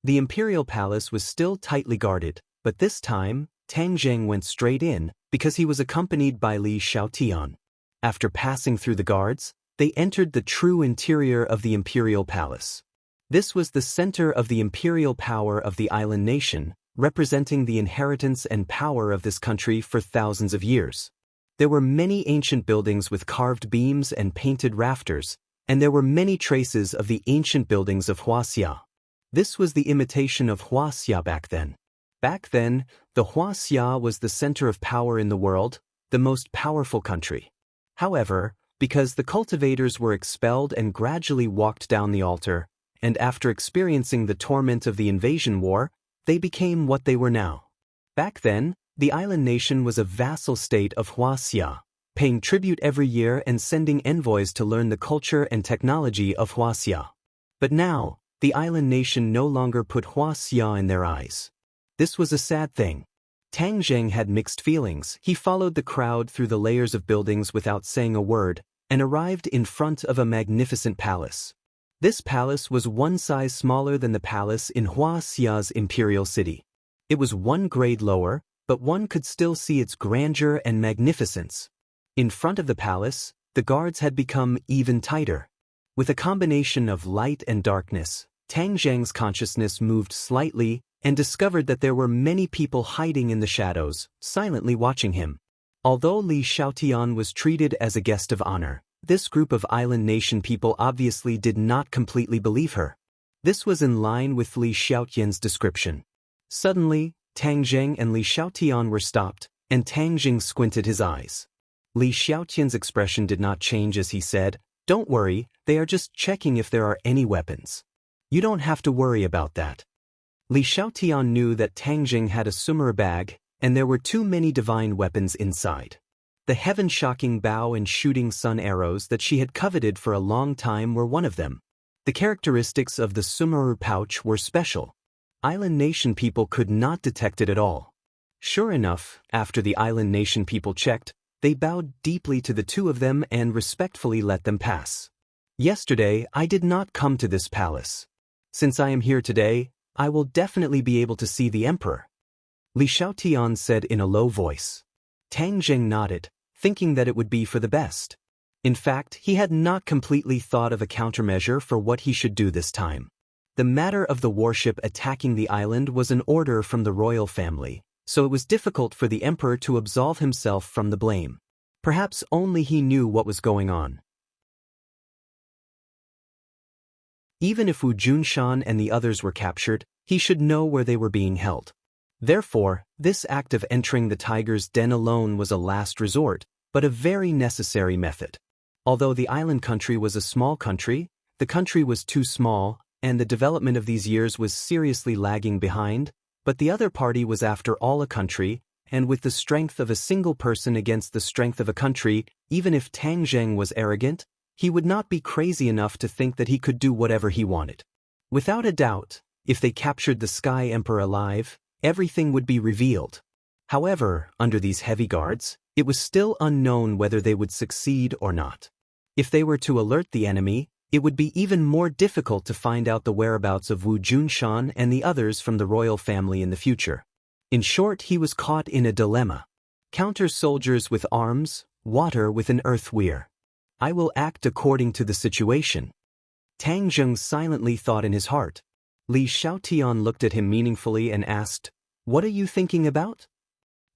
The imperial palace was still tightly guarded, but this time, Tang Zheng went straight in, because he was accompanied by Li Xiaotian. After passing through the guards, they entered the true interior of the imperial palace. This was the center of the imperial power of the island nation, representing the inheritance and power of this country for thousands of years. There were many ancient buildings with carved beams and painted rafters, and there were many traces of the ancient buildings of Huaxia. This was the imitation of Huaxia back then. Back then, the Huaxia was the center of power in the world, the most powerful country. However, because the cultivators were expelled and gradually walked down the altar, and after experiencing the torment of the invasion war, they became what they were now. Back then, the island nation was a vassal state of Huaxia, paying tribute every year and sending envoys to learn the culture and technology of Huaxia. But now, the island nation no longer put Huaxia in their eyes. This was a sad thing. Tang Zheng had mixed feelings. He followed the crowd through the layers of buildings without saying a word, and arrived in front of a magnificent palace. This palace was one size smaller than the palace in Huaxia's imperial city. It was one grade lower, but one could still see its grandeur and magnificence. In front of the palace, the guards had become even tighter. With a combination of light and darkness, Tang Zheng's consciousness moved slightly and discovered that there were many people hiding in the shadows, silently watching him. Although Li Xiaotian was treated as a guest of honor, this group of island nation people obviously did not completely believe her. This was in line with Li Xiaotian's description. Suddenly, Tang Zheng and Li Xiaotian were stopped, and Tang Zheng squinted his eyes. Li Xiaotian's expression did not change as he said, "Don't worry, they are just checking if there are any weapons. You don't have to worry about that." Li Xiaotian knew that Tang Zheng had a sumer bag, and there were too many divine weapons inside. The heaven-shocking bow and shooting sun arrows that she had coveted for a long time were one of them. The characteristics of the sumer pouch were special. Island nation people could not detect it at all. Sure enough, after the island nation people checked, they bowed deeply to the two of them and respectfully let them pass. "Yesterday, I did not come to this palace. Since I am here today, I will definitely be able to see the emperor," Li Xiaotian said in a low voice. Tang Zheng nodded, thinking that it would be for the best. In fact, he had not completely thought of a countermeasure for what he should do this time. The matter of the warship attacking the island was an order from the royal family, so it was difficult for the emperor to absolve himself from the blame. Perhaps only he knew what was going on. Even if Wu Junshan and the others were captured, he should know where they were being held. Therefore, this act of entering the tiger's den alone was a last resort, but a very necessary method. Although the island country was a small country, the country was too small, and the development of these years was seriously lagging behind, but the other party was after all a country, and with the strength of a single person against the strength of a country, even if Tang Zheng was arrogant, he would not be crazy enough to think that he could do whatever he wanted. Without a doubt, if they captured the Sky Emperor alive, everything would be revealed. However, under these heavy guards, it was still unknown whether they would succeed or not. If they were to alert the enemy, it would be even more difficult to find out the whereabouts of Wu Junshan and the others from the royal family in the future. In short, he was caught in a dilemma. Counter soldiers with arms, water with an earth weir. I will act according to the situation. Tang Zheng silently thought in his heart. Li Xiaotian looked at him meaningfully and asked, "What are you thinking about?"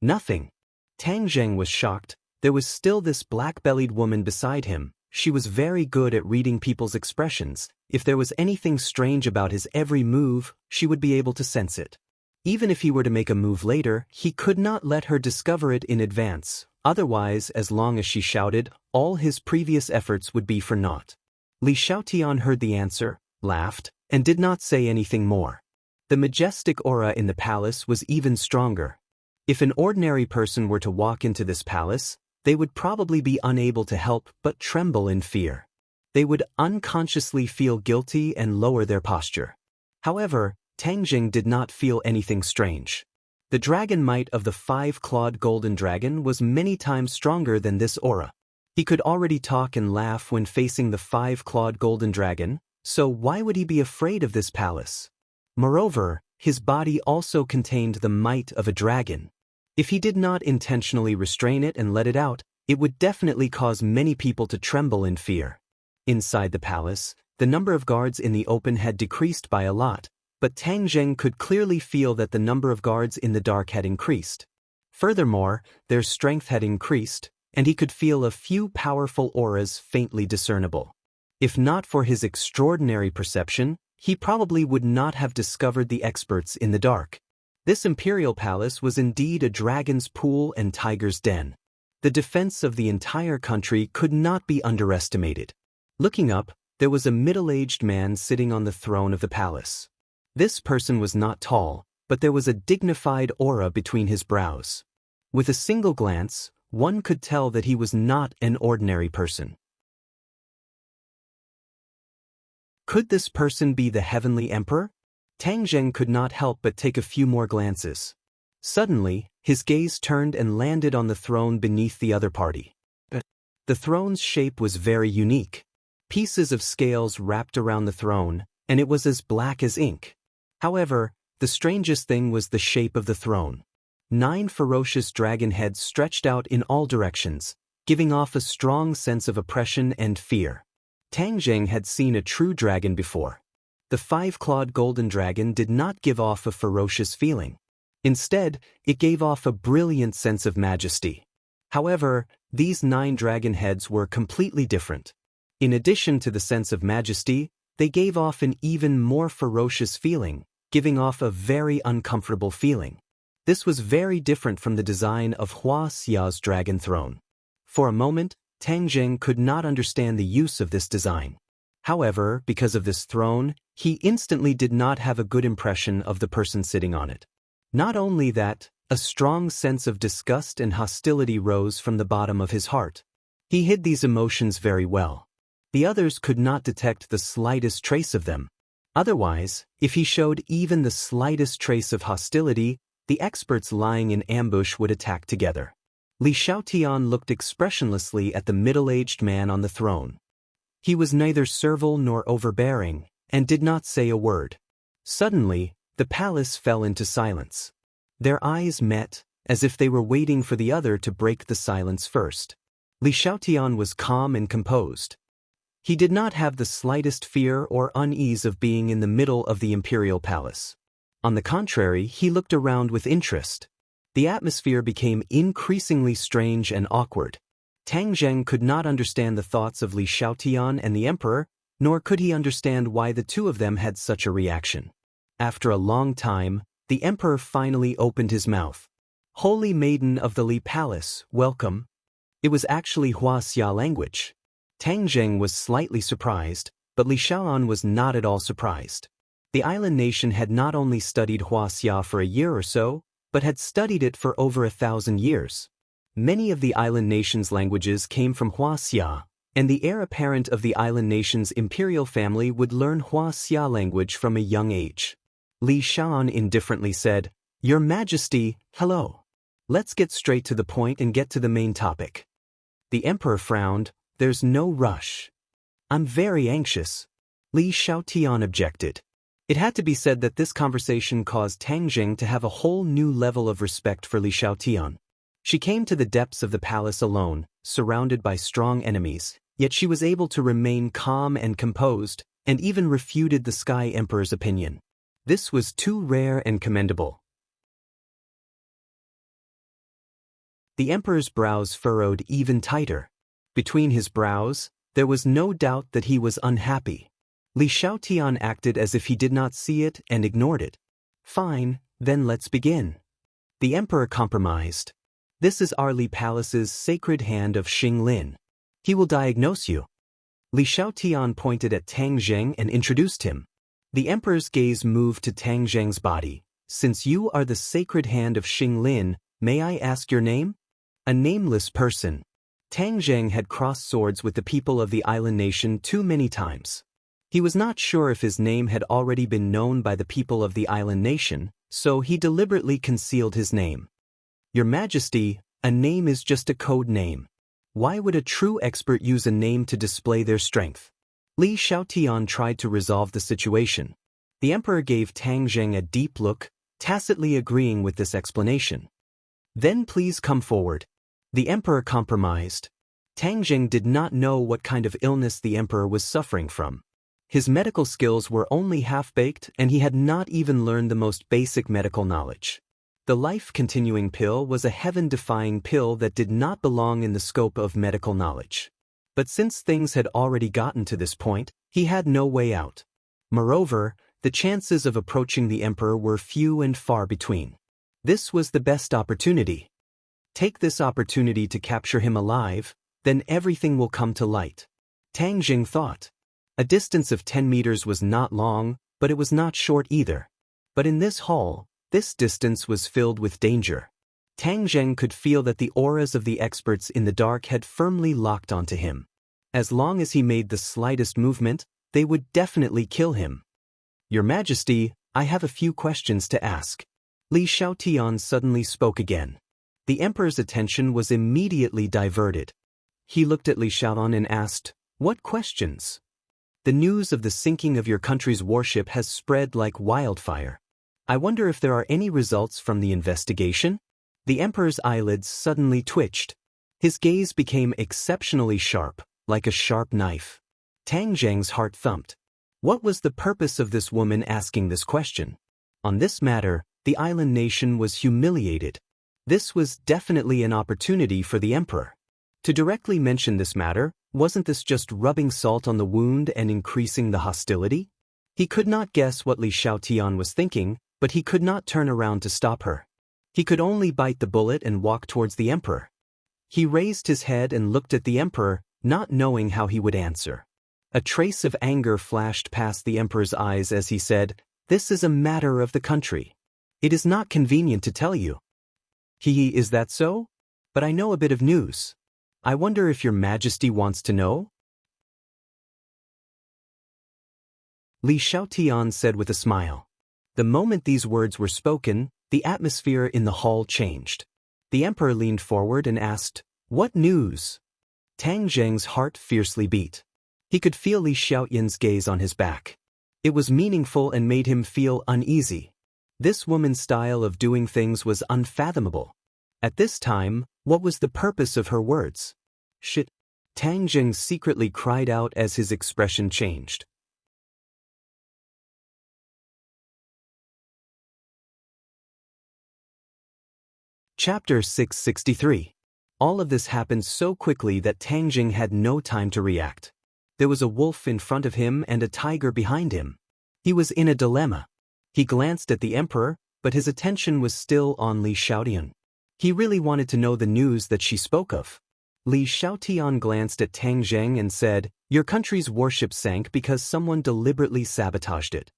"Nothing." Tang Zheng was shocked. There was still this black-bellied woman beside him. She was very good at reading people's expressions. If there was anything strange about his every move, she would be able to sense it. Even if he were to make a move later, he could not let her discover it in advance. Otherwise, as long as she shouted, all his previous efforts would be for naught. Li Xiaotian heard the answer, laughed, and did not say anything more. The majestic aura in the palace was even stronger. If an ordinary person were to walk into this palace, they would probably be unable to help but tremble in fear. They would unconsciously feel guilty and lower their posture. However, Tang Zheng did not feel anything strange. The dragon might of the 5-clawed golden dragon was many times stronger than this aura. He could already talk and laugh when facing the 5-clawed golden dragon, so why would he be afraid of this palace? Moreover, his body also contained the might of a dragon. If he did not intentionally restrain it and let it out, it would definitely cause many people to tremble in fear. Inside the palace, the number of guards in the open had decreased by a lot, but Tang Zheng could clearly feel that the number of guards in the dark had increased. Furthermore, their strength had increased, and he could feel a few powerful auras faintly discernible. If not for his extraordinary perception, he probably would not have discovered the experts in the dark. This imperial palace was indeed a dragon's pool and tiger's den. The defense of the entire country could not be underestimated. Looking up, there was a middle-aged man sitting on the throne of the palace. This person was not tall, but there was a dignified aura between his brows. With a single glance, one could tell that he was not an ordinary person. Could this person be the Heavenly Emperor? Tang Zheng could not help but take a few more glances. Suddenly, his gaze turned and landed on the throne beneath the other party. The throne's shape was very unique. Pieces of scales wrapped around the throne, and it was as black as ink. However, the strangest thing was the shape of the throne. 9 ferocious dragon heads stretched out in all directions, giving off a strong sense of oppression and fear. Tang Zheng had seen a true dragon before. The 5-clawed golden dragon did not give off a ferocious feeling. Instead, it gave off a brilliant sense of majesty. However, these 9 dragon heads were completely different. In addition to the sense of majesty, they gave off an even more ferocious feeling, giving off a very uncomfortable feeling. This was very different from the design of Hua Xia's dragon throne. For a moment, Tang Zheng could not understand the use of this design. However, because of this throne, he instantly did not have a good impression of the person sitting on it. Not only that, a strong sense of disgust and hostility rose from the bottom of his heart. He hid these emotions very well. The others could not detect the slightest trace of them. Otherwise, if he showed even the slightest trace of hostility, the experts lying in ambush would attack together. Li Xiaotian looked expressionlessly at the middle-aged man on the throne. He was neither servile nor overbearing, and did not say a word. Suddenly, the palace fell into silence. Their eyes met, as if they were waiting for the other to break the silence first. Li Xiaotian was calm and composed. He did not have the slightest fear or unease of being in the middle of the imperial palace. On the contrary, he looked around with interest. The atmosphere became increasingly strange and awkward. Tang Zheng could not understand the thoughts of Li Xiaotian and the emperor, nor could he understand why the two of them had such a reaction. After a long time, the emperor finally opened his mouth. "Holy Maiden of the Li Palace, welcome." It was actually Hua Xia language. Tang Zheng was slightly surprised, but Li Xiaoan was not at all surprised. The island nation had not only studied Hua Xia for a year or so, but had studied it for over 1,000 years. Many of the island nation's languages came from Hua Xia, and the heir apparent of the island nation's imperial family would learn Hua Xia language from a young age. Li Xiaoan indifferently said, "Your Majesty, hello. Let's get straight to the point and get to the main topic." The emperor frowned. "There's no rush. I'm very anxious." Li Xiaotian objected. It had to be said that this conversation caused Tang Zheng to have a whole new level of respect for Li Xiaotian. She came to the depths of the palace alone, surrounded by strong enemies, yet she was able to remain calm and composed, and even refuted the Sky Emperor's opinion. This was too rare and commendable. The emperor's brows furrowed even tighter. Between his brows, there was no doubt that he was unhappy. Li Xiaotian acted as if he did not see it and ignored it. "Fine, then let's begin." The emperor compromised. "This is our Li Palace's sacred hand of Xinglin. He will diagnose you." Li Xiaotian pointed at Tang Zheng and introduced him. The emperor's gaze moved to Tang Zheng's body. "Since you are the sacred hand of Xinglin, may I ask your name?" "A nameless person." Tang Zheng had crossed swords with the people of the island nation too many times. He was not sure if his name had already been known by the people of the island nation, so he deliberately concealed his name. "Your Majesty, a name is just a code name. Why would a true expert use a name to display their strength?" Li Xiaotian tried to resolve the situation. The emperor gave Tang Zheng a deep look, tacitly agreeing with this explanation. "Then please come forward." The emperor compromised. Tang Zheng did not know what kind of illness the emperor was suffering from. His medical skills were only half-baked, and he had not even learned the most basic medical knowledge. The life-continuing pill was a heaven-defying pill that did not belong in the scope of medical knowledge. But since things had already gotten to this point, he had no way out. Moreover, the chances of approaching the emperor were few and far between. This was the best opportunity. Take this opportunity to capture him alive, then everything will come to light. Tang Jing thought. A distance of 10 meters was not long, but it was not short either. But in this hall, this distance was filled with danger. Tang Jing could feel that the auras of the experts in the dark had firmly locked onto him. As long as he made the slightest movement, they would definitely kill him. Your Majesty, I have a few questions to ask. Li Xiaotian suddenly spoke again. The emperor's attention was immediately diverted. He looked at Li Xiaotian and asked, "What questions?" "The news of the sinking of your country's warship has spread like wildfire. I wonder if there are any results from the investigation?" The emperor's eyelids suddenly twitched. His gaze became exceptionally sharp, like a sharp knife. Tang Jing's heart thumped. What was the purpose of this woman asking this question? On this matter, the island nation was humiliated. This was definitely an opportunity for the emperor. To directly mention this matter, wasn't this just rubbing salt on the wound and increasing the hostility? He could not guess what Li Xiaotian was thinking, but he could not turn around to stop her. He could only bite the bullet and walk towards the emperor. He raised his head and looked at the emperor, not knowing how he would answer. A trace of anger flashed past the emperor's eyes as he said, "This is a matter of the country. It is not convenient to tell you." Is that so? But I know a bit of news. I wonder if your Majesty wants to know?" Li Xiaotian said with a smile. The moment these words were spoken, the atmosphere in the hall changed. The emperor leaned forward and asked, "What news?" Tang Jing's heart fiercely beat. He could feel Li Xiaotian's gaze on his back. It was meaningful and made him feel uneasy. This woman's style of doing things was unfathomable. At this time, what was the purpose of her words? "Shit!" Tang Jing secretly cried out as his expression changed. Chapter 663. All of this happened so quickly that Tang Jing had no time to react. There was a wolf in front of him and a tiger behind him. He was in a dilemma. He glanced at the emperor, but his attention was still on Li Xiaotian. He really wanted to know the news that she spoke of. Li Xiaotian glanced at Tang Jing and said, "Your country's warship sank because someone deliberately sabotaged it."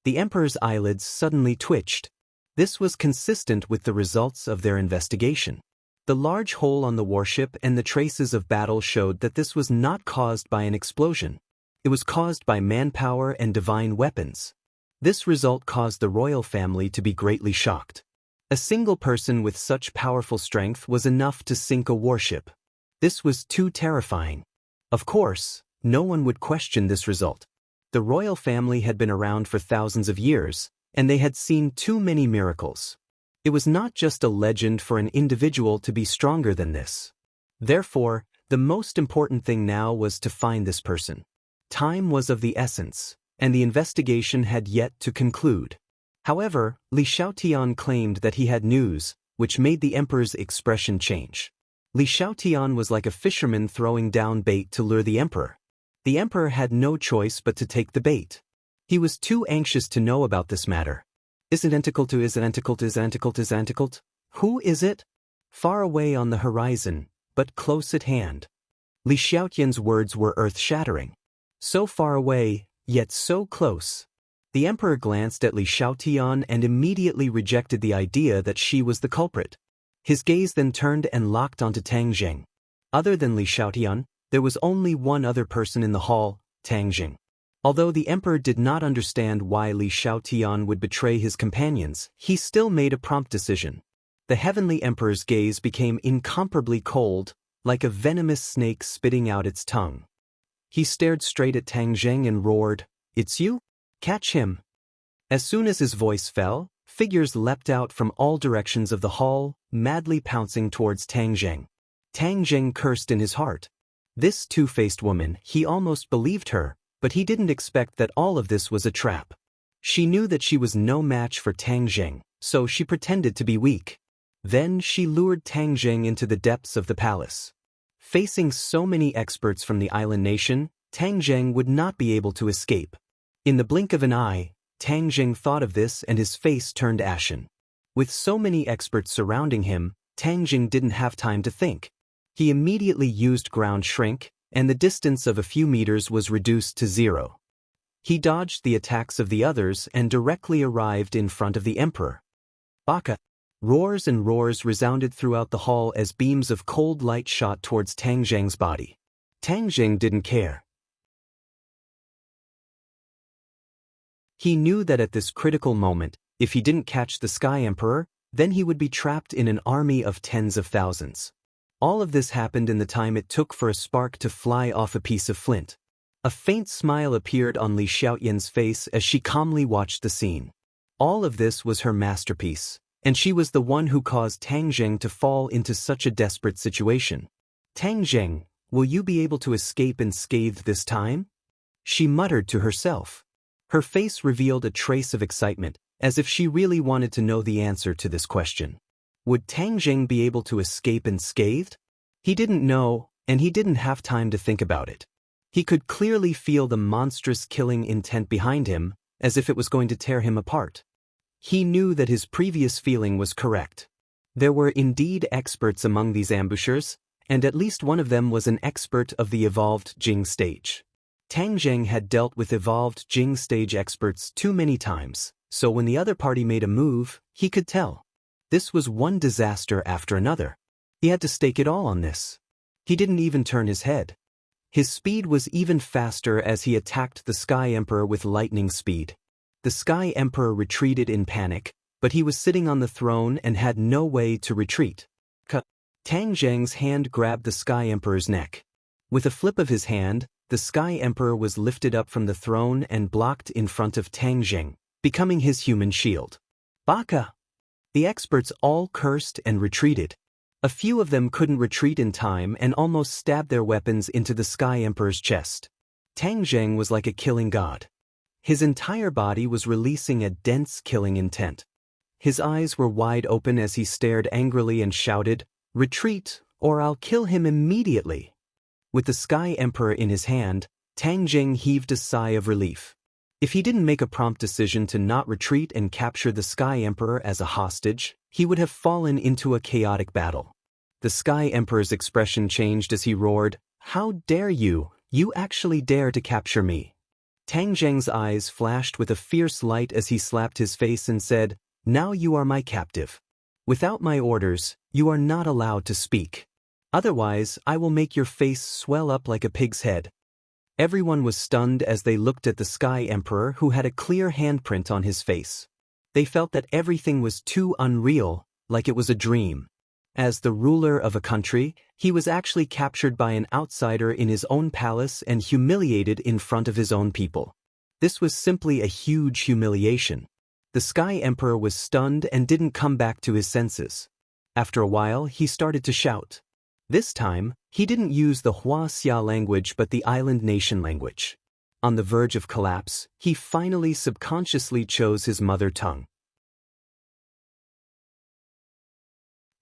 The emperor's eyelids suddenly twitched. This was consistent with the results of their investigation. The large hole on the warship and the traces of battle showed that this was not caused by an explosion. It was caused by manpower and divine weapons. This result caused the royal family to be greatly shocked. A single person with such powerful strength was enough to sink a warship. This was too terrifying. Of course, no one would question this result. The royal family had been around for thousands of years, and they had seen too many miracles. It was not just a legend for an individual to be stronger than this. Therefore, the most important thing now was to find this person. Time was of the essence, and the investigation had yet to conclude. However, Li Xiaotian claimed that he had news, which made the emperor's expression change. Li Xiaotian was like a fisherman throwing down bait to lure the emperor. The emperor had no choice but to take the bait. He was too anxious to know about this matter. Is it? Who is it? Far away on the horizon, but close at hand. Li Xiaotian's words were earth-shattering. So far away, yet so close. The emperor glanced at Li Xiaotian and immediately rejected the idea that she was the culprit. His gaze then turned and locked onto Tang Jing. Other than Li Xiaotian, there was only one other person in the hall, Tang Jing. Although the emperor did not understand why Li Xiaotian would betray his companions, he still made a prompt decision. The heavenly emperor's gaze became incomparably cold, like a venomous snake spitting out its tongue. He stared straight at Tang Jing and roared, "It's you? Catch him!" As soon as his voice fell, figures leapt out from all directions of the hall, madly pouncing towards Tang Jing. Tang Jing cursed in his heart. This two-faced woman, he almost believed her, but he didn't expect that all of this was a trap. She knew that she was no match for Tang Jing, so she pretended to be weak. Then she lured Tang Jing into the depths of the palace. Facing so many experts from the island nation, Tang Jing would not be able to escape. In the blink of an eye, Tang Jing thought of this and his face turned ashen. With so many experts surrounding him, Tang Jing didn't have time to think. He immediately used ground shrink, and the distance of a few meters was reduced to 0. He dodged the attacks of the others and directly arrived in front of the emperor. Baka! Roars and roars resounded throughout the hall as beams of cold light shot towards Tang Jing's body. Tang Jing didn't care. He knew that at this critical moment, if he didn't catch the Sky Emperor, then he would be trapped in an army of tens of thousands. All of this happened in the time it took for a spark to fly off a piece of flint. A faint smile appeared on Li Xiaoyan's face as she calmly watched the scene. All of this was her masterpiece, and she was the one who caused Tang Jing to fall into such a desperate situation. Tang Jing, will you be able to escape unscathed this time? She muttered to herself. Her face revealed a trace of excitement, as if she really wanted to know the answer to this question. Would Tang Jing be able to escape unscathed? He didn't know, and he didn't have time to think about it. He could clearly feel the monstrous killing intent behind him, as if it was going to tear him apart. He knew that his previous feeling was correct. There were indeed experts among these ambushers, and at least one of them was an expert of the evolved Jing stage. Tang Jing had dealt with evolved Jing stage experts too many times, so when the other party made a move, he could tell. This was one disaster after another. He had to stake it all on this. He didn't even turn his head. His speed was even faster as he attacked the Sky Emperor with lightning speed. The Sky Emperor retreated in panic, but he was sitting on the throne and had no way to retreat. Tang Jing's hand grabbed the Sky Emperor's neck. With a flip of his hand, the Sky Emperor was lifted up from the throne and blocked in front of Tang Jing, becoming his human shield. Baka! The experts all cursed and retreated. A few of them couldn't retreat in time and almost stabbed their weapons into the Sky Emperor's chest. Tang Jing was like a killing god. His entire body was releasing a dense killing intent. His eyes were wide open as he stared angrily and shouted, "Retreat, or I'll kill him immediately." With the Sky Emperor in his hand, Tang Jing heaved a sigh of relief. If he didn't make a prompt decision to not retreat and capture the Sky Emperor as a hostage, he would have fallen into a chaotic battle. The Sky Emperor's expression changed as he roared, "How dare you? You actually dare to capture me?" Tang Jing's eyes flashed with a fierce light as he slapped his face and said, "Now you are my captive. Without my orders, you are not allowed to speak. Otherwise, I will make your face swell up like a pig's head." Everyone was stunned as they looked at the Sky Emperor who had a clear handprint on his face. They felt that everything was too unreal, like it was a dream. As the ruler of a country, he was actually captured by an outsider in his own palace and humiliated in front of his own people. This was simply a huge humiliation. The Sky Emperor was stunned and didn't come back to his senses. After a while, he started to shout. This time, he didn't use the Huaxia language but the island nation language. On the verge of collapse, he finally subconsciously chose his mother tongue.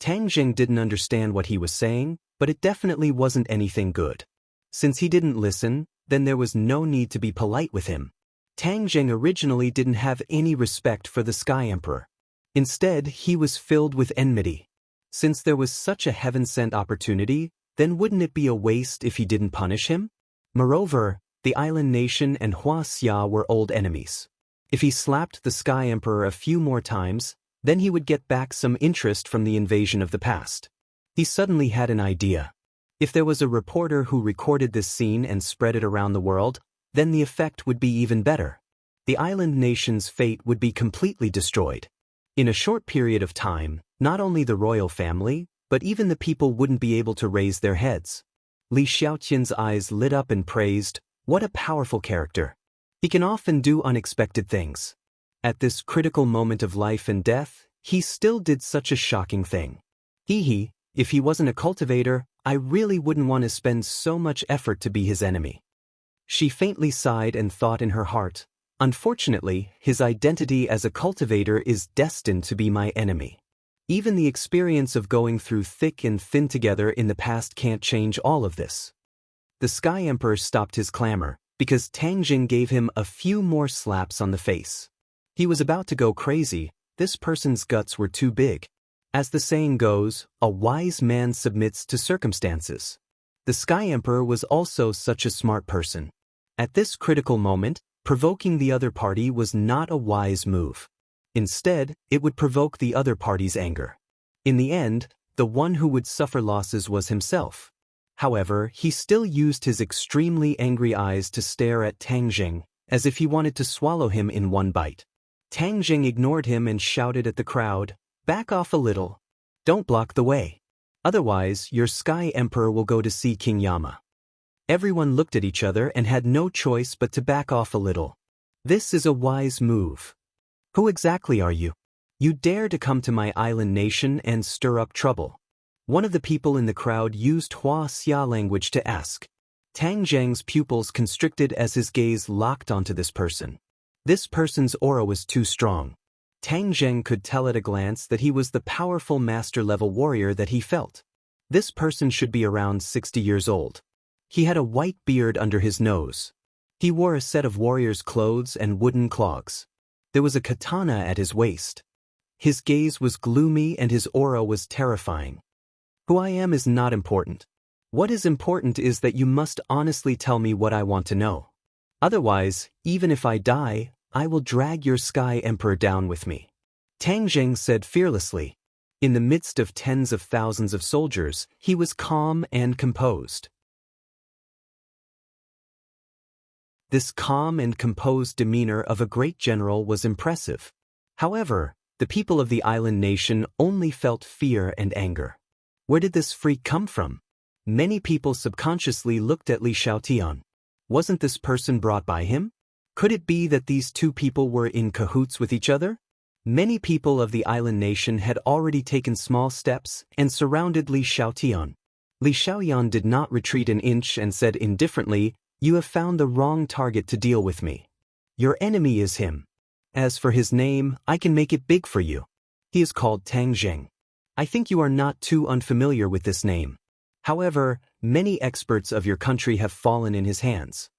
Tang Jing didn't understand what he was saying, but it definitely wasn't anything good. Since he didn't listen, then there was no need to be polite with him. Tang Jing originally didn't have any respect for the Sky Emperor. Instead, he was filled with enmity. Since there was such a heaven-sent opportunity, then wouldn't it be a waste if he didn't punish him? Moreover, the island nation and Huaxia were old enemies. If he slapped the Sky Emperor a few more times, then he would get back some interest from the invasion of the past. He suddenly had an idea. If there was a reporter who recorded this scene and spread it around the world, then the effect would be even better. The island nation's fate would be completely destroyed. In a short period of time, not only the royal family, but even the people wouldn't be able to raise their heads. Li Xiaotian's eyes lit up and praised, "What a powerful character. He can often do unexpected things. At this critical moment of life and death, he still did such a shocking thing. If he wasn't a cultivator, I really wouldn't want to spend so much effort to be his enemy." She faintly sighed and thought in her heart, "Unfortunately, his identity as a cultivator is destined to be my enemy. Even the experience of going through thick and thin together in the past can't change all of this." The Sky Emperor stopped his clamor, because Tang Jing gave him a few more slaps on the face. He was about to go crazy. This person's guts were too big. As the saying goes, a wise man submits to circumstances. The Sky Emperor was also such a smart person. At this critical moment, provoking the other party was not a wise move. Instead, it would provoke the other party's anger. In the end, the one who would suffer losses was himself. However, he still used his extremely angry eyes to stare at Tang Jing, as if he wanted to swallow him in one bite. Tang Jing ignored him and shouted at the crowd, "Back off a little. Don't block the way. Otherwise, your Sky Emperor will go to see King Yama." Everyone looked at each other and had no choice but to back off a little. This is a wise move. Who exactly are you? You dare to come to my island nation and stir up trouble. One of the people in the crowd used Huaxia language to ask. Tang Jing's pupils constricted as his gaze locked onto this person. This person's aura was too strong. Tang Jing could tell at a glance that he was the powerful master-level warrior that he felt. This person should be around 60 years old. He had a white beard under his nose. He wore a set of warrior's clothes and wooden clogs. There was a katana at his waist. His gaze was gloomy and his aura was terrifying. Who I am is not important. What is important is that you must honestly tell me what I want to know. Otherwise, even if I die, I will drag your Sky Emperor down with me. Tang Jing said fearlessly. In the midst of tens of thousands of soldiers, he was calm and composed. This calm and composed demeanor of a great general was impressive. However, the people of the island nation only felt fear and anger. Where did this freak come from? Many people subconsciously looked at Li Xiaotian. Wasn't this person brought by him? Could it be that these two people were in cahoots with each other? Many people of the island nation had already taken small steps and surrounded Li Xiaotian. Li Xiaotian did not retreat an inch and said indifferently, "You have found the wrong target to deal with me. Your enemy is him. As for his name, I can make it big for you. He is called Tang Jing. I think you are not too unfamiliar with this name. However, many experts of your country have fallen in his hands."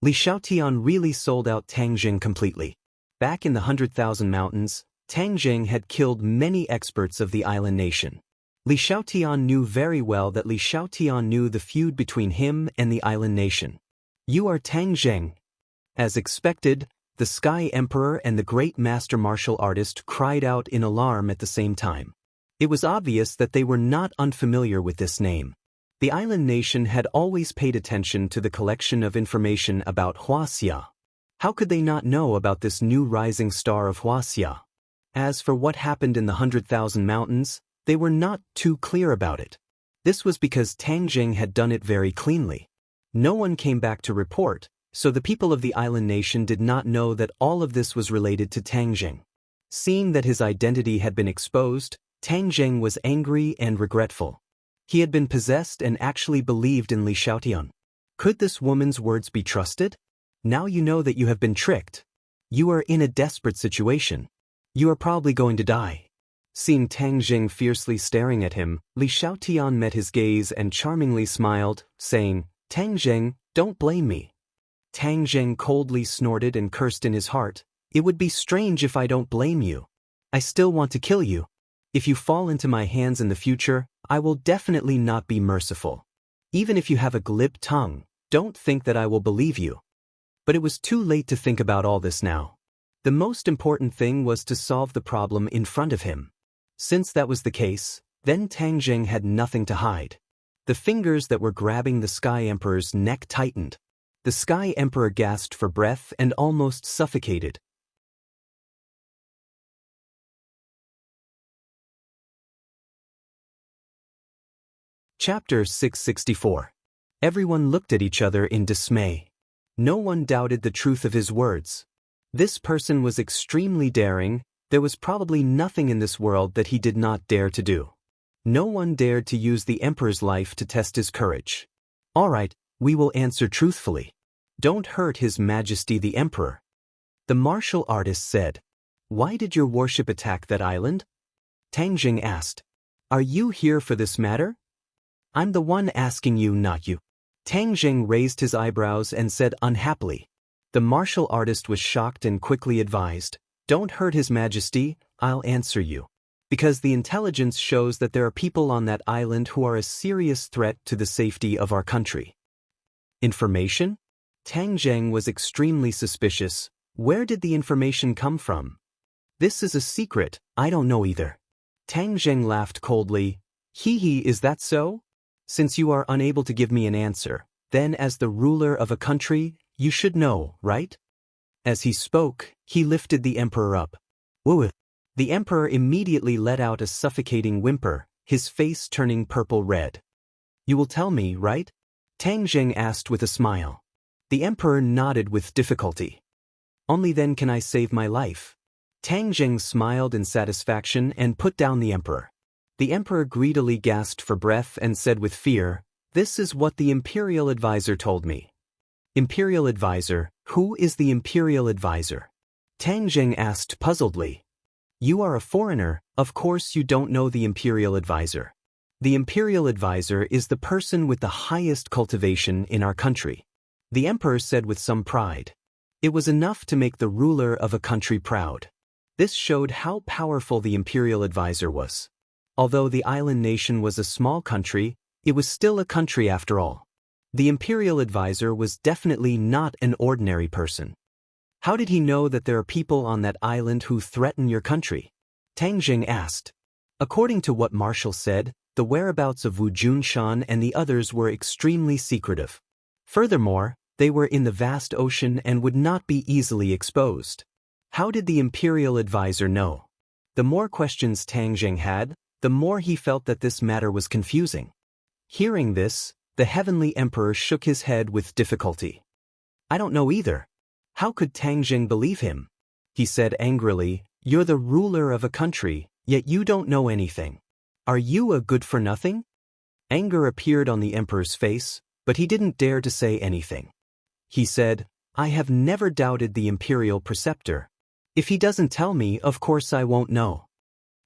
Li Xiaotian really sold out Tang Jing completely. Back in the 100,000 Mountains, Tang Jing had killed many experts of the island nation. Li Xiaotian knew very well that Li Xiaotian knew the feud between him and the island nation. "You are Tang Jing." As expected, the Sky Emperor and the great master martial artist cried out in alarm at the same time. It was obvious that they were not unfamiliar with this name. The island nation had always paid attention to the collection of information about Huaxia. How could they not know about this new rising star of Huaxia? As for what happened in the 100,000 Mountains, they were not too clear about it. This was because Tang Jing had done it very cleanly. No one came back to report, so the people of the island nation did not know that all of this was related to Tang Jing. Seeing that his identity had been exposed, Tang Jing was angry and regretful. He had been possessed and actually believed in Li Xiaotian. Could this woman's words be trusted? Now you know that you have been tricked. You are in a desperate situation. You are probably going to die. Seeing Tang Jing fiercely staring at him, Li Xiaotian met his gaze and charmingly smiled, saying, "Tang Jing, don't blame me." Tang Jing coldly snorted and cursed in his heart, "It would be strange if I don't blame you. I still want to kill you. If you fall into my hands in the future, I will definitely not be merciful. Even if you have a glib tongue, don't think that I will believe you." But it was too late to think about all this now. The most important thing was to solve the problem in front of him. Since that was the case, then Tang Jing had nothing to hide. The fingers that were grabbing the Sky Emperor's neck tightened. The Sky Emperor gasped for breath and almost suffocated. Chapter 664. Everyone looked at each other in dismay. No one doubted the truth of his words. This person was extremely daring. There was probably nothing in this world that he did not dare to do. No one dared to use the Emperor's life to test his courage. "All right, we will answer truthfully. Don't hurt His Majesty the Emperor." The martial artist said. "Why did your warship attack that island?" Tang Jing asked. "Are you here for this matter?" "I'm the one asking you, not you." Tang Jing raised his eyebrows and said unhappily. The martial artist was shocked and quickly advised, "Don't hurt His Majesty, I'll answer you. Because the intelligence shows that there are people on that island who are a serious threat to the safety of our country." Information? Tang Jing was extremely suspicious. Where did the information come from? "This is a secret, I don't know either." Tang Jing laughed coldly. Hee, is that so? Since you are unable to give me an answer, then as the ruler of a country, you should know, right? As he spoke, he lifted the emperor up. Woo! The emperor immediately let out a suffocating whimper, his face turning purple-red. "You will tell me, right?" Tang Jing asked with a smile. The emperor nodded with difficulty. "Only then can I save my life." Tang Jing smiled in satisfaction and put down the emperor. The emperor greedily gasped for breath and said with fear, "This is what the imperial advisor told me." Imperial advisor? Who is the imperial advisor? Tang Jing asked puzzledly. "You are a foreigner, of course you don't know the imperial advisor. The imperial advisor is the person with the highest cultivation in our country," the emperor said with some pride. It was enough to make the ruler of a country proud. This showed how powerful the imperial advisor was. Although the island nation was a small country, it was still a country after all. The imperial advisor was definitely not an ordinary person. How did he know that there are people on that island who threaten your country? Tang Jing asked. According to what Marshall said, the whereabouts of Wu Junshan and the others were extremely secretive. Furthermore, they were in the vast ocean and would not be easily exposed. How did the imperial advisor know? The more questions Tang Jing had, the more he felt that this matter was confusing. Hearing this, the heavenly emperor shook his head with difficulty. "I don't know either. How could Tang Jing believe him?" He said angrily, "You're the ruler of a country, yet you don't know anything. Are you a good-for-nothing?" Anger appeared on the emperor's face, but he didn't dare to say anything. He said, "I have never doubted the imperial preceptor. If he doesn't tell me, of course I won't know."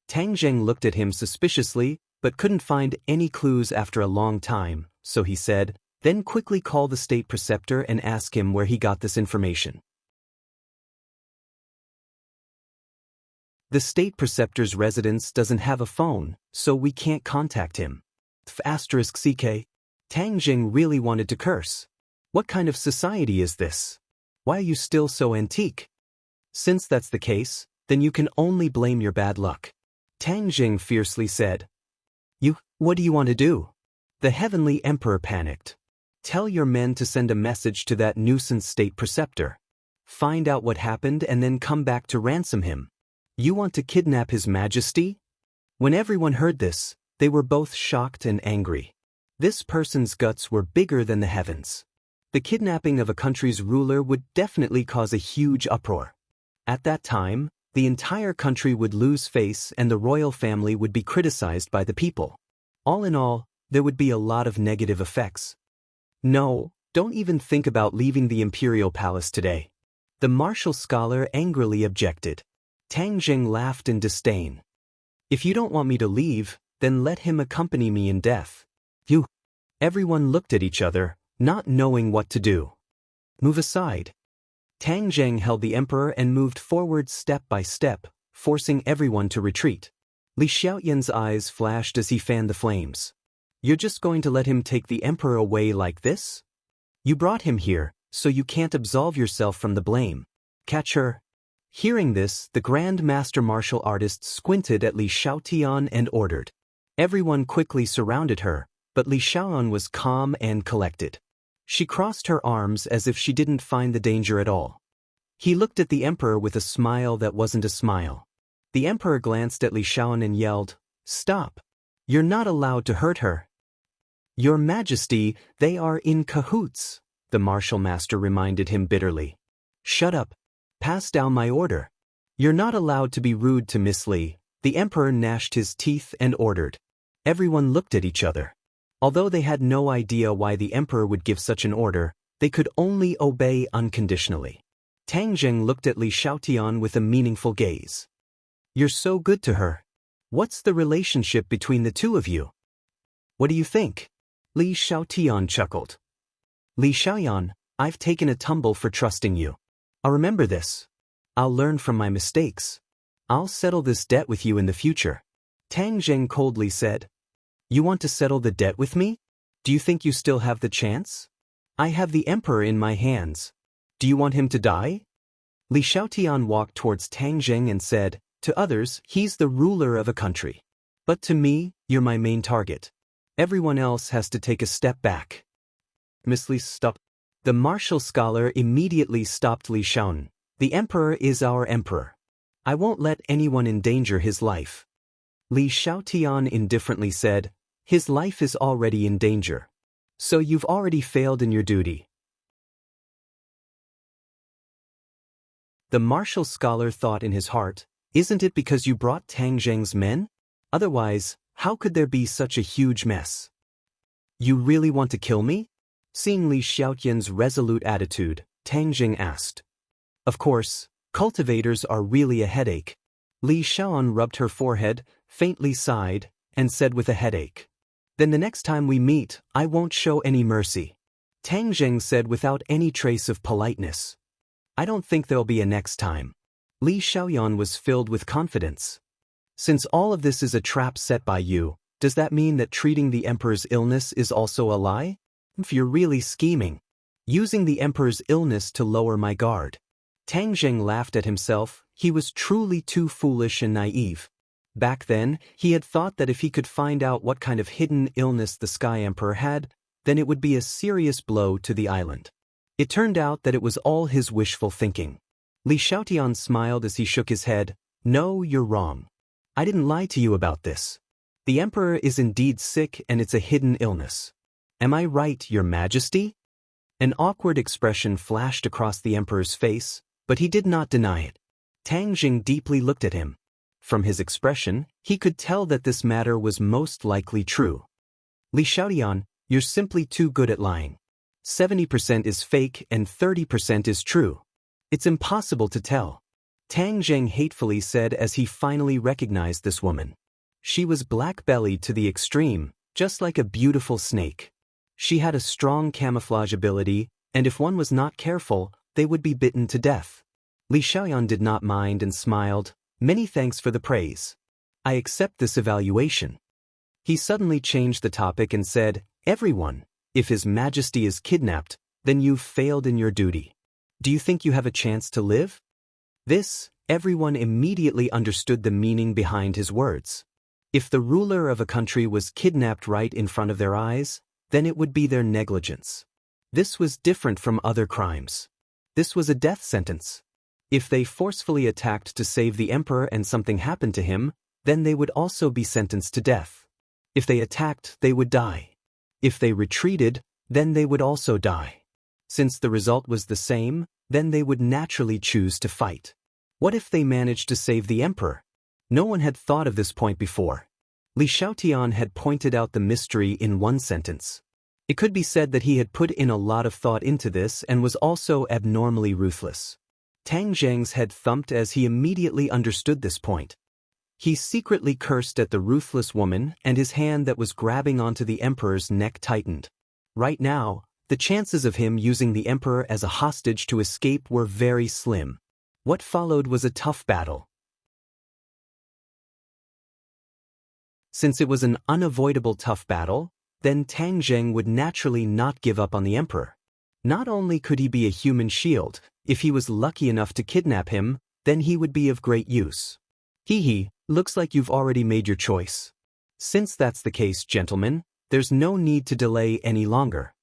Tang Jing looked at him suspiciously, but couldn't find any clues after a long time, so he said, "Then quickly call the state preceptor and ask him where he got this information." The state preceptor's residence doesn't have a phone, so we can't contact him. *CK. Tang Jing really wanted to curse. What kind of society is this? Why are you still so antique? Since that's the case, then you can only blame your bad luck. Tang Jing fiercely said. What do you want to do? The heavenly emperor panicked. Tell your men to send a message to that nuisance state preceptor. Find out what happened and then come back to ransom him. You want to kidnap His Majesty? When everyone heard this, they were both shocked and angry. This person's guts were bigger than the heavens. The kidnapping of a country's ruler would definitely cause a huge uproar. At that time, the entire country would lose face and the royal family would be criticized by the people. All in all, there would be a lot of negative effects. No, don't even think about leaving the imperial palace today. The martial scholar angrily objected. Tang Jing laughed in disdain. If you don't want me to leave, then let him accompany me in death. Everyone looked at each other, not knowing what to do. Move aside. Tang Jing held the emperor and moved forward step by step, forcing everyone to retreat. Li Xiaoyan's eyes flashed as he fanned the flames. You're just going to let him take the emperor away like this? You brought him here, so you can't absolve yourself from the blame. Catch her. Hearing this, the Grand Master martial artist squinted at Li Xiaotian and ordered. Everyone quickly surrounded her, but Li Xiaoyan was calm and collected. She crossed her arms as if she didn't find the danger at all. He looked at the emperor with a smile that wasn't a smile. The emperor glanced at Li Xiaoyan and yelled, "Stop! You're not allowed to hurt her." Your Majesty, they are in cahoots, the martial master reminded him bitterly. Shut up. Pass down my order. You're not allowed to be rude to Miss Li, the emperor gnashed his teeth and ordered. Everyone looked at each other. Although they had no idea why the emperor would give such an order, they could only obey unconditionally. Tang Jing looked at Li Xiaotian with a meaningful gaze. You're so good to her. What's the relationship between the two of you? What do you think? Li Xiaotian chuckled. Li Xiaoyan, I've taken a tumble for trusting you. I'll remember this. I'll learn from my mistakes. I'll settle this debt with you in the future. Tang Zheng coldly said. You want to settle the debt with me? Do you think you still have the chance? I have the emperor in my hands. Do you want him to die? Li Xiaotian walked towards Tang Zheng and said, to others, he's the ruler of a country. But to me, you're my main target. Everyone else has to take a step back. Miss Li stopped. The martial scholar immediately stopped Li Xiaoyan. The emperor is our emperor. I won't let anyone endanger his life. Li Xiaotian indifferently said, his life is already in danger. So you've already failed in your duty. The martial scholar thought in his heart, isn't it because you brought Tang Zheng's men? Otherwise, how could there be such a huge mess? You really want to kill me? Seeing Li Xiaotian's resolute attitude, Tang Zheng asked. Of course, cultivators are really a headache. Li Xiaoyan rubbed her forehead, faintly sighed, and said with a headache. Then the next time we meet, I won't show any mercy. Tang Zheng said without any trace of politeness. I don't think there'll be a next time. Li Xiaoyan was filled with confidence. Since all of this is a trap set by you, does that mean that treating the emperor's illness is also a lie? If you're really scheming. Using the emperor's illness to lower my guard. Tang Zheng laughed at himself. He was truly too foolish and naive. Back then, he had thought that if he could find out what kind of hidden illness the Sky Emperor had, then it would be a serious blow to the island. It turned out that it was all his wishful thinking. Li Xiaotian smiled as he shook his head. No, you're wrong. I didn't lie to you about this. The emperor is indeed sick and it's a hidden illness. Am I right, Your Majesty? An awkward expression flashed across the emperor's face, but he did not deny it. Tang Zheng deeply looked at him. From his expression, he could tell that this matter was most likely true. Li Xiaotian, you're simply too good at lying. 70% is fake and 30% is true. It's impossible to tell. Tang Zheng hatefully said as he finally recognized this woman. She was black-bellied to the extreme, just like a beautiful snake. She had a strong camouflage ability, and if one was not careful, they would be bitten to death. Li Xiaoyan did not mind and smiled. Many thanks for the praise. I accept this evaluation. He suddenly changed the topic and said, everyone, if His Majesty is kidnapped, then you've failed in your duty. Do you think you have a chance to live? Everyone immediately understood the meaning behind his words. If the ruler of a country was kidnapped right in front of their eyes, then it would be their negligence. This was different from other crimes. This was a death sentence. If they forcefully attacked to save the emperor and something happened to him, then they would also be sentenced to death. If they attacked, they would die. If they retreated, then they would also die. Since the result was the same, then they would naturally choose to fight. What if they managed to save the emperor? No one had thought of this point before. Li Xiaotian had pointed out the mystery in one sentence. It could be said that he had put in a lot of thought into this and was also abnormally ruthless. Tang Zheng's head thumped as he immediately understood this point. He secretly cursed at the ruthless woman, and his hand that was grabbing onto the emperor's neck tightened. Right now, the chances of him using the emperor as a hostage to escape were very slim. What followed was a tough battle. Since it was an unavoidable tough battle, then Tang Zheng would naturally not give up on the emperor. Not only could he be a human shield, if he was lucky enough to kidnap him, then he would be of great use. Looks like you've already made your choice. Since that's the case, gentlemen, there's no need to delay any longer.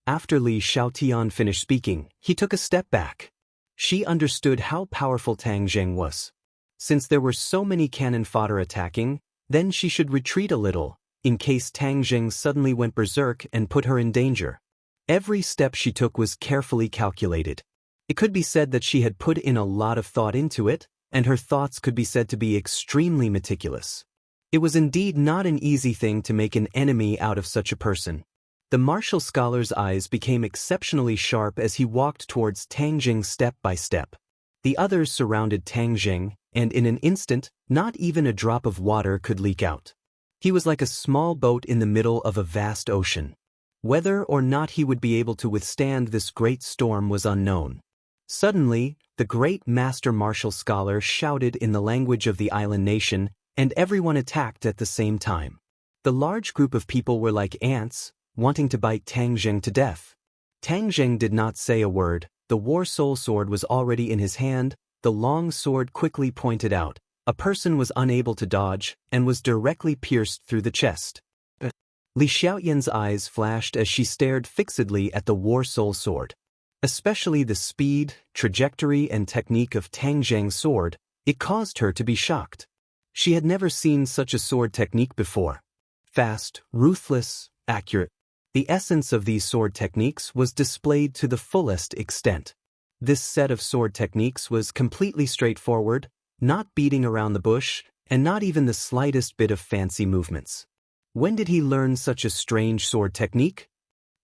After Li Xiaotian finished speaking, he took a step back. She understood how powerful Tang Zheng was. Since there were so many cannon fodder attacking, then she should retreat a little, in case Tang Zheng suddenly went berserk and put her in danger. Every step she took was carefully calculated. It could be said that she had put in a lot of thought into it, and her thoughts could be said to be extremely meticulous. It was indeed not an easy thing to make an enemy out of such a person. The martial scholar's eyes became exceptionally sharp as he walked towards Tang Zheng step by step. The others surrounded Tang Zheng, and in an instant, not even a drop of water could leak out. He was like a small boat in the middle of a vast ocean. Whether or not he would be able to withstand this great storm was unknown. Suddenly, the great master martial scholar shouted in the language of the island nation, and everyone attacked at the same time. The large group of people were like ants, wanting to bite Tang Zheng to death. Tang Zheng did not say a word. The war soul sword was already in his hand. The long sword quickly pointed out. A person was unable to dodge, and was directly pierced through the chest. Li Xiaoyan's eyes flashed as she stared fixedly at the war soul sword. Especially the speed, trajectory and technique of Tang Zheng's sword, it caused her to be shocked. She had never seen such a sword technique before. Fast, ruthless, accurate. The essence of these sword techniques was displayed to the fullest extent. This set of sword techniques was completely straightforward, not beating around the bush, and not even the slightest bit of fancy movements. When did he learn such a strange sword technique?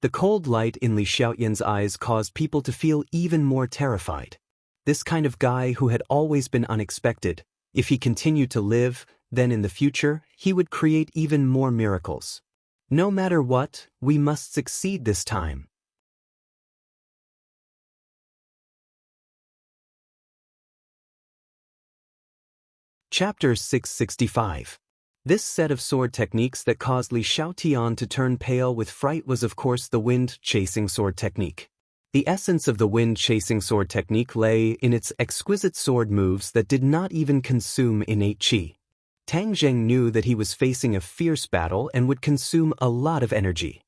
The cold light in Li Xiaoyan's eyes caused people to feel even more terrified. This kind of guy who had always been unexpected, if he continued to live, then in the future, he would create even more miracles. No matter what, we must succeed this time. Chapter 665. This set of sword techniques that caused Li Xiaotian to turn pale with fright was of course the wind-chasing sword technique. The essence of the wind-chasing sword technique lay in its exquisite sword moves that did not even consume innate qi. Tang Zheng knew that he was facing a fierce battle and would consume a lot of energy.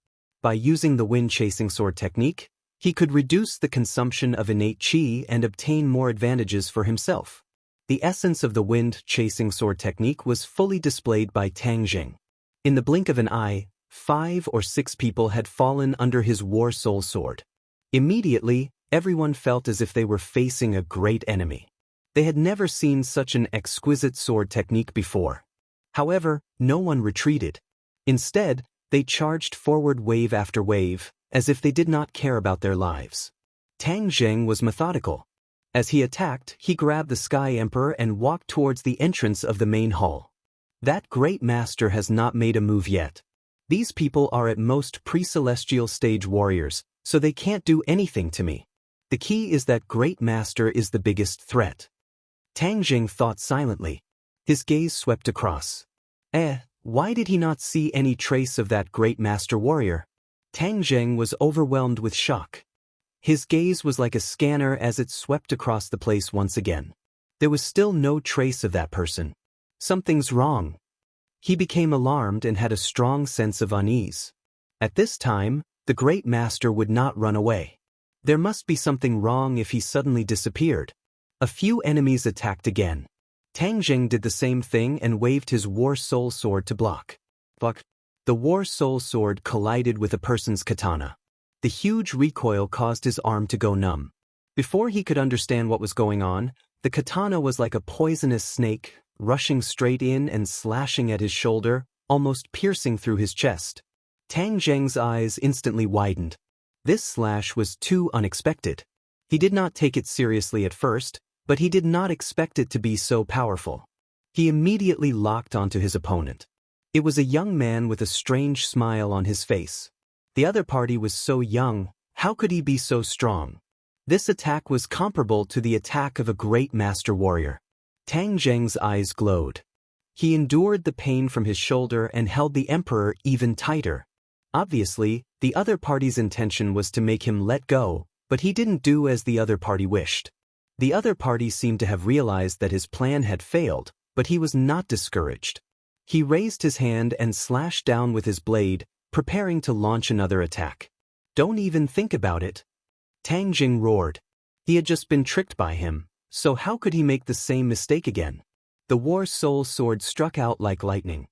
By using the wind-chasing sword technique, he could reduce the consumption of innate qi and obtain more advantages for himself. The essence of the wind-chasing sword technique was fully displayed by Tang Zheng. In the blink of an eye, 5 or 6 people had fallen under his war soul sword. Immediately, everyone felt as if they were facing a great enemy. They had never seen such an exquisite sword technique before. However, no one retreated. Instead, they charged forward wave after wave, as if they did not care about their lives. Tang Zheng was methodical. As he attacked, he grabbed the Sky Emperor and walked towards the entrance of the main hall. That great master has not made a move yet. These people are at most pre-celestial stage warriors, so they can't do anything to me. The key is that great master is the biggest threat. Tang Zheng thought silently. His gaze swept across. Why did he not see any trace of that great master warrior? Tang Zheng was overwhelmed with shock. His gaze was like a scanner as it swept across the place once again. There was still no trace of that person. Something's wrong. He became alarmed and had a strong sense of unease. At this time, the great master would not run away. There must be something wrong if he suddenly disappeared. A few enemies attacked again. Tang Zheng did the same thing and waved his war soul sword to block. The war soul sword collided with a person's katana. The huge recoil caused his arm to go numb. Before he could understand what was going on, the katana was like a poisonous snake, rushing straight in and slashing at his shoulder, almost piercing through his chest. Tang Zheng's eyes instantly widened. This slash was too unexpected. He did not take it seriously at first, but he did not expect it to be so powerful. He immediately locked onto his opponent. It was a young man with a strange smile on his face. The other party was so young, how could he be so strong? This attack was comparable to the attack of a great master warrior. Tang Zheng's eyes glowed. He endured the pain from his shoulder and held the emperor even tighter. Obviously, the other party's intention was to make him let go, but he didn't do as the other party wished. The other party seemed to have realized that his plan had failed, but he was not discouraged. He raised his hand and slashed down with his blade, preparing to launch another attack. Don't even think about it. Tang Zheng roared. He had just been tricked by him, so how could he make the same mistake again? The war soul sword struck out like lightning.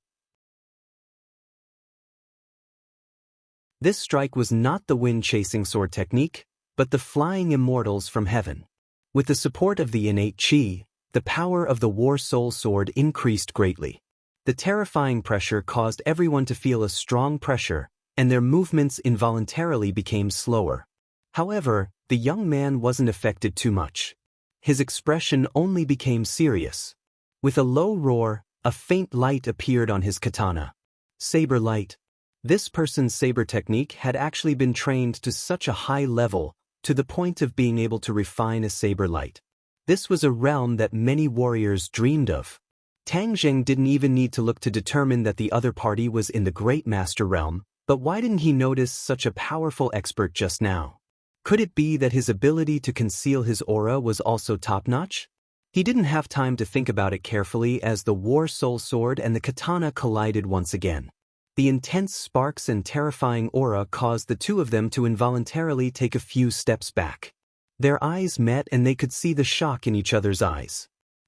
This strike was not the wind-chasing sword technique, but the flying immortals from heaven. With the support of the innate qi, the power of the war soul sword increased greatly. The terrifying pressure caused everyone to feel a strong pressure, and their movements involuntarily became slower. However, the young man wasn't affected too much. His expression only became serious. With a low roar, a faint light appeared on his katana. Saber light. This person's saber technique had actually been trained to such a high level, to the point of being able to refine a saber light. This was a realm that many warriors dreamed of. Tang Zheng didn't even need to look to determine that the other party was in the Great Master realm, but why didn't he notice such a powerful expert just now? Could it be that his ability to conceal his aura was also top-notch? He didn't have time to think about it carefully as the War Soul Sword and the katana collided once again. The intense sparks and terrifying aura caused the two of them to involuntarily take a few steps back. Their eyes met and they could see the shock in each other's eyes.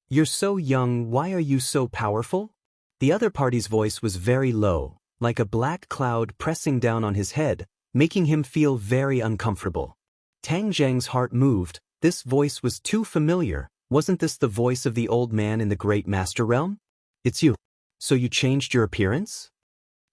"You're so young, why are you so powerful?" The other party's voice was very low, like a black cloud pressing down on his head, making him feel very uncomfortable. Tang Zheng's heart moved. This voice was too familiar. Wasn't this the voice of the old man in the Great Master realm? "It's you. So you changed your appearance?"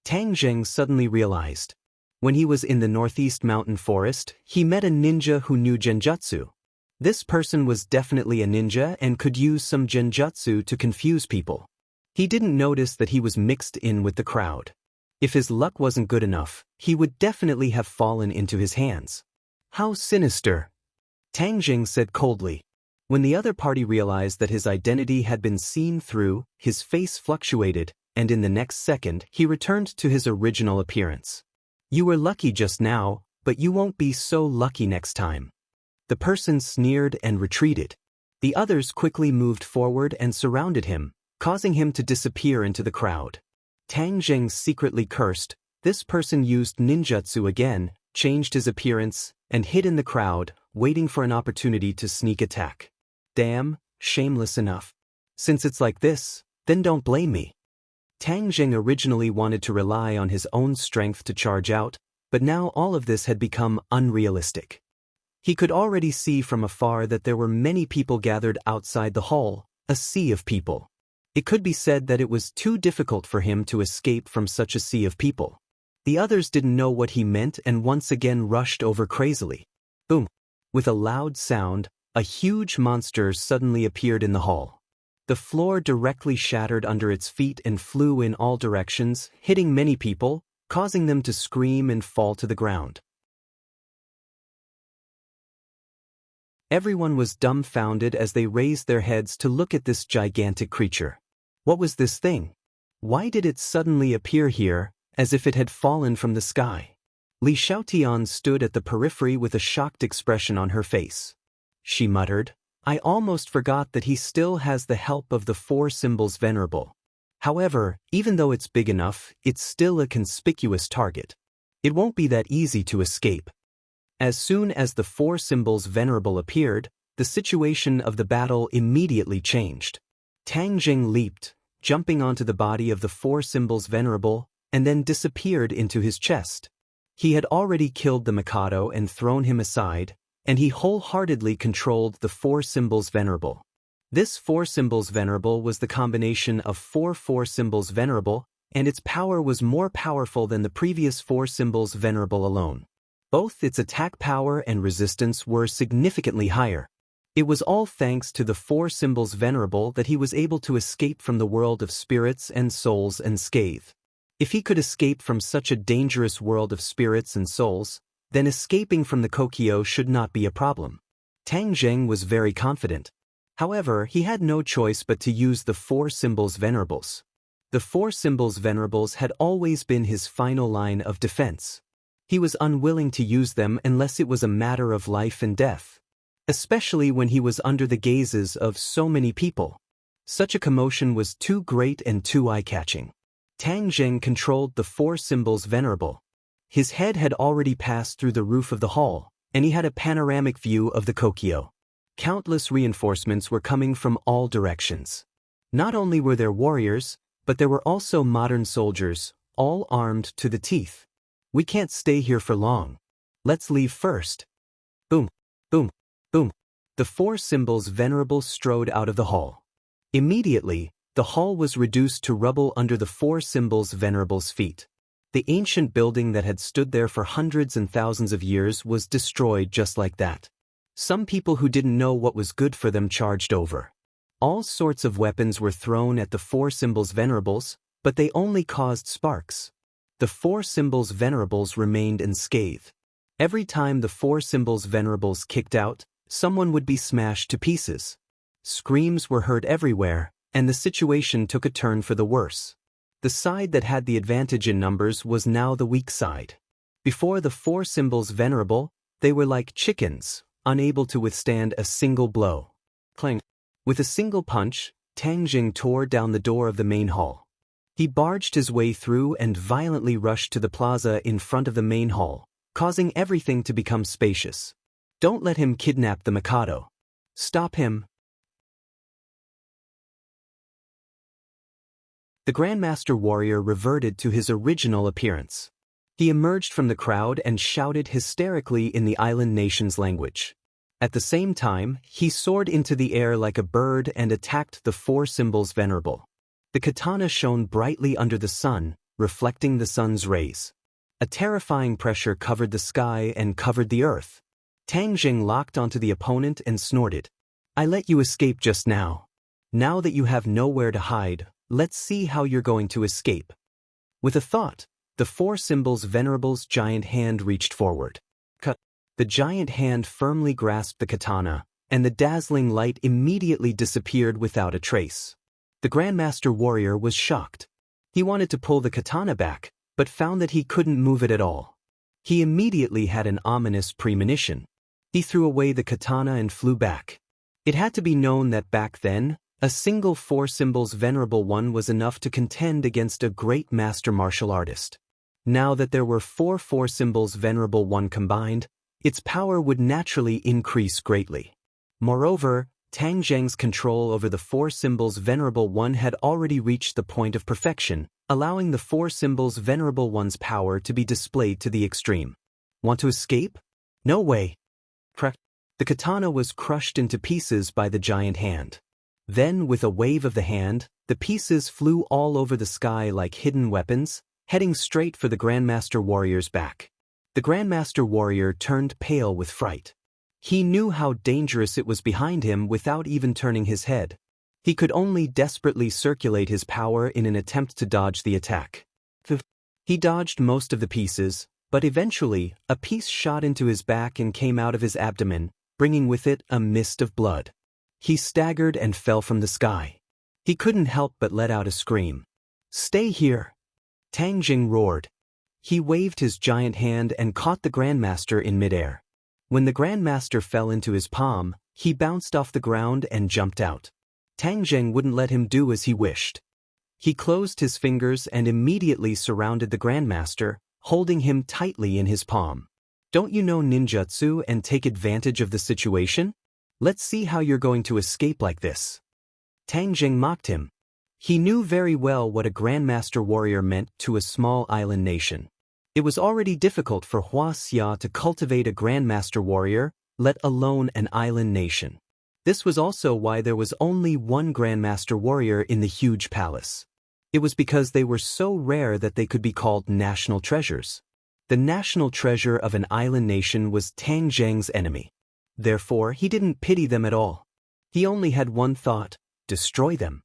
Tang Zheng suddenly realized. When he was in the northeast mountain forest, he met a ninja who knew genjutsu. This person was definitely a ninja and could use some genjutsu to confuse people. He didn't notice that he was mixed in with the crowd. If his luck wasn't good enough, he would definitely have fallen into his hands. "How sinister," Tang Zheng said coldly. When the other party realized that his identity had been seen through, his face fluctuated, and in the next second, he returned to his original appearance. "You were lucky just now, but you won't be so lucky next time." The person sneered and retreated. The others quickly moved forward and surrounded him, causing him to disappear into the crowd. Tang Zheng secretly cursed. This person used ninjutsu again, changed his appearance, and hid in the crowd, waiting for an opportunity to sneak attack. Damn, shameless enough. Since it's like this, then don't blame me. Tang Zheng originally wanted to rely on his own strength to charge out, but now all of this had become unrealistic. He could already see from afar that there were many people gathered outside the hall, a sea of people. It could be said that it was too difficult for him to escape from such a sea of people. The others didn't know what he meant and once again rushed over crazily. Boom! With a loud sound, a huge monster suddenly appeared in the hall. The floor directly shattered under its feet and flew in all directions, hitting many people, causing them to scream and fall to the ground. Everyone was dumbfounded as they raised their heads to look at this gigantic creature. What was this thing? Why did it suddenly appear here, as if it had fallen from the sky? Li Xiaotian stood at the periphery with a shocked expression on her face. She muttered, "I almost forgot that he still has the help of the Four Symbols Venerable. However, even though it's big enough, it's still a conspicuous target. It won't be that easy to escape." As soon as the Four Symbols Venerable appeared, the situation of the battle immediately changed. Tang Zheng leaped, jumping onto the body of the Four Symbols Venerable, and then disappeared into his chest. He had already killed the Mikado and thrown him aside, and he wholeheartedly controlled the Four Symbols Venerable. This Four Symbols Venerable was the combination of Four Symbols Venerable, and its power was more powerful than the previous Four Symbols Venerable alone. Both its attack power and resistance were significantly higher. It was all thanks to the Four Symbols Venerable that he was able to escape from the world of spirits and souls unscathed. If he could escape from such a dangerous world of spirits and souls, then escaping from the Kokyo should not be a problem. Tang Zheng was very confident. However, he had no choice but to use the Four Symbols Venerables. The Four Symbols Venerables had always been his final line of defense. He was unwilling to use them unless it was a matter of life and death, especially when he was under the gazes of so many people. Such a commotion was too great and too eye-catching. Tang Zheng controlled the Four Symbols Venerable. His head had already passed through the roof of the hall, and he had a panoramic view of the Kokyo. Countless reinforcements were coming from all directions. Not only were there warriors, but there were also modern soldiers, all armed to the teeth. "We can't stay here for long. Let's leave first." Boom, boom, boom. The Four Symbols Venerable strode out of the hall. Immediately, the hall was reduced to rubble under the Four Symbols Venerable's feet. The ancient building that had stood there for hundreds and thousands of years was destroyed just like that. Some people who didn't know what was good for them charged over. All sorts of weapons were thrown at the Four Symbols Venerables, but they only caused sparks. The four symbols venerables remained unscathed. Every time the four symbols venerables kicked out, someone would be smashed to pieces. Screams were heard everywhere, and the situation took a turn for the worse. The side that had the advantage in numbers was now the weak side. Before the four symbols venerable, they were like chickens, unable to withstand a single blow. Clang. With a single punch, Tang Jing tore down the door of the main hall. He barged his way through and violently rushed to the plaza in front of the main hall, causing everything to become spacious. Don't let him kidnap the Mikado. Stop him. The Grandmaster Warrior reverted to his original appearance. He emerged from the crowd and shouted hysterically in the island nation's language. At the same time, he soared into the air like a bird and attacked the four symbols venerable. The katana shone brightly under the sun, reflecting the sun's rays. A terrifying pressure covered the sky and covered the earth. Tang Jing locked onto the opponent and snorted. I let you escape just now. Now that you have nowhere to hide, let's see how you're going to escape. With a thought, the four symbols venerable's giant hand reached forward. The giant hand firmly grasped the katana, and the dazzling light immediately disappeared without a trace. The Grandmaster Warrior was shocked. He wanted to pull the katana back, but found that he couldn't move it at all. He immediately had an ominous premonition. He threw away the katana and flew back. It had to be known that back then, a single four symbols venerable one was enough to contend against a great master martial artist. Now that there were four symbols venerable one combined, its power would naturally increase greatly. Moreover, Tang Zheng's control over the four symbols venerable one had already reached the point of perfection, allowing the four symbols venerable one's power to be displayed to the extreme. Want to escape? No way. The katana was crushed into pieces by the giant hand. Then, with a wave of the hand, the pieces flew all over the sky like hidden weapons, heading straight for the Grandmaster Warrior's back. The Grandmaster Warrior turned pale with fright. He knew how dangerous it was behind him without even turning his head. He could only desperately circulate his power in an attempt to dodge the attack. He dodged most of the pieces, but eventually, a piece shot into his back and came out of his abdomen, bringing with it a mist of blood. He staggered and fell from the sky. He couldn't help but let out a scream. Stay here! Tang Jing roared. He waved his giant hand and caught the Grandmaster in midair. When the Grandmaster fell into his palm, he bounced off the ground and jumped out. Tang Jing wouldn't let him do as he wished. He closed his fingers and immediately surrounded the Grandmaster, holding him tightly in his palm. Don't you know ninjutsu and take advantage of the situation? Let's see how you're going to escape like this. Tang Jing mocked him. He knew very well what a Grandmaster Warrior meant to a small island nation. It was already difficult for Hua Xia to cultivate a Grandmaster Warrior, let alone an island nation. This was also why there was only one Grandmaster Warrior in the huge palace. It was because they were so rare that they could be called national treasures. The national treasure of an island nation was Tang Zheng's enemy. Therefore, he didn't pity them at all. He only had one thought: destroy them.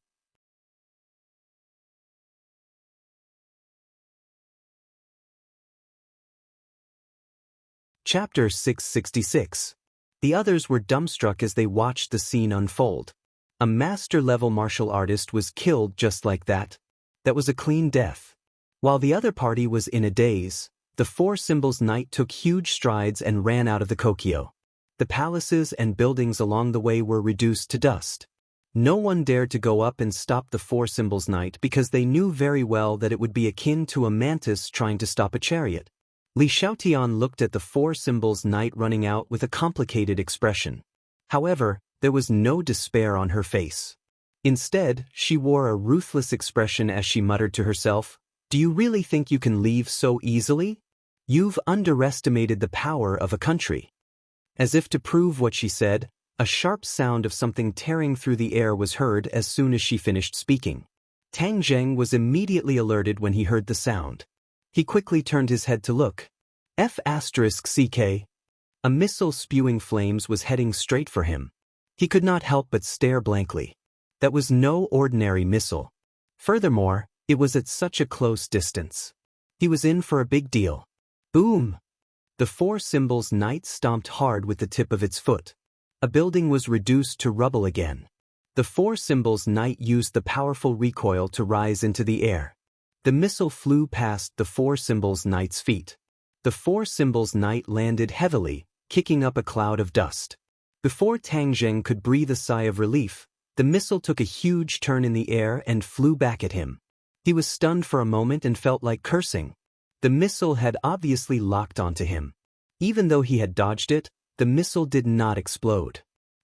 Chapter 666. The others were dumbstruck as they watched the scene unfold. A master-level martial artist was killed just like that. That was a clean death. While the other party was in a daze, the four symbols knight took huge strides and ran out of the Kokyo. The palaces and buildings along the way were reduced to dust. No one dared to go up and stop the four symbols knight because they knew very well that it would be akin to a mantis trying to stop a chariot. Li Xiaotian looked at the four symbols knight running out with a complicated expression. However, there was no despair on her face. Instead, she wore a ruthless expression as she muttered to herself, "Do you really think you can leave so easily? You've underestimated the power of a country." As if to prove what she said, a sharp sound of something tearing through the air was heard as soon as she finished speaking. Tang Zheng was immediately alerted when he heard the sound. He quickly turned his head to look. F***CK. A missile spewing flames was heading straight for him. He could not help but stare blankly. That was no ordinary missile. Furthermore, it was at such a close distance. He was in for a big deal. Boom! The four symbols knight stomped hard with the tip of its foot. A building was reduced to rubble again. The four symbols knight used the powerful recoil to rise into the air. The missile flew past the four symbols knight's feet. The four symbols knight landed heavily, kicking up a cloud of dust. Before Tang Zheng could breathe a sigh of relief, the missile took a huge turn in the air and flew back at him. He was stunned for a moment and felt like cursing. The missile had obviously locked onto him. Even though he had dodged it, the missile did not explode.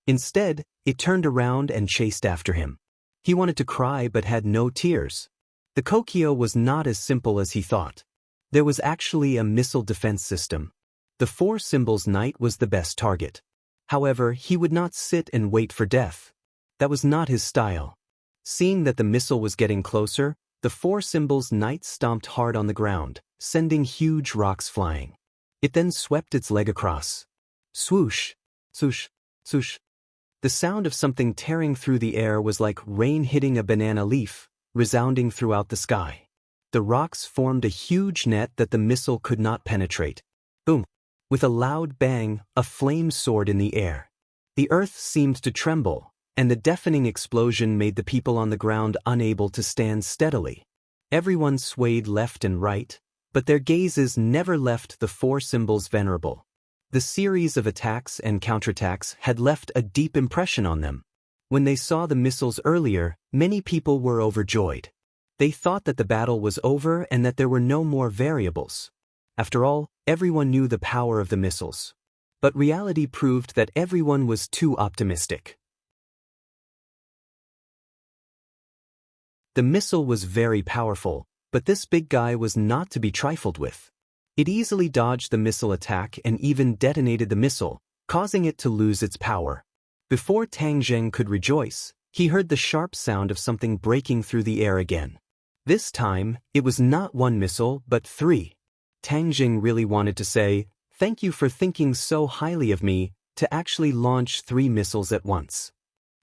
Instead, it turned around and chased after him. He wanted to cry but had no tears. The Kokyo was not as simple as he thought. There was actually a missile defense system. The four symbols knight was the best target. However, he would not sit and wait for death. That was not his style. Seeing that the missile was getting closer, the four symbols knight stomped hard on the ground, sending huge rocks flying. It then swept its leg across. Swoosh, swoosh, swoosh. The sound of something tearing through the air was like rain hitting a banana leaf, resounding throughout the sky. The rocks formed a huge net that the missile could not penetrate. Boom! With a loud bang, a flame soared in the air. The earth seemed to tremble, and the deafening explosion made the people on the ground unable to stand steadily. Everyone swayed left and right, but their gazes never left the four symbols venerable. The series of attacks and counterattacks had left a deep impression on them. When they saw the missiles earlier, many people were overjoyed. They thought that the battle was over and that there were no more variables. After all, everyone knew the power of the missiles. But reality proved that everyone was too optimistic. The missile was very powerful, but this big guy was not to be trifled with. It easily dodged the missile attack and even detonated the missile, causing it to lose its power. Before Tang Zheng could rejoice, he heard the sharp sound of something breaking through the air again. This time, it was not one missile but three. Tang Zheng really wanted to say, "Thank you for thinking so highly of me," to actually launch 3 missiles at once.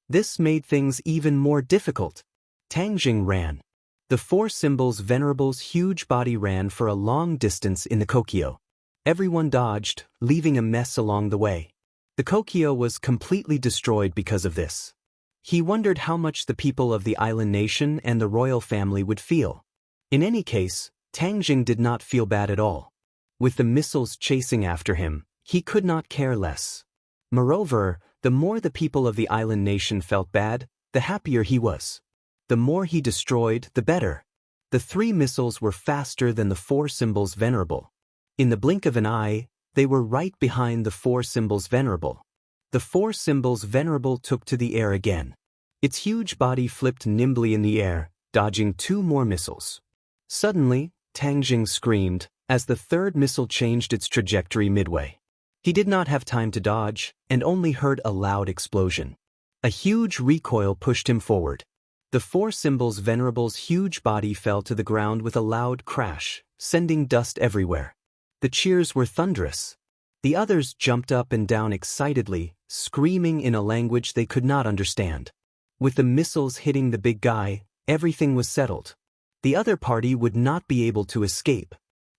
This made things even more difficult. Tang Zheng ran. The four symbols venerable's huge body ran for a long distance in the Kokyo. Everyone dodged, leaving a mess along the way. The Kokyo was completely destroyed because of this. He wondered how much the people of the island nation and the royal family would feel. In any case, Tang Zheng did not feel bad at all. With the missiles chasing after him, he could not care less. Moreover, the more the people of the island nation felt bad, the happier he was. The more he destroyed, the better. The 3 missiles were faster than the 4 symbols venerable. In the blink of an eye, they were right behind the 4 symbols venerable. The 4 symbols venerable took to the air again. Its huge body flipped nimbly in the air, dodging 2 more missiles. Suddenly, Tang Zheng screamed, as the 3rd missile changed its trajectory midway. He did not have time to dodge, and only heard a loud explosion. A huge recoil pushed him forward. The 4 symbols venerable's huge body fell to the ground with a loud crash, sending dust everywhere. The cheers were thunderous. The others jumped up and down excitedly, screaming in a language they could not understand. With the missiles hitting the big guy, everything was settled. The other party would not be able to escape.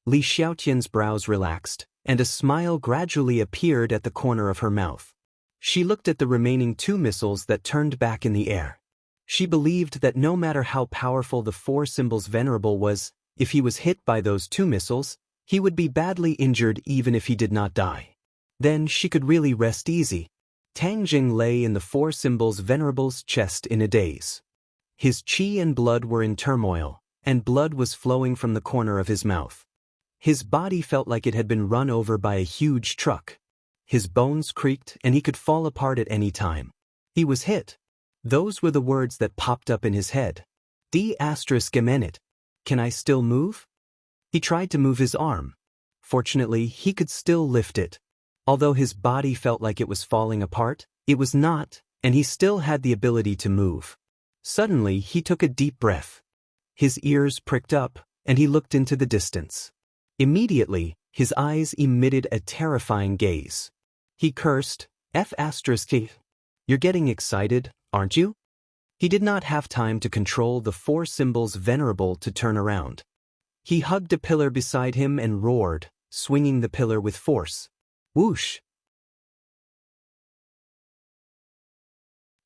Li Xiaotian's brows relaxed, and a smile gradually appeared at the corner of her mouth. She looked at the remaining 2 missiles that turned back in the air. She believed that no matter how powerful the 4 symbols venerable was, if he was hit by those 2 missiles, he would be badly injured even if he did not die. Then she could really rest easy. Tang Zheng lay in the 4 symbols venerable's chest in a daze. His qi and blood were in turmoil, and blood was flowing from the corner of his mouth. His body felt like it had been run over by a huge truck. His bones creaked and he could fall apart at any time. He was hit. Those were the words that popped up in his head. D****. Can I still move? He tried to move his arm. Fortunately, he could still lift it. Although his body felt like it was falling apart, it was not, and he still had the ability to move. Suddenly, he took a deep breath. His ears pricked up, and he looked into the distance. Immediately, his eyes emitted a terrifying gaze. He cursed, F***. You're getting excited, aren't you? He did not have time to control the 4 symbols venerable to turn around. He hugged a pillar beside him and roared, swinging the pillar with force. Whoosh!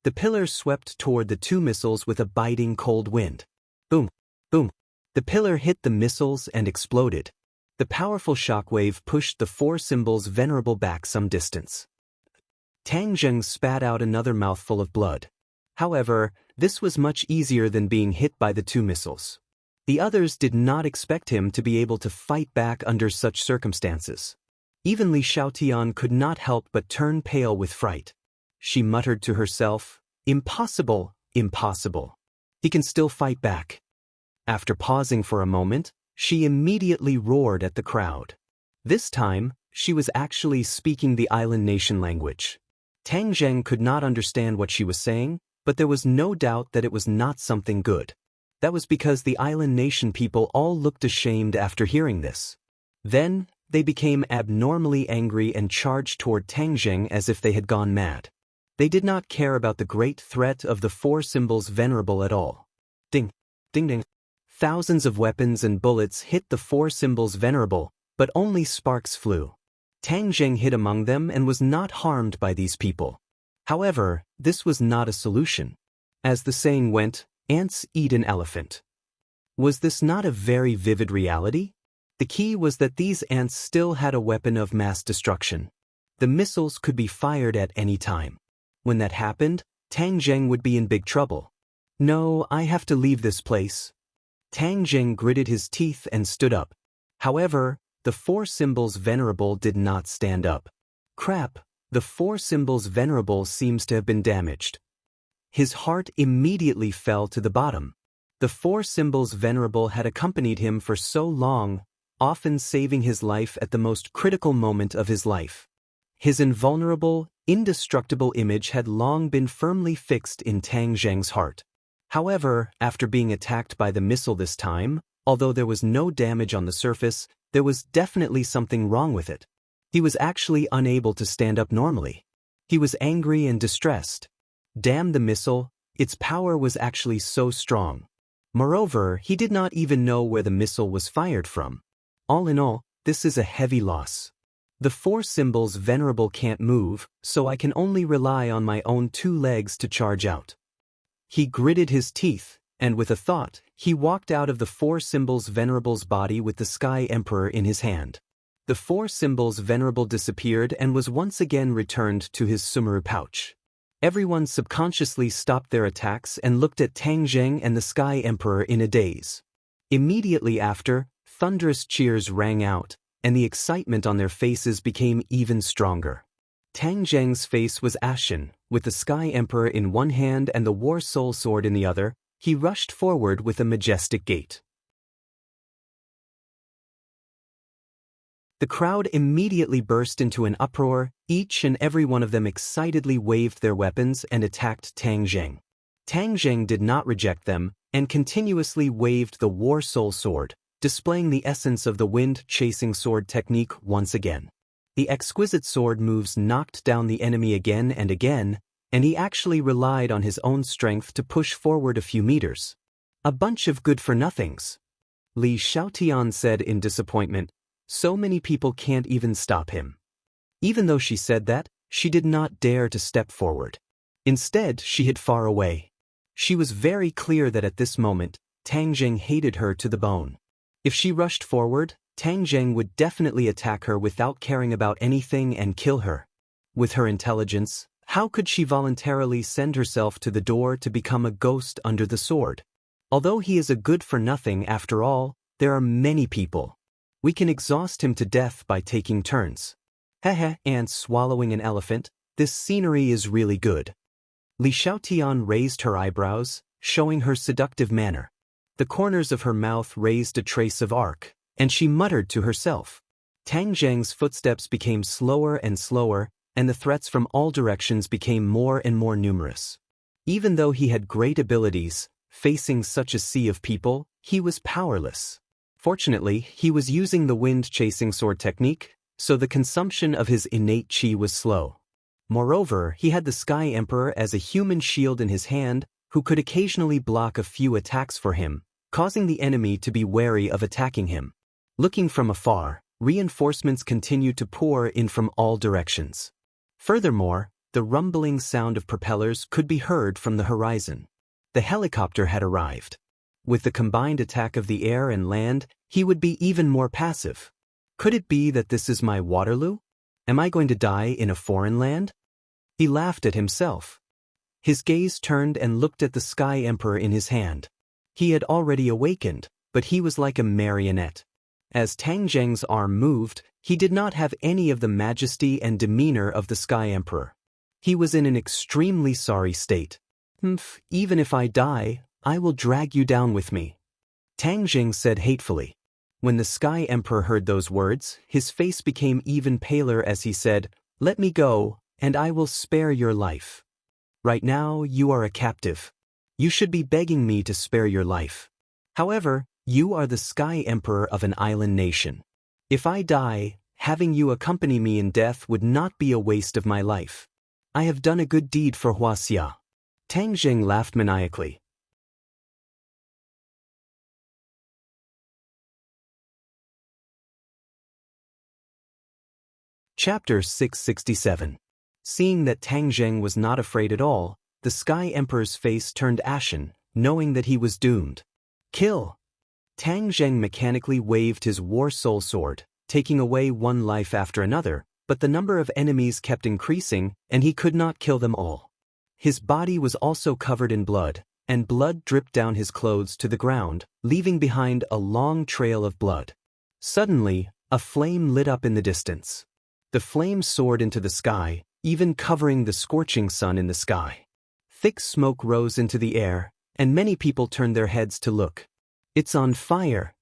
The pillar swept toward the two missiles with a biting cold wind. Boom! Boom! The pillar hit the missiles and exploded. The powerful shockwave pushed the four symbols venerable back some distance. Tang Zheng spat out another mouthful of blood. However, this was much easier than being hit by the two missiles. The others did not expect him to be able to fight back under such circumstances. Even Li Xiaotian could not help but turn pale with fright. She muttered to herself, "Impossible, impossible. He can still fight back." After pausing for a moment, she immediately roared at the crowd. This time, she was actually speaking the island nation language. Tang Zheng could not understand what she was saying, but there was no doubt that it was not something good. That was because the island nation people all looked ashamed after hearing this. Then, they became abnormally angry and charged toward Tang Zheng as if they had gone mad. They did not care about the great threat of the four symbols venerable at all. Ding! Ding ding! Thousands of weapons and bullets hit the four symbols venerable, but only sparks flew. Tang Zheng hid among them and was not harmed by these people. However, this was not a solution. As the saying went, ants eat an elephant. Was this not a very vivid reality? The key was that these ants still had a weapon of mass destruction. The missiles could be fired at any time. When that happened, Tang Zheng would be in big trouble. "No, I have to leave this place." Tang Zheng gritted his teeth and stood up. However, the four symbols venerable did not stand up. Crap, the four symbols venerable seems to have been damaged. His heart immediately fell to the bottom. The four symbols venerable had accompanied him for so long, often saving his life at the most critical moment of his life. His invulnerable, indestructible image had long been firmly fixed in Tang Zheng's heart. However, after being attacked by the missile this time, although there was no damage on the surface, there was definitely something wrong with it. He was actually unable to stand up normally. He was angry and distressed. Damn the missile, its power was actually so strong. Moreover, he did not even know where the missile was fired from. All in all, this is a heavy loss. The four symbols venerable can't move, so I can only rely on my own two legs to charge out. He gritted his teeth, and with a thought, he walked out of the four symbols venerable's body with the Sky Emperor in his hand. The four symbols venerable disappeared and was once again returned to his sumeru pouch. Everyone subconsciously stopped their attacks and looked at Tang Zheng and the Sky Emperor in a daze. Immediately after, thunderous cheers rang out, and the excitement on their faces became even stronger. Tang Zheng's face was ashen, with the Sky Emperor in one hand and the War Soul Sword in the other. He rushed forward with a majestic gait. The crowd immediately burst into an uproar, each and every one of them excitedly waved their weapons and attacked Tang Zheng. Tang Zheng did not reject them, and continuously waved the War Soul Sword, displaying the essence of the wind-chasing sword technique once again. The exquisite sword moves knocked down the enemy again and again, and he actually relied on his own strength to push forward a few meters. A bunch of good-for-nothings. Li Xiaotian said in disappointment, "So many people can't even stop him." Even though she said that, she did not dare to step forward. Instead, she hid far away. She was very clear that at this moment, Tang Zheng hated her to the bone. If she rushed forward, Tang Zheng would definitely attack her without caring about anything and kill her. With her intelligence, how could she voluntarily send herself to the door to become a ghost under the sword? Although he is a good-for-nothing after all, there are many people. We can exhaust him to death by taking turns. Heh, and swallowing an elephant, this scenery is really good. Li Xiaotian raised her eyebrows, showing her seductive manner. The corners of her mouth raised a trace of arc, and she muttered to herself. Tang Zheng's footsteps became slower and slower, and the threats from all directions became more and more numerous. Even though he had great abilities, facing such a sea of people, he was powerless. Fortunately, he was using the wind-chasing sword technique, so the consumption of his innate chi was slow. Moreover, he had the Sky Emperor as a human shield in his hand, who could occasionally block a few attacks for him, causing the enemy to be wary of attacking him. Looking from afar, reinforcements continued to pour in from all directions. Furthermore, the rumbling sound of propellers could be heard from the horizon. The helicopter had arrived. With the combined attack of the air and land, he would be even more passive. Could it be that this is my Waterloo? Am I going to die in a foreign land? He laughed at himself. His gaze turned and looked at the Sky Emperor in his hand. He had already awakened, but he was like a marionette. As Tang Zheng's arm moved, he did not have any of the majesty and demeanor of the Sky Emperor. He was in an extremely sorry state. Even if I die, I will drag you down with me, Tang Zheng said hatefully. When the Sky Emperor heard those words, his face became even paler as he said, "Let me go, and I will spare your life. Right now, you are a captive. You should be begging me to spare your life. However, you are the Sky Emperor of an island nation. If I die, having you accompany me in death would not be a waste of my life. I have done a good deed for Huaxia." Tang Zheng laughed maniacally. Chapter 667. Seeing that Tang Zheng was not afraid at all, the Sky Emperor's face turned ashen, knowing that he was doomed. Kill! Tang Zheng mechanically waved his War Soul Sword, taking away one life after another, but the number of enemies kept increasing, and he could not kill them all. His body was also covered in blood, and blood dripped down his clothes to the ground, leaving behind a long trail of blood. Suddenly, a flame lit up in the distance. The flame soared into the sky, even covering the scorching sun in the sky. Thick smoke rose into the air, and many people turned their heads to look. "It's on fire!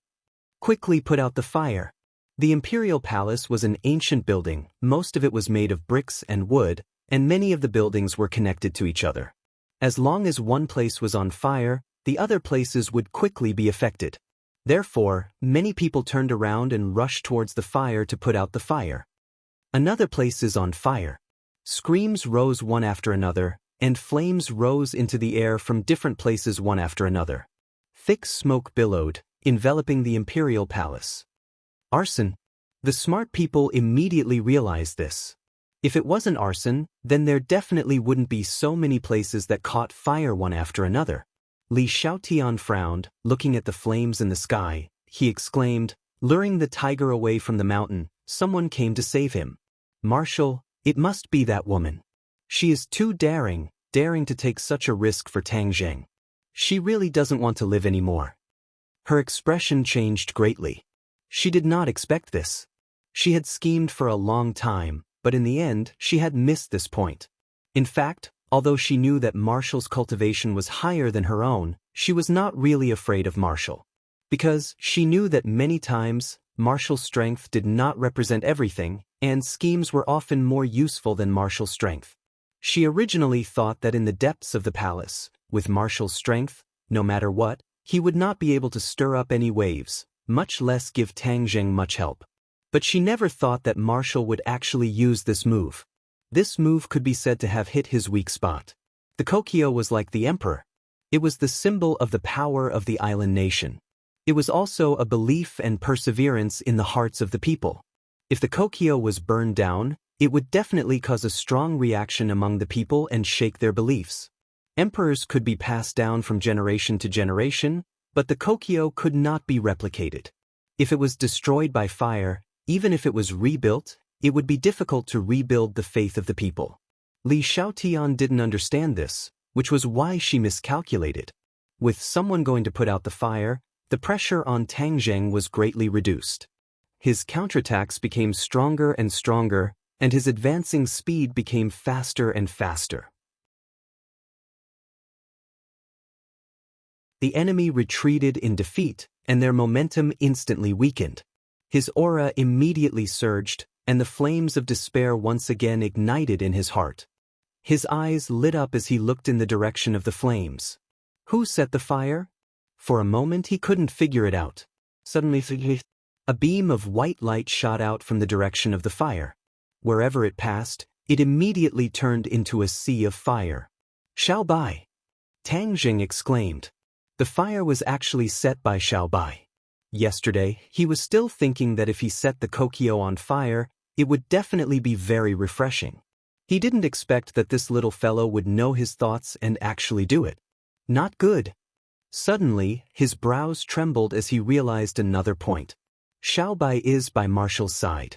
Quickly put out the fire!" The imperial palace was an ancient building, most of it was made of bricks and wood, and many of the buildings were connected to each other. As long as one place was on fire, the other places would quickly be affected. Therefore, many people turned around and rushed towards the fire to put out the fire. Another place is on fire. Screams rose one after another, and flames rose into the air from different places one after another. Thick smoke billowed, enveloping the imperial palace. Arson. The smart people immediately realized this. If it wasn't arson, then there definitely wouldn't be so many places that caught fire one after another. Li Xiaotian frowned, looking at the flames in the sky. He exclaimed, luring the tiger away from the mountain. Someone came to save him. "Marshal, it must be that woman. She is too daring to take such a risk for Tang Zheng. She really doesn't want to live anymore." Her expression changed greatly. She did not expect this. She had schemed for a long time, but in the end, she had missed this point. In fact, although she knew that Marshal's cultivation was higher than her own, she was not really afraid of Marshal. Because she knew that many times, Marshal's strength did not represent everything, and schemes were often more useful than Marshal's strength. She originally thought that in the depths of the palace, with Marshal's strength, no matter what, he would not be able to stir up any waves, much less give Tang Zheng much help. But she never thought that Marshal would actually use this move. This move could be said to have hit his weak spot. The Kokyo was like the emperor. It was the symbol of the power of the island nation. It was also a belief and perseverance in the hearts of the people. If the Kokyo was burned down, it would definitely cause a strong reaction among the people and shake their beliefs. Emperors could be passed down from generation to generation, but the Kokyo could not be replicated. If it was destroyed by fire, even if it was rebuilt, it would be difficult to rebuild the faith of the people. Li Xiaotian didn't understand this, which was why she miscalculated. With someone going to put out the fire, the pressure on Tang Zheng was greatly reduced. His counterattacks became stronger and stronger, and his advancing speed became faster and faster. The enemy retreated in defeat, and their momentum instantly weakened. His aura immediately surged, and the flames of despair once again ignited in his heart. His eyes lit up as he looked in the direction of the flames. Who set the fire? For a moment he couldn't figure it out. Suddenly, a beam of white light shot out from the direction of the fire. Wherever it passed, it immediately turned into a sea of fire. "Xiao Bai!" Tang Zheng exclaimed. The fire was actually set by Xiaobai. Yesterday, he was still thinking that if he set the Kokyo on fire, it would definitely be very refreshing. He didn't expect that this little fellow would know his thoughts and actually do it. Not good. Suddenly, his brows trembled as he realized another point. Xiaobai is by Marshall's side.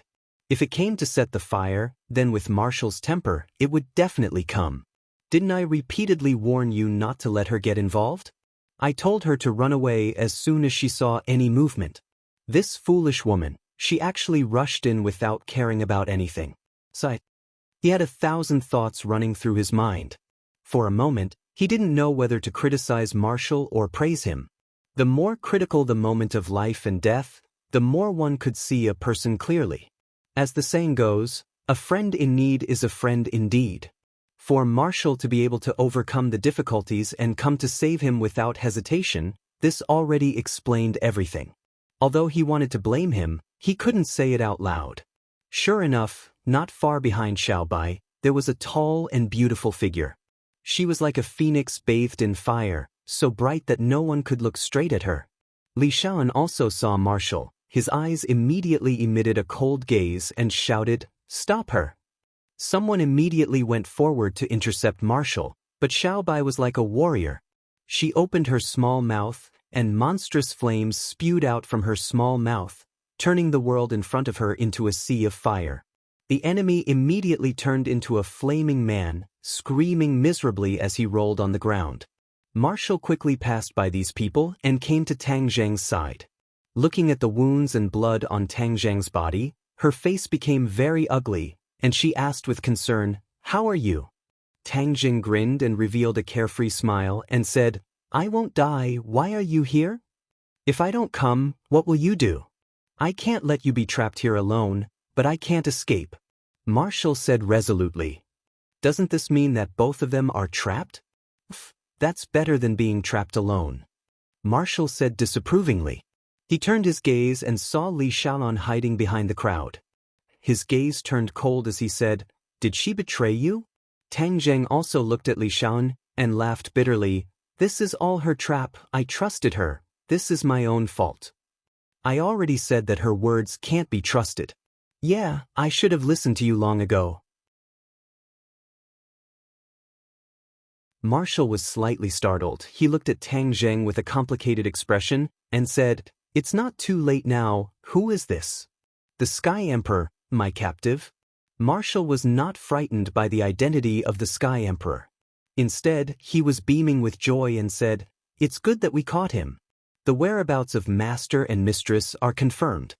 If it came to set the fire, then with Marshall's temper, it would definitely come. Didn't I repeatedly warn you not to let her get involved? I told her to run away as soon as she saw any movement. This foolish woman, she actually rushed in without caring about anything. Sigh. He had 1,000 thoughts running through his mind. For a moment, he didn't know whether to criticize Marshall or praise him. The more critical the moment of life and death, the more one could see a person clearly. As the saying goes, a friend in need is a friend indeed. For Marshall to be able to overcome the difficulties and come to save him without hesitation, this already explained everything. Although he wanted to blame him, he couldn't say it out loud. Sure enough, not far behind Xiaobai, there was a tall and beautiful figure. She was like a phoenix bathed in fire, so bright that no one could look straight at her. Li Shaoan also saw Marshall. His eyes immediately emitted a cold gaze and shouted, "Stop her!" Someone immediately went forward to intercept Marshall, but Xiaobai was like a warrior. She opened her small mouth, and monstrous flames spewed out from her small mouth, turning the world in front of her into a sea of fire. The enemy immediately turned into a flaming man, screaming miserably as he rolled on the ground. Marshall quickly passed by these people and came to Tang Zheng's side. Looking at the wounds and blood on Tang Zheng's body, her face became very ugly, and she asked with concern, "How are you?" Tang Zheng grinned and revealed a carefree smile and said, "I won't die. Why are you here? If I don't come, what will you do? I can't let you be trapped here alone, but I can't escape." Marshall said resolutely, "Doesn't this mean that both of them are trapped?" "That's better than being trapped alone," Marshall said disapprovingly. He turned his gaze and saw Li Shaoan hiding behind the crowd. His gaze turned cold as he said, "Did she betray you?" Tang Zheng also looked at Li Shaoan and laughed bitterly. "This is all her trap. I trusted her. This is my own fault. I already said that her words can't be trusted. Yeah, I should have listened to you long ago." Marshall was slightly startled. He looked at Tang Zheng with a complicated expression and said, "It's not too late now. Who is this?" "The Sky Emperor, my captive." Marshall was not frightened by the identity of the Sky Emperor. Instead, he was beaming with joy and said, "It's good that we caught him. The whereabouts of Master and Mistress are confirmed."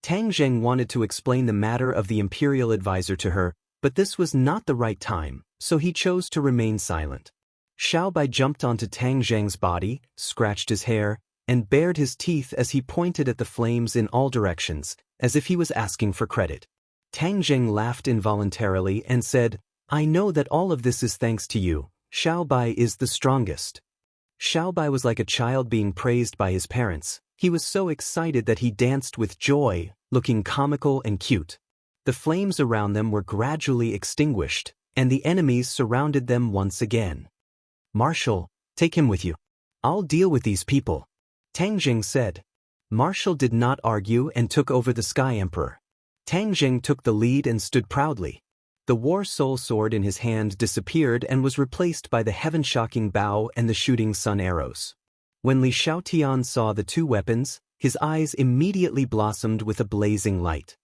Tang Zheng wanted to explain the matter of the Imperial Advisor to her, but this was not the right time, so he chose to remain silent. Xiaobai jumped onto Tang Zheng's body, scratched his hair, and bared his teeth as he pointed at the flames in all directions, as if he was asking for credit. Tang Zheng laughed involuntarily and said, "I know that all of this is thanks to you. Xiaobai is the strongest." Xiaobai was like a child being praised by his parents. He was so excited that he danced with joy, looking comical and cute. The flames around them were gradually extinguished, and the enemies surrounded them once again. "Marshall, take him with you. I'll deal with these people," Tang Zheng said. Marshall did not argue and took over the Sky Emperor. Tang Zheng took the lead and stood proudly. The War Soul Sword in his hand disappeared and was replaced by the heaven-shocking bow and the shooting sun arrows. When Li Shaotian saw the two weapons, his eyes immediately blossomed with a blazing light.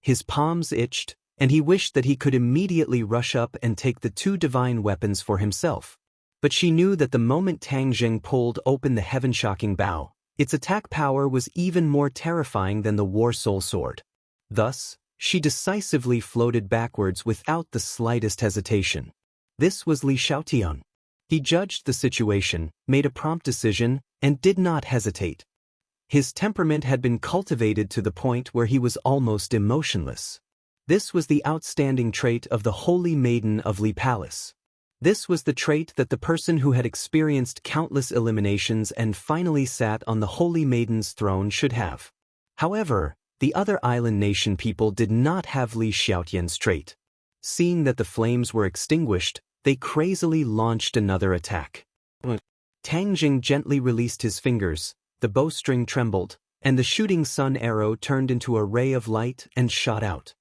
His palms itched, and he wished that he could immediately rush up and take the two divine weapons for himself. But she knew that the moment Tang Zheng pulled open the heaven-shocking bow, its attack power was even more terrifying than the War Soul Sword. Thus, she decisively floated backwards without the slightest hesitation. This was Li Shaotian. He judged the situation, made a prompt decision, and did not hesitate. His temperament had been cultivated to the point where he was almost emotionless. This was the outstanding trait of the Holy Maiden of Li Palace. This was the trait that the person who had experienced countless eliminations and finally sat on the Holy Maiden's throne should have. However, the other island nation people did not have Li Xiaotian's trait. Seeing that the flames were extinguished, they crazily launched another attack. Tang Jing gently released his fingers, the bowstring trembled, and the shooting sun arrow turned into a ray of light and shot out.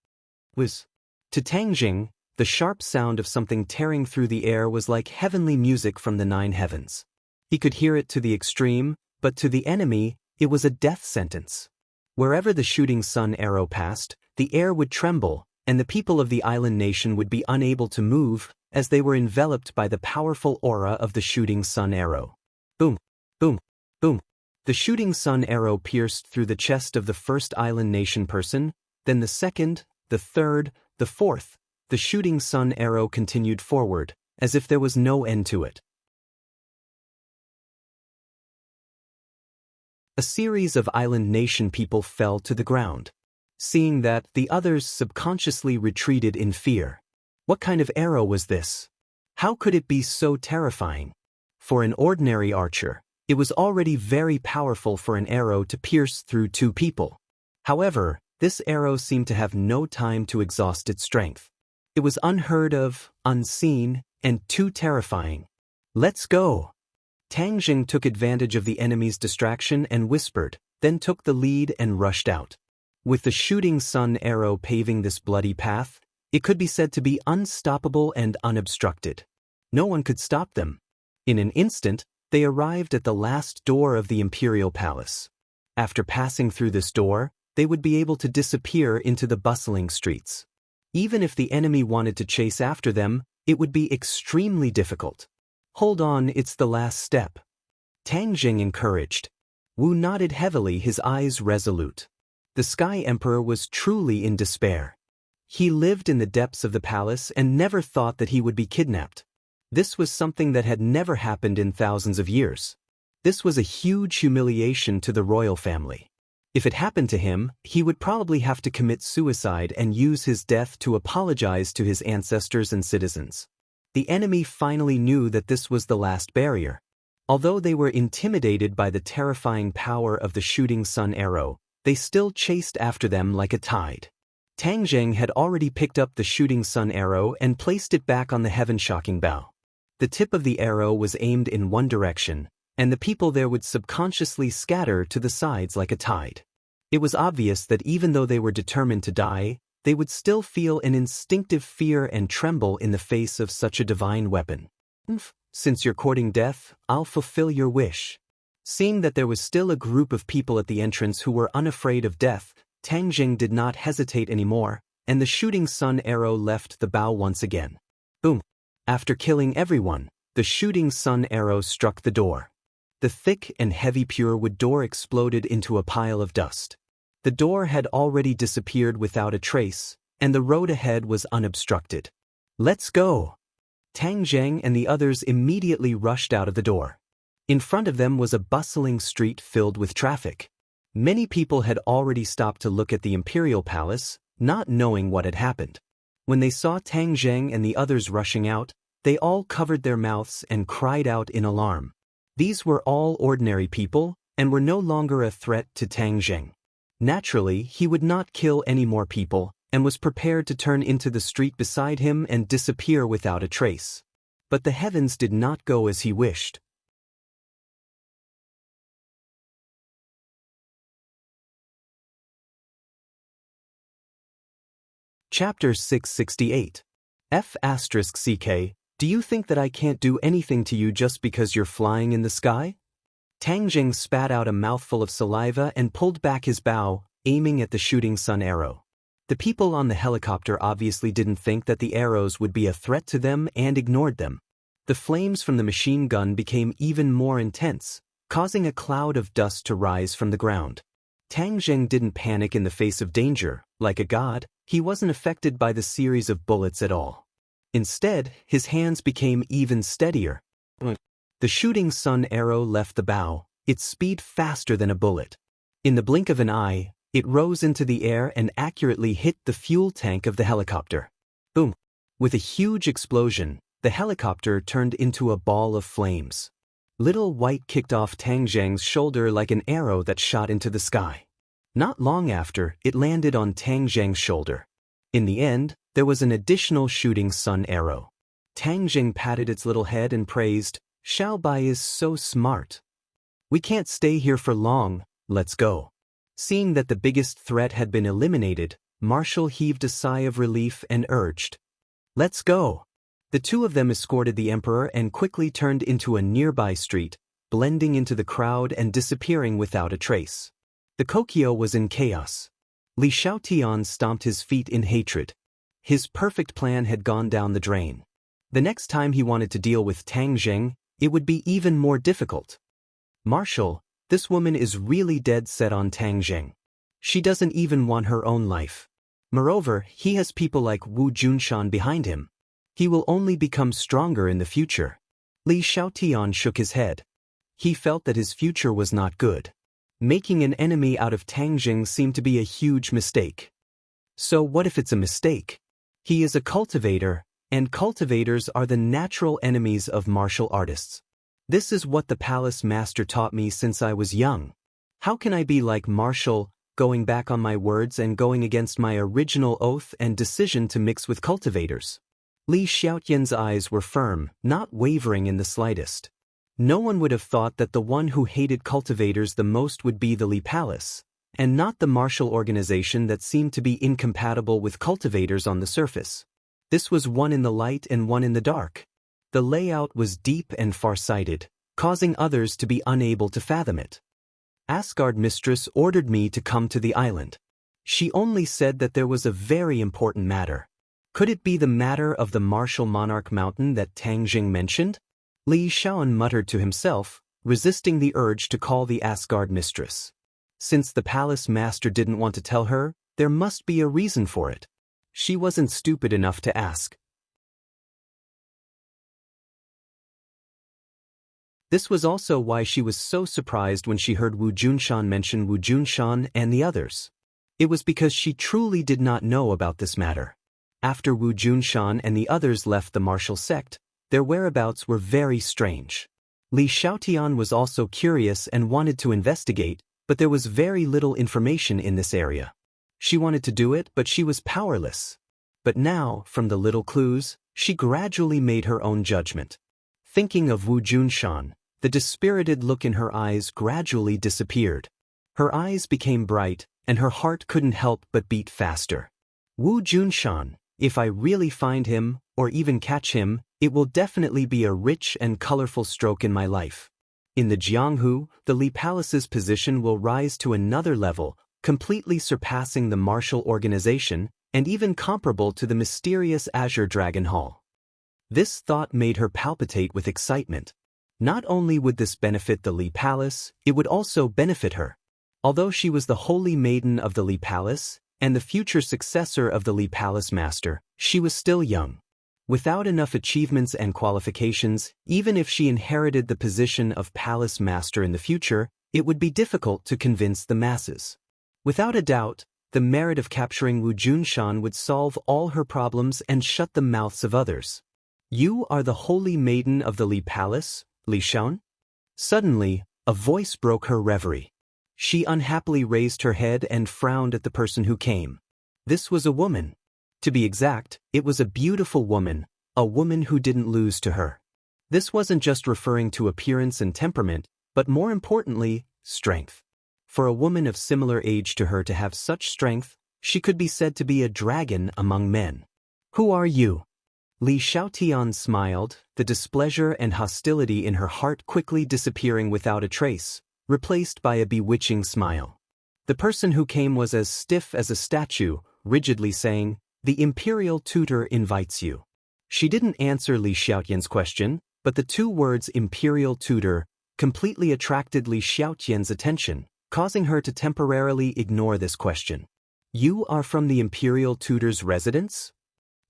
Whiz. To Tang Jing, the sharp sound of something tearing through the air was like heavenly music from the 9 heavens. He could hear it to the extreme, but to the enemy, it was a death sentence. Wherever the shooting sun arrow passed, the air would tremble, and the people of the island nation would be unable to move, as they were enveloped by the powerful aura of the shooting sun arrow. Boom, boom, boom. The shooting sun arrow pierced through the chest of the first island nation person, then the second, the third, the fourth. The shooting sun arrow continued forward, as if there was no end to it. A series of island nation people fell to the ground. Seeing that, the others subconsciously retreated in fear. What kind of arrow was this? How could it be so terrifying? For an ordinary archer, it was already very powerful for an arrow to pierce through 2 people. However, this arrow seemed to have no time to exhaust its strength. It was unheard of, unseen, and too terrifying. Let's go! Tang Jing took advantage of the enemy's distraction and whispered, then took the lead and rushed out. With the shooting sun arrow paving this bloody path, it could be said to be unstoppable and unobstructed. No one could stop them. In an instant, they arrived at the last door of the imperial palace. After passing through this door, they would be able to disappear into the bustling streets. Even if the enemy wanted to chase after them, it would be extremely difficult. Hold on, it's the last step. Tang Jing encouraged. Wu nodded heavily, his eyes resolute. The Sky Emperor was truly in despair. He lived in the depths of the palace and never thought that he would be kidnapped. This was something that had never happened in thousands of years. This was a huge humiliation to the royal family. If it happened to him, he would probably have to commit suicide and use his death to apologize to his ancestors and citizens. The enemy finally knew that this was the last barrier. Although they were intimidated by the terrifying power of the shooting sun arrow, they still chased after them like a tide. Tang Jing had already picked up the shooting sun arrow and placed it back on the heaven-shocking bow. The tip of the arrow was aimed in one direction, and the people there would subconsciously scatter to the sides like a tide. It was obvious that even though they were determined to die, they would still feel an instinctive fear and tremble in the face of such a divine weapon. Since you're courting death, I'll fulfill your wish. Seeing that there was still a group of people at the entrance who were unafraid of death, Tang Jing did not hesitate anymore, and the shooting sun arrow left the bow once again. Boom! After killing everyone, the shooting sun arrow struck the door. The thick and heavy pure wood door exploded into a pile of dust. The door had already disappeared without a trace, and the road ahead was unobstructed. Let's go! Tang Jing and the others immediately rushed out of the door. In front of them was a bustling street filled with traffic. Many people had already stopped to look at the imperial palace, not knowing what had happened. When they saw Tang Jing and the others rushing out, they all covered their mouths and cried out in alarm. These were all ordinary people, and were no longer a threat to Tang Jing. Naturally, he would not kill any more people, and was prepared to turn into the street beside him and disappear without a trace. But the heavens did not go as he wished. Chapter 668. F***CK, do you think that I can't do anything to you just because you're flying in the sky? Tang Jing spat out a mouthful of saliva and pulled back his bow, aiming at the shooting sun arrow. The people on the helicopter obviously didn't think that the arrows would be a threat to them and ignored them. The flames from the machine gun became even more intense, causing a cloud of dust to rise from the ground. Tang Jing didn't panic in the face of danger. Like a god, he wasn't affected by the series of bullets at all. Instead, his hands became even steadier. The shooting sun arrow left the bow, its speed faster than a bullet. In the blink of an eye, it rose into the air and accurately hit the fuel tank of the helicopter. Boom! With a huge explosion, the helicopter turned into a ball of flames. Little White kicked off Tang Jing's shoulder like an arrow that shot into the sky. Not long after, it landed on Tang Jing's shoulder. In the end, there was an additional shooting sun arrow. Tang Jing patted its little head and praised, Bai is so smart. We can't stay here for long, let's go. Seeing that the biggest threat had been eliminated, Marshall heaved a sigh of relief and urged, let's go. The two of them escorted the emperor and quickly turned into a nearby street, blending into the crowd and disappearing without a trace. The Kokyo was in chaos. Li Xiaotian stomped his feet in hatred. His perfect plan had gone down the drain. The next time he wanted to deal with Tang Zheng, it would be even more difficult. Marshall, this woman is really dead set on Tang Zheng. She doesn't even want her own life. Moreover, he has people like Wu Junshan behind him. He will only become stronger in the future. Li Xiaotian shook his head. He felt that his future was not good. Making an enemy out of Tang Zheng seemed to be a huge mistake. So what if it's a mistake? He is a cultivator, and cultivators are the natural enemies of martial artists. This is what the palace master taught me since I was young. How can I be like Marshall, going back on my words and going against my original oath and decision to mix with cultivators? Li Xiaotian's eyes were firm, not wavering in the slightest. No one would have thought that the one who hated cultivators the most would be the Li Palace, and not the martial organization that seemed to be incompatible with cultivators on the surface. This was one in the light and one in the dark. The layout was deep and far-sighted, causing others to be unable to fathom it. Asgard Mistress ordered me to come to the island. She only said that there was a very important matter. Could it be the matter of the martial monarch mountain that Tang Zheng mentioned? Li Shaon muttered to himself, resisting the urge to call the Asgard Mistress. Since the palace master didn't want to tell her, there must be a reason for it. She wasn't stupid enough to ask. This was also why she was so surprised when she heard Wu Junshan mention Wu Junshan and the others. It was because she truly did not know about this matter. After Wu Junshan and the others left the martial sect, their whereabouts were very strange. Li Xiaotian was also curious and wanted to investigate, but there was very little information in this area. She wanted to do it, but she was powerless. But now, from the little clues, she gradually made her own judgment. Thinking of Wu Junshan, the dispirited look in her eyes gradually disappeared. Her eyes became bright, and her heart couldn't help but beat faster. Wu Junshan, if I really find him, or even catch him, it will definitely be a rich and colorful stroke in my life. In the Jianghu, the Li Palace's position will rise to another level, completely surpassing the martial organization, and even comparable to the mysterious Azure Dragon Hall. This thought made her palpitate with excitement. Not only would this benefit the Li Palace, it would also benefit her. Although she was the holy maiden of the Li Palace, and the future successor of the Li Palace master, she was still young. Without enough achievements and qualifications, even if she inherited the position of palace master in the future, it would be difficult to convince the masses. Without a doubt, the merit of capturing Wu Junshan would solve all her problems and shut the mouths of others. You are the holy maiden of the Li Palace, Li Shaon? Suddenly, a voice broke her reverie. She unhappily raised her head and frowned at the person who came. This was a woman. To be exact, it was a beautiful woman, a woman who didn't lose to her. This wasn't just referring to appearance and temperament, but more importantly, strength. For a woman of similar age to her to have such strength, she could be said to be a dragon among men. Who are you? Li Xiaotian smiled, the displeasure and hostility in her heart quickly disappearing without a trace, replaced by a bewitching smile. The person who came was as stiff as a statue, rigidly saying, "The imperial tutor invites you." She didn't answer Li Xiaotian's question, but the two words imperial tutor completely attracted Li Xiaotian's attention, causing her to temporarily ignore this question. You are from the imperial tutor's residence?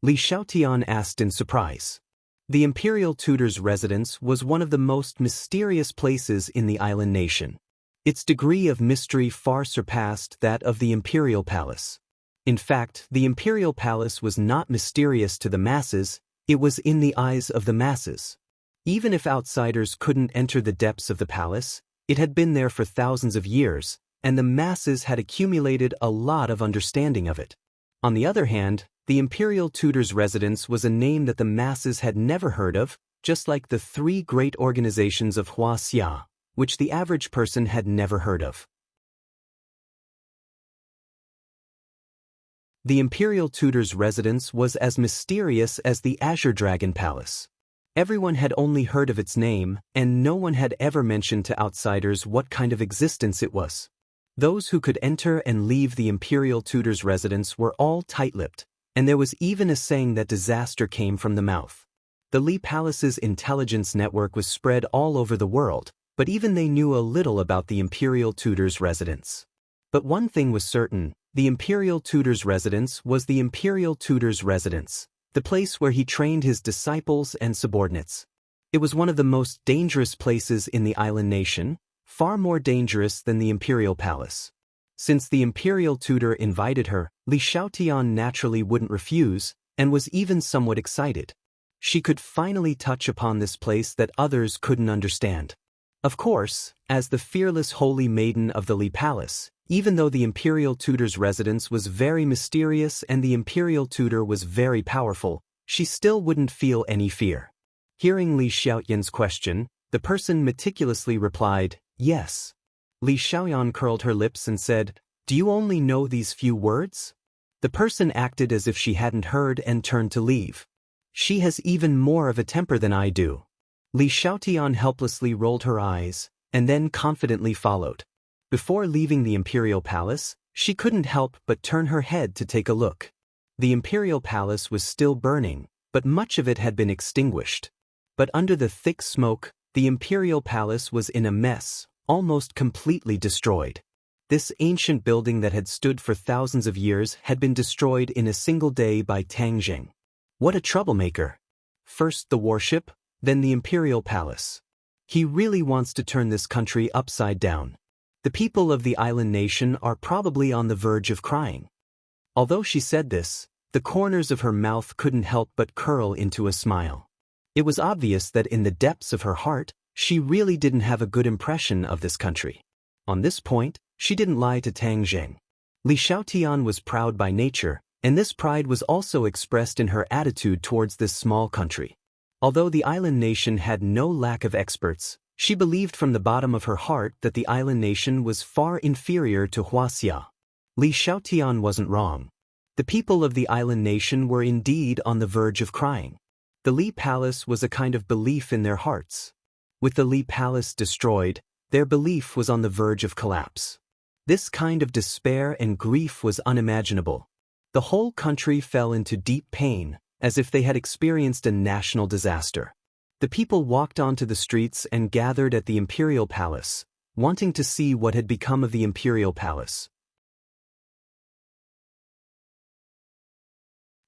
Li Xiaotian asked in surprise. The imperial tutor's residence was one of the most mysterious places in the island nation. Its degree of mystery far surpassed that of the imperial palace. In fact, the imperial palace was not mysterious to the masses, it was in the eyes of the masses. Even if outsiders couldn't enter the depths of the palace, it had been there for thousands of years, and the masses had accumulated a lot of understanding of it. On the other hand, the imperial tutor's residence was a name that the masses had never heard of, just like the three great organizations of Huaxia, which the average person had never heard of. The Imperial Tutor's residence was as mysterious as the Azure Dragon Palace. Everyone had only heard of its name, and no one had ever mentioned to outsiders what kind of existence it was. Those who could enter and leave the Imperial Tutor's residence were all tight-lipped, and there was even a saying that disaster came from the mouth. The Li Palace's intelligence network was spread all over the world, but even they knew a little about the Imperial Tutor's residence. But one thing was certain, the Imperial Tutor's residence was the Imperial Tutor's residence, the place where he trained his disciples and subordinates. It was one of the most dangerous places in the island nation, far more dangerous than the Imperial Palace. Since the Imperial Tutor invited her, Li Xiaotian naturally wouldn't refuse, and was even somewhat excited. She could finally touch upon this place that others couldn't understand. Of course, as the fearless holy maiden of the Li Palace, even though the Imperial Tutor's residence was very mysterious and the Imperial Tutor was very powerful, she still wouldn't feel any fear. Hearing Li Xiaoyan's question, the person meticulously replied, "Yes." Li Xiaoyan curled her lips and said, "Do you only know these few words?" The person acted as if she hadn't heard and turned to leave. "She has even more of a temper than I do." Li Xiaotian helplessly rolled her eyes, and then confidently followed. Before leaving the Imperial Palace, she couldn't help but turn her head to take a look. The Imperial Palace was still burning, but much of it had been extinguished. But under the thick smoke, the Imperial Palace was in a mess, almost completely destroyed. This ancient building that had stood for thousands of years had been destroyed in a single day by Tang Jing. What a troublemaker! First the warship, then the Imperial Palace. He really wants to turn this country upside down. The people of the island nation are probably on the verge of crying. Although she said this, the corners of her mouth couldn't help but curl into a smile. It was obvious that in the depths of her heart, she really didn't have a good impression of this country. On this point, she didn't lie to Tang Jing. Li Xiaotian was proud by nature, and this pride was also expressed in her attitude towards this small country. Although the island nation had no lack of experts, she believed from the bottom of her heart that the island nation was far inferior to Huaxia. Li Xiaotian wasn't wrong. The people of the island nation were indeed on the verge of crying. The Li Palace was a kind of belief in their hearts. With the Li Palace destroyed, their belief was on the verge of collapse. This kind of despair and grief was unimaginable. The whole country fell into deep pain, as if they had experienced a national disaster. The people walked onto the streets and gathered at the Imperial Palace, wanting to see what had become of the Imperial Palace.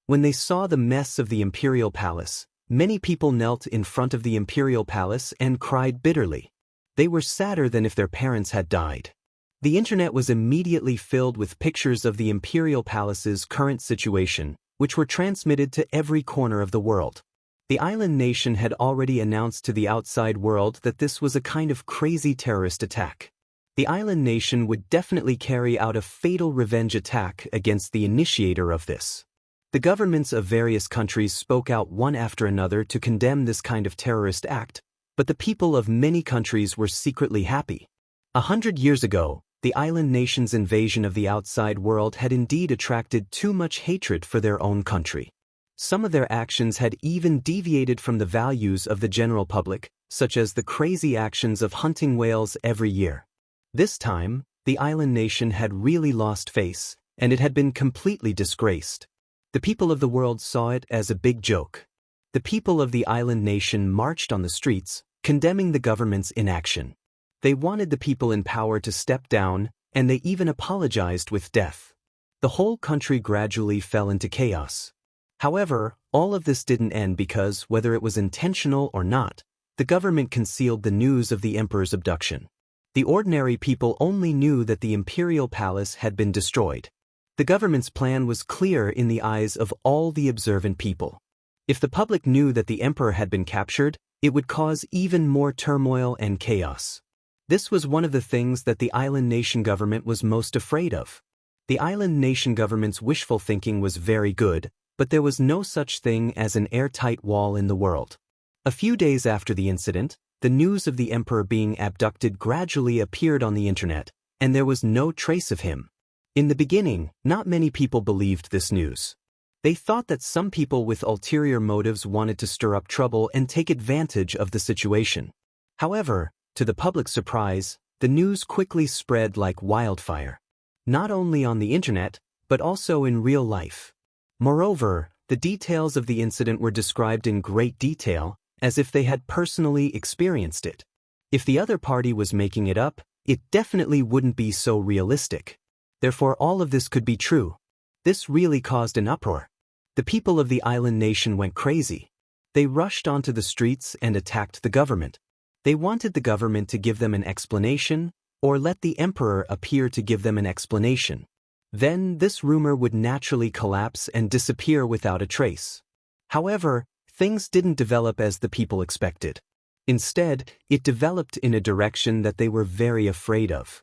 When they saw the mess of the Imperial Palace, many people knelt in front of the Imperial Palace and cried bitterly. They were sadder than if their parents had died. The internet was immediately filled with pictures of the Imperial Palace's current situation, which were transmitted to every corner of the world. The island nation had already announced to the outside world that this was a kind of crazy terrorist attack. The island nation would definitely carry out a fatal revenge attack against the initiator of this. The governments of various countries spoke out one after another to condemn this kind of terrorist act, but the people of many countries were secretly happy. 100 years ago, the island nation's invasion of the outside world had indeed attracted too much hatred for their own country. Some of their actions had even deviated from the values of the general public, such as the crazy actions of hunting whales every year. This time, the island nation had really lost face, and it had been completely disgraced. The people of the world saw it as a big joke. The people of the island nation marched on the streets, condemning the government's inaction. They wanted the people in power to step down, and they even apologized with death. The whole country gradually fell into chaos. However, all of this didn't end because, whether it was intentional or not, the government concealed the news of the emperor's abduction. The ordinary people only knew that the Imperial Palace had been destroyed. The government's plan was clear in the eyes of all the observant people. If the public knew that the emperor had been captured, it would cause even more turmoil and chaos. This was one of the things that the island nation government was most afraid of. The island nation government's wishful thinking was very good, but there was no such thing as an airtight wall in the world. A few days after the incident, the news of the emperor being abducted gradually appeared on the internet, and there was no trace of him. In the beginning, not many people believed this news. They thought that some people with ulterior motives wanted to stir up trouble and take advantage of the situation. However, to the public's surprise, the news quickly spread like wildfire. Not only on the internet, but also in real life. Moreover, the details of the incident were described in great detail, as if they had personally experienced it. If the other party was making it up, it definitely wouldn't be so realistic. Therefore, all of this could be true. This really caused an uproar. The people of the island nation went crazy. They rushed onto the streets and attacked the government. They wanted the government to give them an explanation, or let the emperor appear to give them an explanation. Then this rumor would naturally collapse and disappear without a trace. However, things didn't develop as the people expected. Instead, it developed in a direction that they were very afraid of.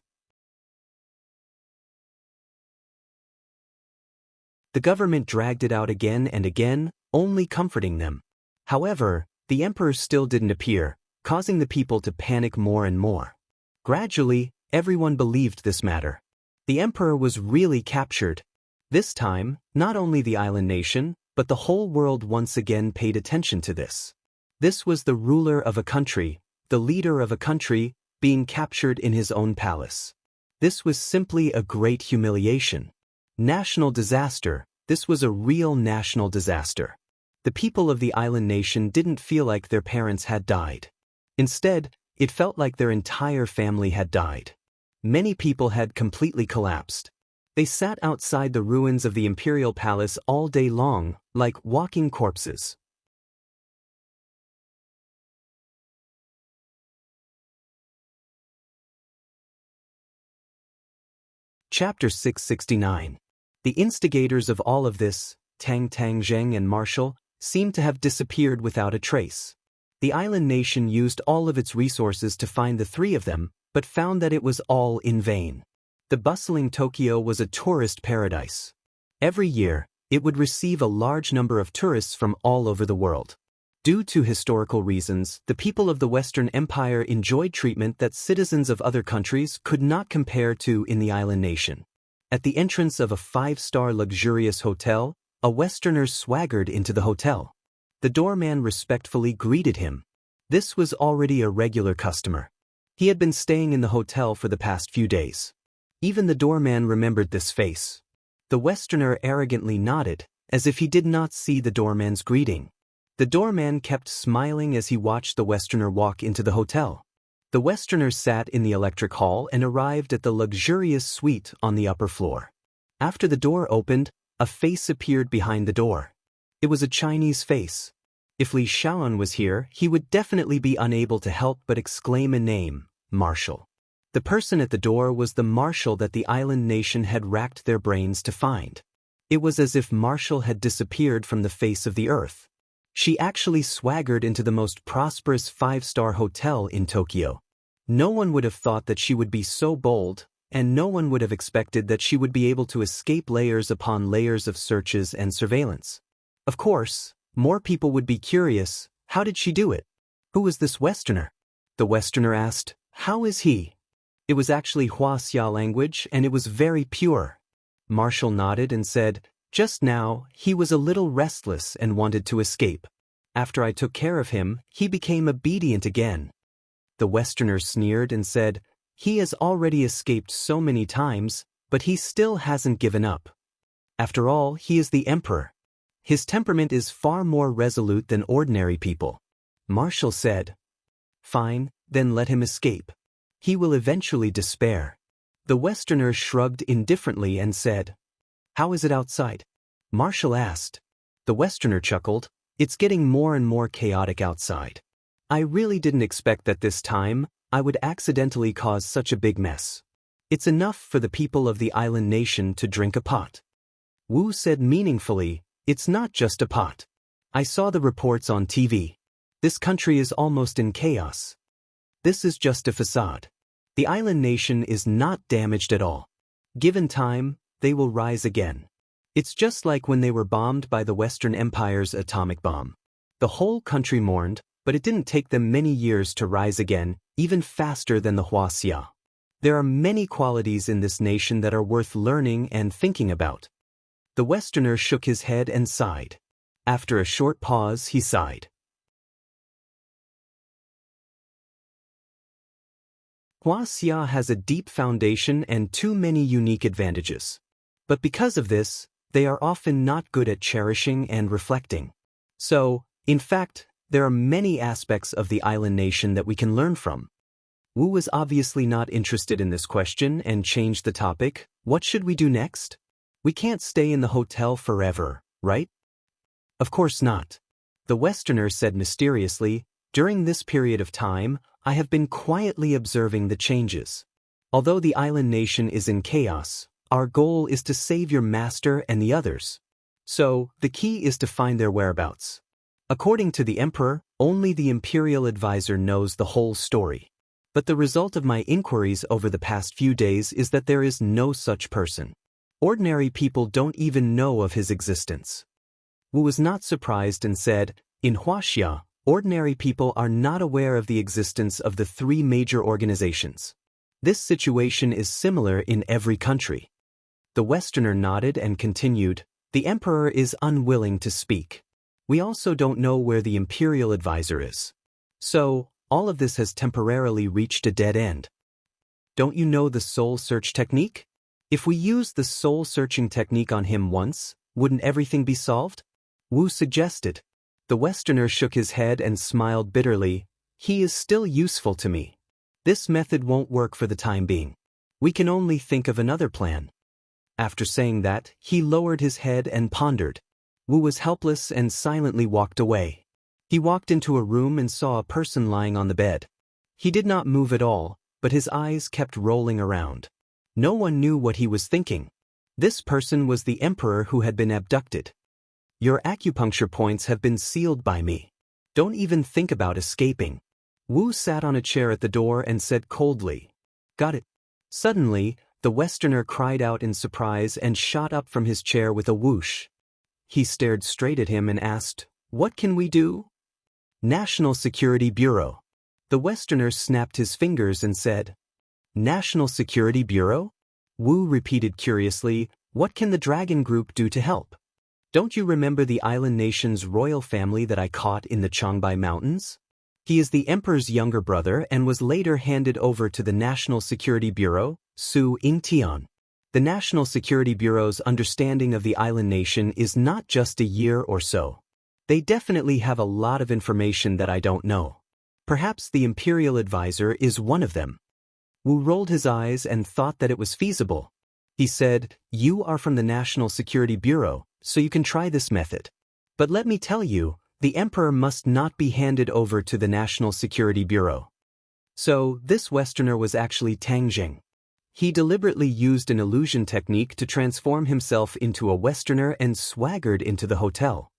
The government dragged it out again and again, only comforting them. However, the emperor still didn't appear, causing the people to panic more and more. Gradually, everyone believed this matter. The emperor was really captured. This time, not only the island nation, but the whole world once again paid attention to this. This was the ruler of a country, the leader of a country, being captured in his own palace. This was simply a great humiliation. National disaster. This was a real national disaster. The people of the island nation didn't feel like their parents had died. Instead, it felt like their entire family had died. Many people had completely collapsed. They sat outside the ruins of the imperial palace all day long, like walking corpses. Chapter 669. The instigators of all of this, Tang Zheng and Marshall, seemed to have disappeared without a trace. The island nation used all of its resources to find the three of them, but found that it was all in vain. The bustling Tokyo was a tourist paradise. Every year, it would receive a large number of tourists from all over the world. Due to historical reasons, the people of the Western Empire enjoyed treatment that citizens of other countries could not compare to in the island nation. At the entrance of a 5-star luxurious hotel, a Westerner swaggered into the hotel. The doorman respectfully greeted him. This was already a regular customer. He had been staying in the hotel for the past few days. Even the doorman remembered this face. The Westerner arrogantly nodded, as if he did not see the doorman's greeting. The doorman kept smiling as he watched the Westerner walk into the hotel. The Westerner sat in the electric hall and arrived at the luxurious suite on the upper floor. After the door opened, a face appeared behind the door. It was a Chinese face. If Li Shaoan was here, he would definitely be unable to help but exclaim a name, Marshall. The person at the door was the Marshall that the island nation had racked their brains to find. It was as if Marshall had disappeared from the face of the earth. She actually swaggered into the most prosperous 5-star hotel in Tokyo. No one would have thought that she would be so bold, and no one would have expected that she would be able to escape layers upon layers of searches and surveillance. Of course, more people would be curious, how did she do it? Who was this Westerner? The Westerner asked, how is he? It was actually Huaxia language and it was very pure. Marshall nodded and said, just now, he was a little restless and wanted to escape. After I took care of him, he became obedient again. The Westerner sneered and said, he has already escaped so many times, but he still hasn't given up. After all, he is the emperor. His temperament is far more resolute than ordinary people. Marshall said, fine, then let him escape. He will eventually despair. The Westerner shrugged indifferently and said, how is it outside? Marshall asked. The Westerner chuckled, it's getting more and more chaotic outside. I really didn't expect that this time, I would accidentally cause such a big mess. It's enough for the people of the island nation to drink a pot. Wu said meaningfully, it's not just a pot. I saw the reports on TV. This country is almost in chaos. This is just a facade. The island nation is not damaged at all. Given time, they will rise again. It's just like when they were bombed by the Western Empire's atomic bomb. The whole country mourned, but it didn't take them many years to rise again, even faster than the Huaxia. There are many qualities in this nation that are worth learning and thinking about. The Westerner shook his head and sighed. After a short pause, he sighed. Huaxia has a deep foundation and too many unique advantages. But because of this, they are often not good at cherishing and reflecting. So, in fact, there are many aspects of the island nation that we can learn from. Wu was obviously not interested in this question and changed the topic. What should we do next? We can't stay in the hotel forever, right? Of course not. The Westerner said mysteriously, during this period of time, I have been quietly observing the changes. Although the island nation is in chaos, our goal is to save your master and the others. So, the key is to find their whereabouts. According to the emperor, only the imperial advisor knows the whole story. But the result of my inquiries over the past few days is that there is no such person. Ordinary people don't even know of his existence. Wu was not surprised and said, in Huaxia, ordinary people are not aware of the existence of the three major organizations. This situation is similar in every country. The Westerner nodded and continued, the emperor is unwilling to speak. We also don't know where the imperial advisor is. So, all of this has temporarily reached a dead end. Don't you know the soul search technique? If we use the soul searching technique on him once, wouldn't everything be solved? Wu suggested. The Westerner shook his head and smiled bitterly. He is still useful to me. This method won't work for the time being. We can only think of another plan. After saying that, he lowered his head and pondered. Wu was helpless and silently walked away. He walked into a room and saw a person lying on the bed. He did not move at all, but his eyes kept rolling around. No one knew what he was thinking. This person was the emperor who had been abducted. Your acupuncture points have been sealed by me. Don't even think about escaping. Wu sat on a chair at the door and said coldly, got it. Suddenly, the Westerner cried out in surprise and shot up from his chair with a whoosh. He stared straight at him and asked, what can we do? National Security Bureau. The Westerner snapped his fingers and said, National Security Bureau? Wu repeated curiously, what can the Dragon Group do to help? Don't you remember the island nation's royal family that I caught in the Changbai Mountains? He is the emperor's younger brother and was later handed over to the National Security Bureau, Su Yingtian. The National Security Bureau's understanding of the island nation is not just a year or so. They definitely have a lot of information that I don't know. Perhaps the imperial advisor is one of them. Wu rolled his eyes and thought that it was feasible. He said, you are from the National Security Bureau, so you can try this method. But let me tell you, the emperor must not be handed over to the National Security Bureau. So, this Westerner was actually Tang Jing. He deliberately used an illusion technique to transform himself into a Westerner and swaggered into the hotel.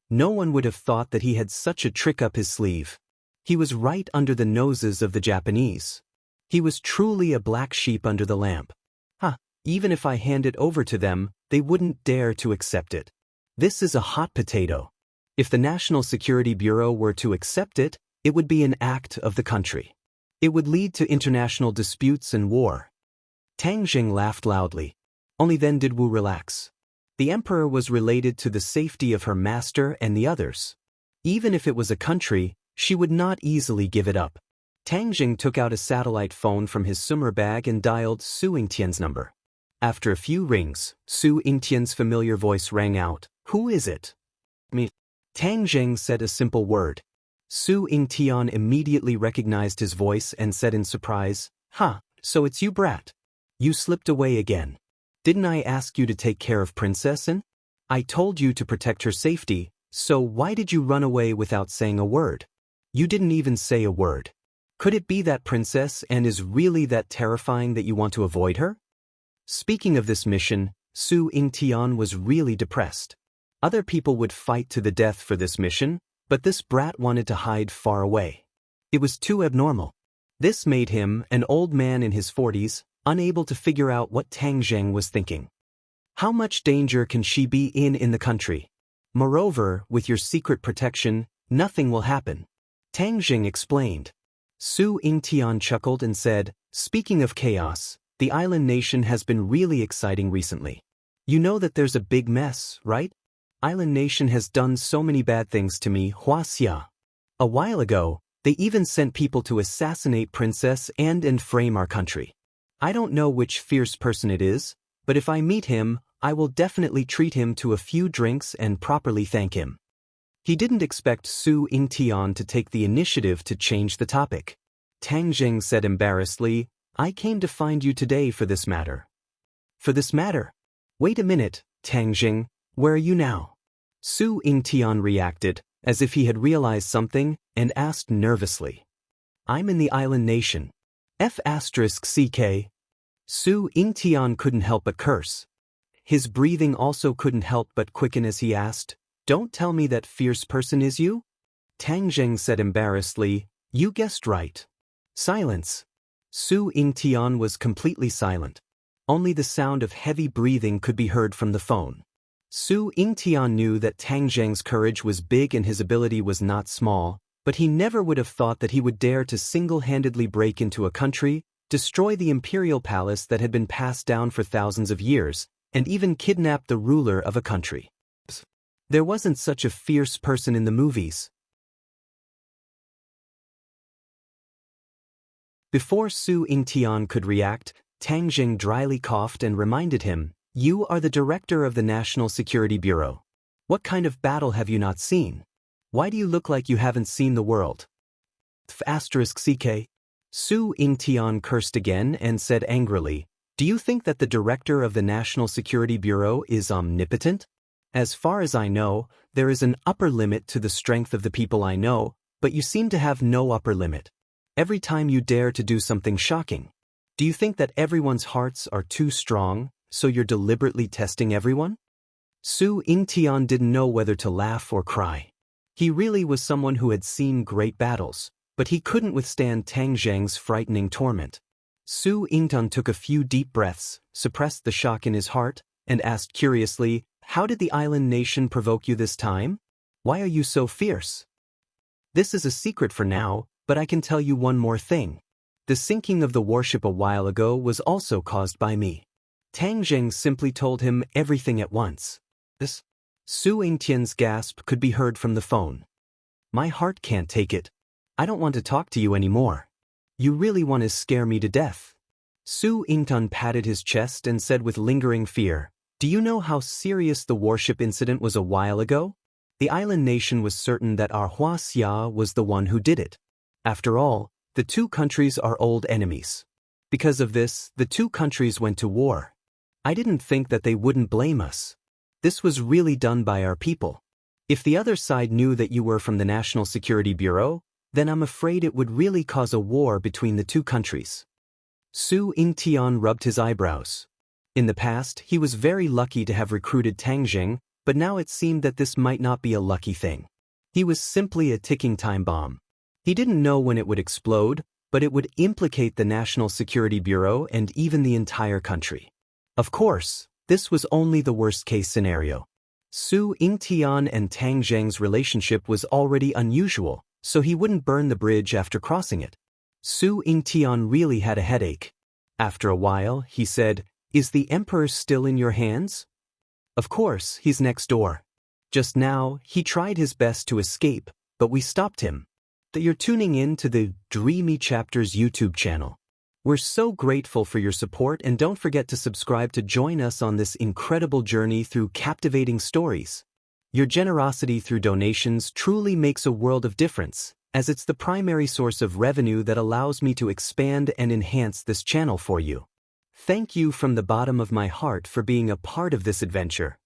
No one would have thought that he had such a trick up his sleeve. He was right under the noses of the Japanese. He was truly a black sheep under the lamp. Even if I hand it over to them, they wouldn't dare to accept it. This is a hot potato. If the National Security Bureau were to accept it, it would be an act of the country. It would lead to international disputes and war. Tang Jing laughed loudly. Only then did Wu relax. The emperor was related to the safety of her master and the others. Even if it was a country, she would not easily give it up. Tang Jing took out a satellite phone from his summer bag and dialed Su Yingtian's number. After a few rings, Su Yingtian's familiar voice rang out. Who is it? Me. Tang Jing said a simple word. Su Yingtian immediately recognized his voice and said in surprise, so it's you, brat. You slipped away again. Didn't I ask you to take care of Princess An? I told you to protect her safety, so why did you run away without saying a word? You didn't even say a word. Could it be that Princess An is really that terrifying that you want to avoid her? Speaking of this mission, Su Yingtian was really depressed. Other people would fight to the death for this mission, but this brat wanted to hide far away. It was too abnormal. This made him, an old man in his 40s, unable to figure out what Tang Jing was thinking. How much danger can she be in the country? Moreover, with your secret protection, nothing will happen. Tang Jing explained. Su Yingtian chuckled and said, speaking of chaos, the island nation has been really exciting recently. You know that there's a big mess, right? Island nation has done so many bad things to me, Huaxia. A while ago, they even sent people to assassinate Princess and frame our country. I don't know which fierce person it is, but if I meet him, I will definitely treat him to a few drinks and properly thank him. He didn't expect Su Yingtian to take the initiative to change the topic. Tang Jing said embarrassedly, I came to find you today for this matter. For this matter? Wait a minute, Tang Jing, where are you now? Su Yingtian reacted, as if he had realized something, and asked nervously. I'm in the island nation. F***ck. Su Yingtian couldn't help but curse. His breathing also couldn't help but quicken as he asked, Don't tell me that fierce person is you? Tang Jing said embarrassedly, You guessed right. Silence. Su Yingtian was completely silent. Only the sound of heavy breathing could be heard from the phone. Su Yingtian knew that Tang Jing's courage was big and his ability was not small, but he never would have thought that he would dare to single-handedly break into a country, destroy the imperial palace that had been passed down for thousands of years, and even kidnap the ruler of a country. There wasn't such a fierce person in the movies. Before Su Yingtian could react, Tang Jing dryly coughed and reminded him, You are the director of the National Security Bureau. What kind of battle have you not seen? Why do you look like you haven't seen the world? **ck. Su Yingtian cursed again and said angrily, Do you think that the director of the National Security Bureau is omnipotent? As far as I know, there is an upper limit to the strength of the people I know, but you seem to have no upper limit. Every time you dare to do something shocking. Do you think that everyone's hearts are too strong, so you're deliberately testing everyone? Su Yingtian didn't know whether to laugh or cry. He really was someone who had seen great battles, but he couldn't withstand Tang Jing's frightening torment. Su Yingtian took a few deep breaths, suppressed the shock in his heart, and asked curiously, How did the island nation provoke you this time? Why are you so fierce? This is a secret for now, but I can tell you one more thing. The sinking of the warship a while ago was also caused by me. Tang Jing simply told him everything at once. Su Yingtian's gasp could be heard from the phone. My heart can't take it. I don't want to talk to you anymore. You really want to scare me to death. Su Yingtian patted his chest and said with lingering fear, Do you know how serious the warship incident was a while ago? The island nation was certain that our Huaxia was the one who did it. After all, the two countries are old enemies. Because of this, the two countries went to war. I didn't think that they wouldn't blame us. This was really done by our people. If the other side knew that you were from the National Security Bureau, then I'm afraid it would really cause a war between the two countries. Su Yingtian rubbed his eyebrows. In the past, he was very lucky to have recruited Tang Jing, but now it seemed that this might not be a lucky thing. He was simply a ticking time bomb. He didn't know when it would explode, but it would implicate the National Security Bureau and even the entire country. Of course, this was only the worst-case scenario. Su Yingtian and Tang Jing's relationship was already unusual, so he wouldn't burn the bridge after crossing it. Su Yingtian really had a headache. After a while, he said, Is the Emperor still in your hands? Of course, he's next door. Just now, he tried his best to escape, but we stopped him. That you're tuning in to the Dreamy Chapters YouTube channel. We're so grateful for your support and don't forget to subscribe to join us on this incredible journey through captivating stories. Your generosity through donations truly makes a world of difference, as it's the primary source of revenue that allows me to expand and enhance this channel for you. Thank you from the bottom of my heart for being a part of this adventure.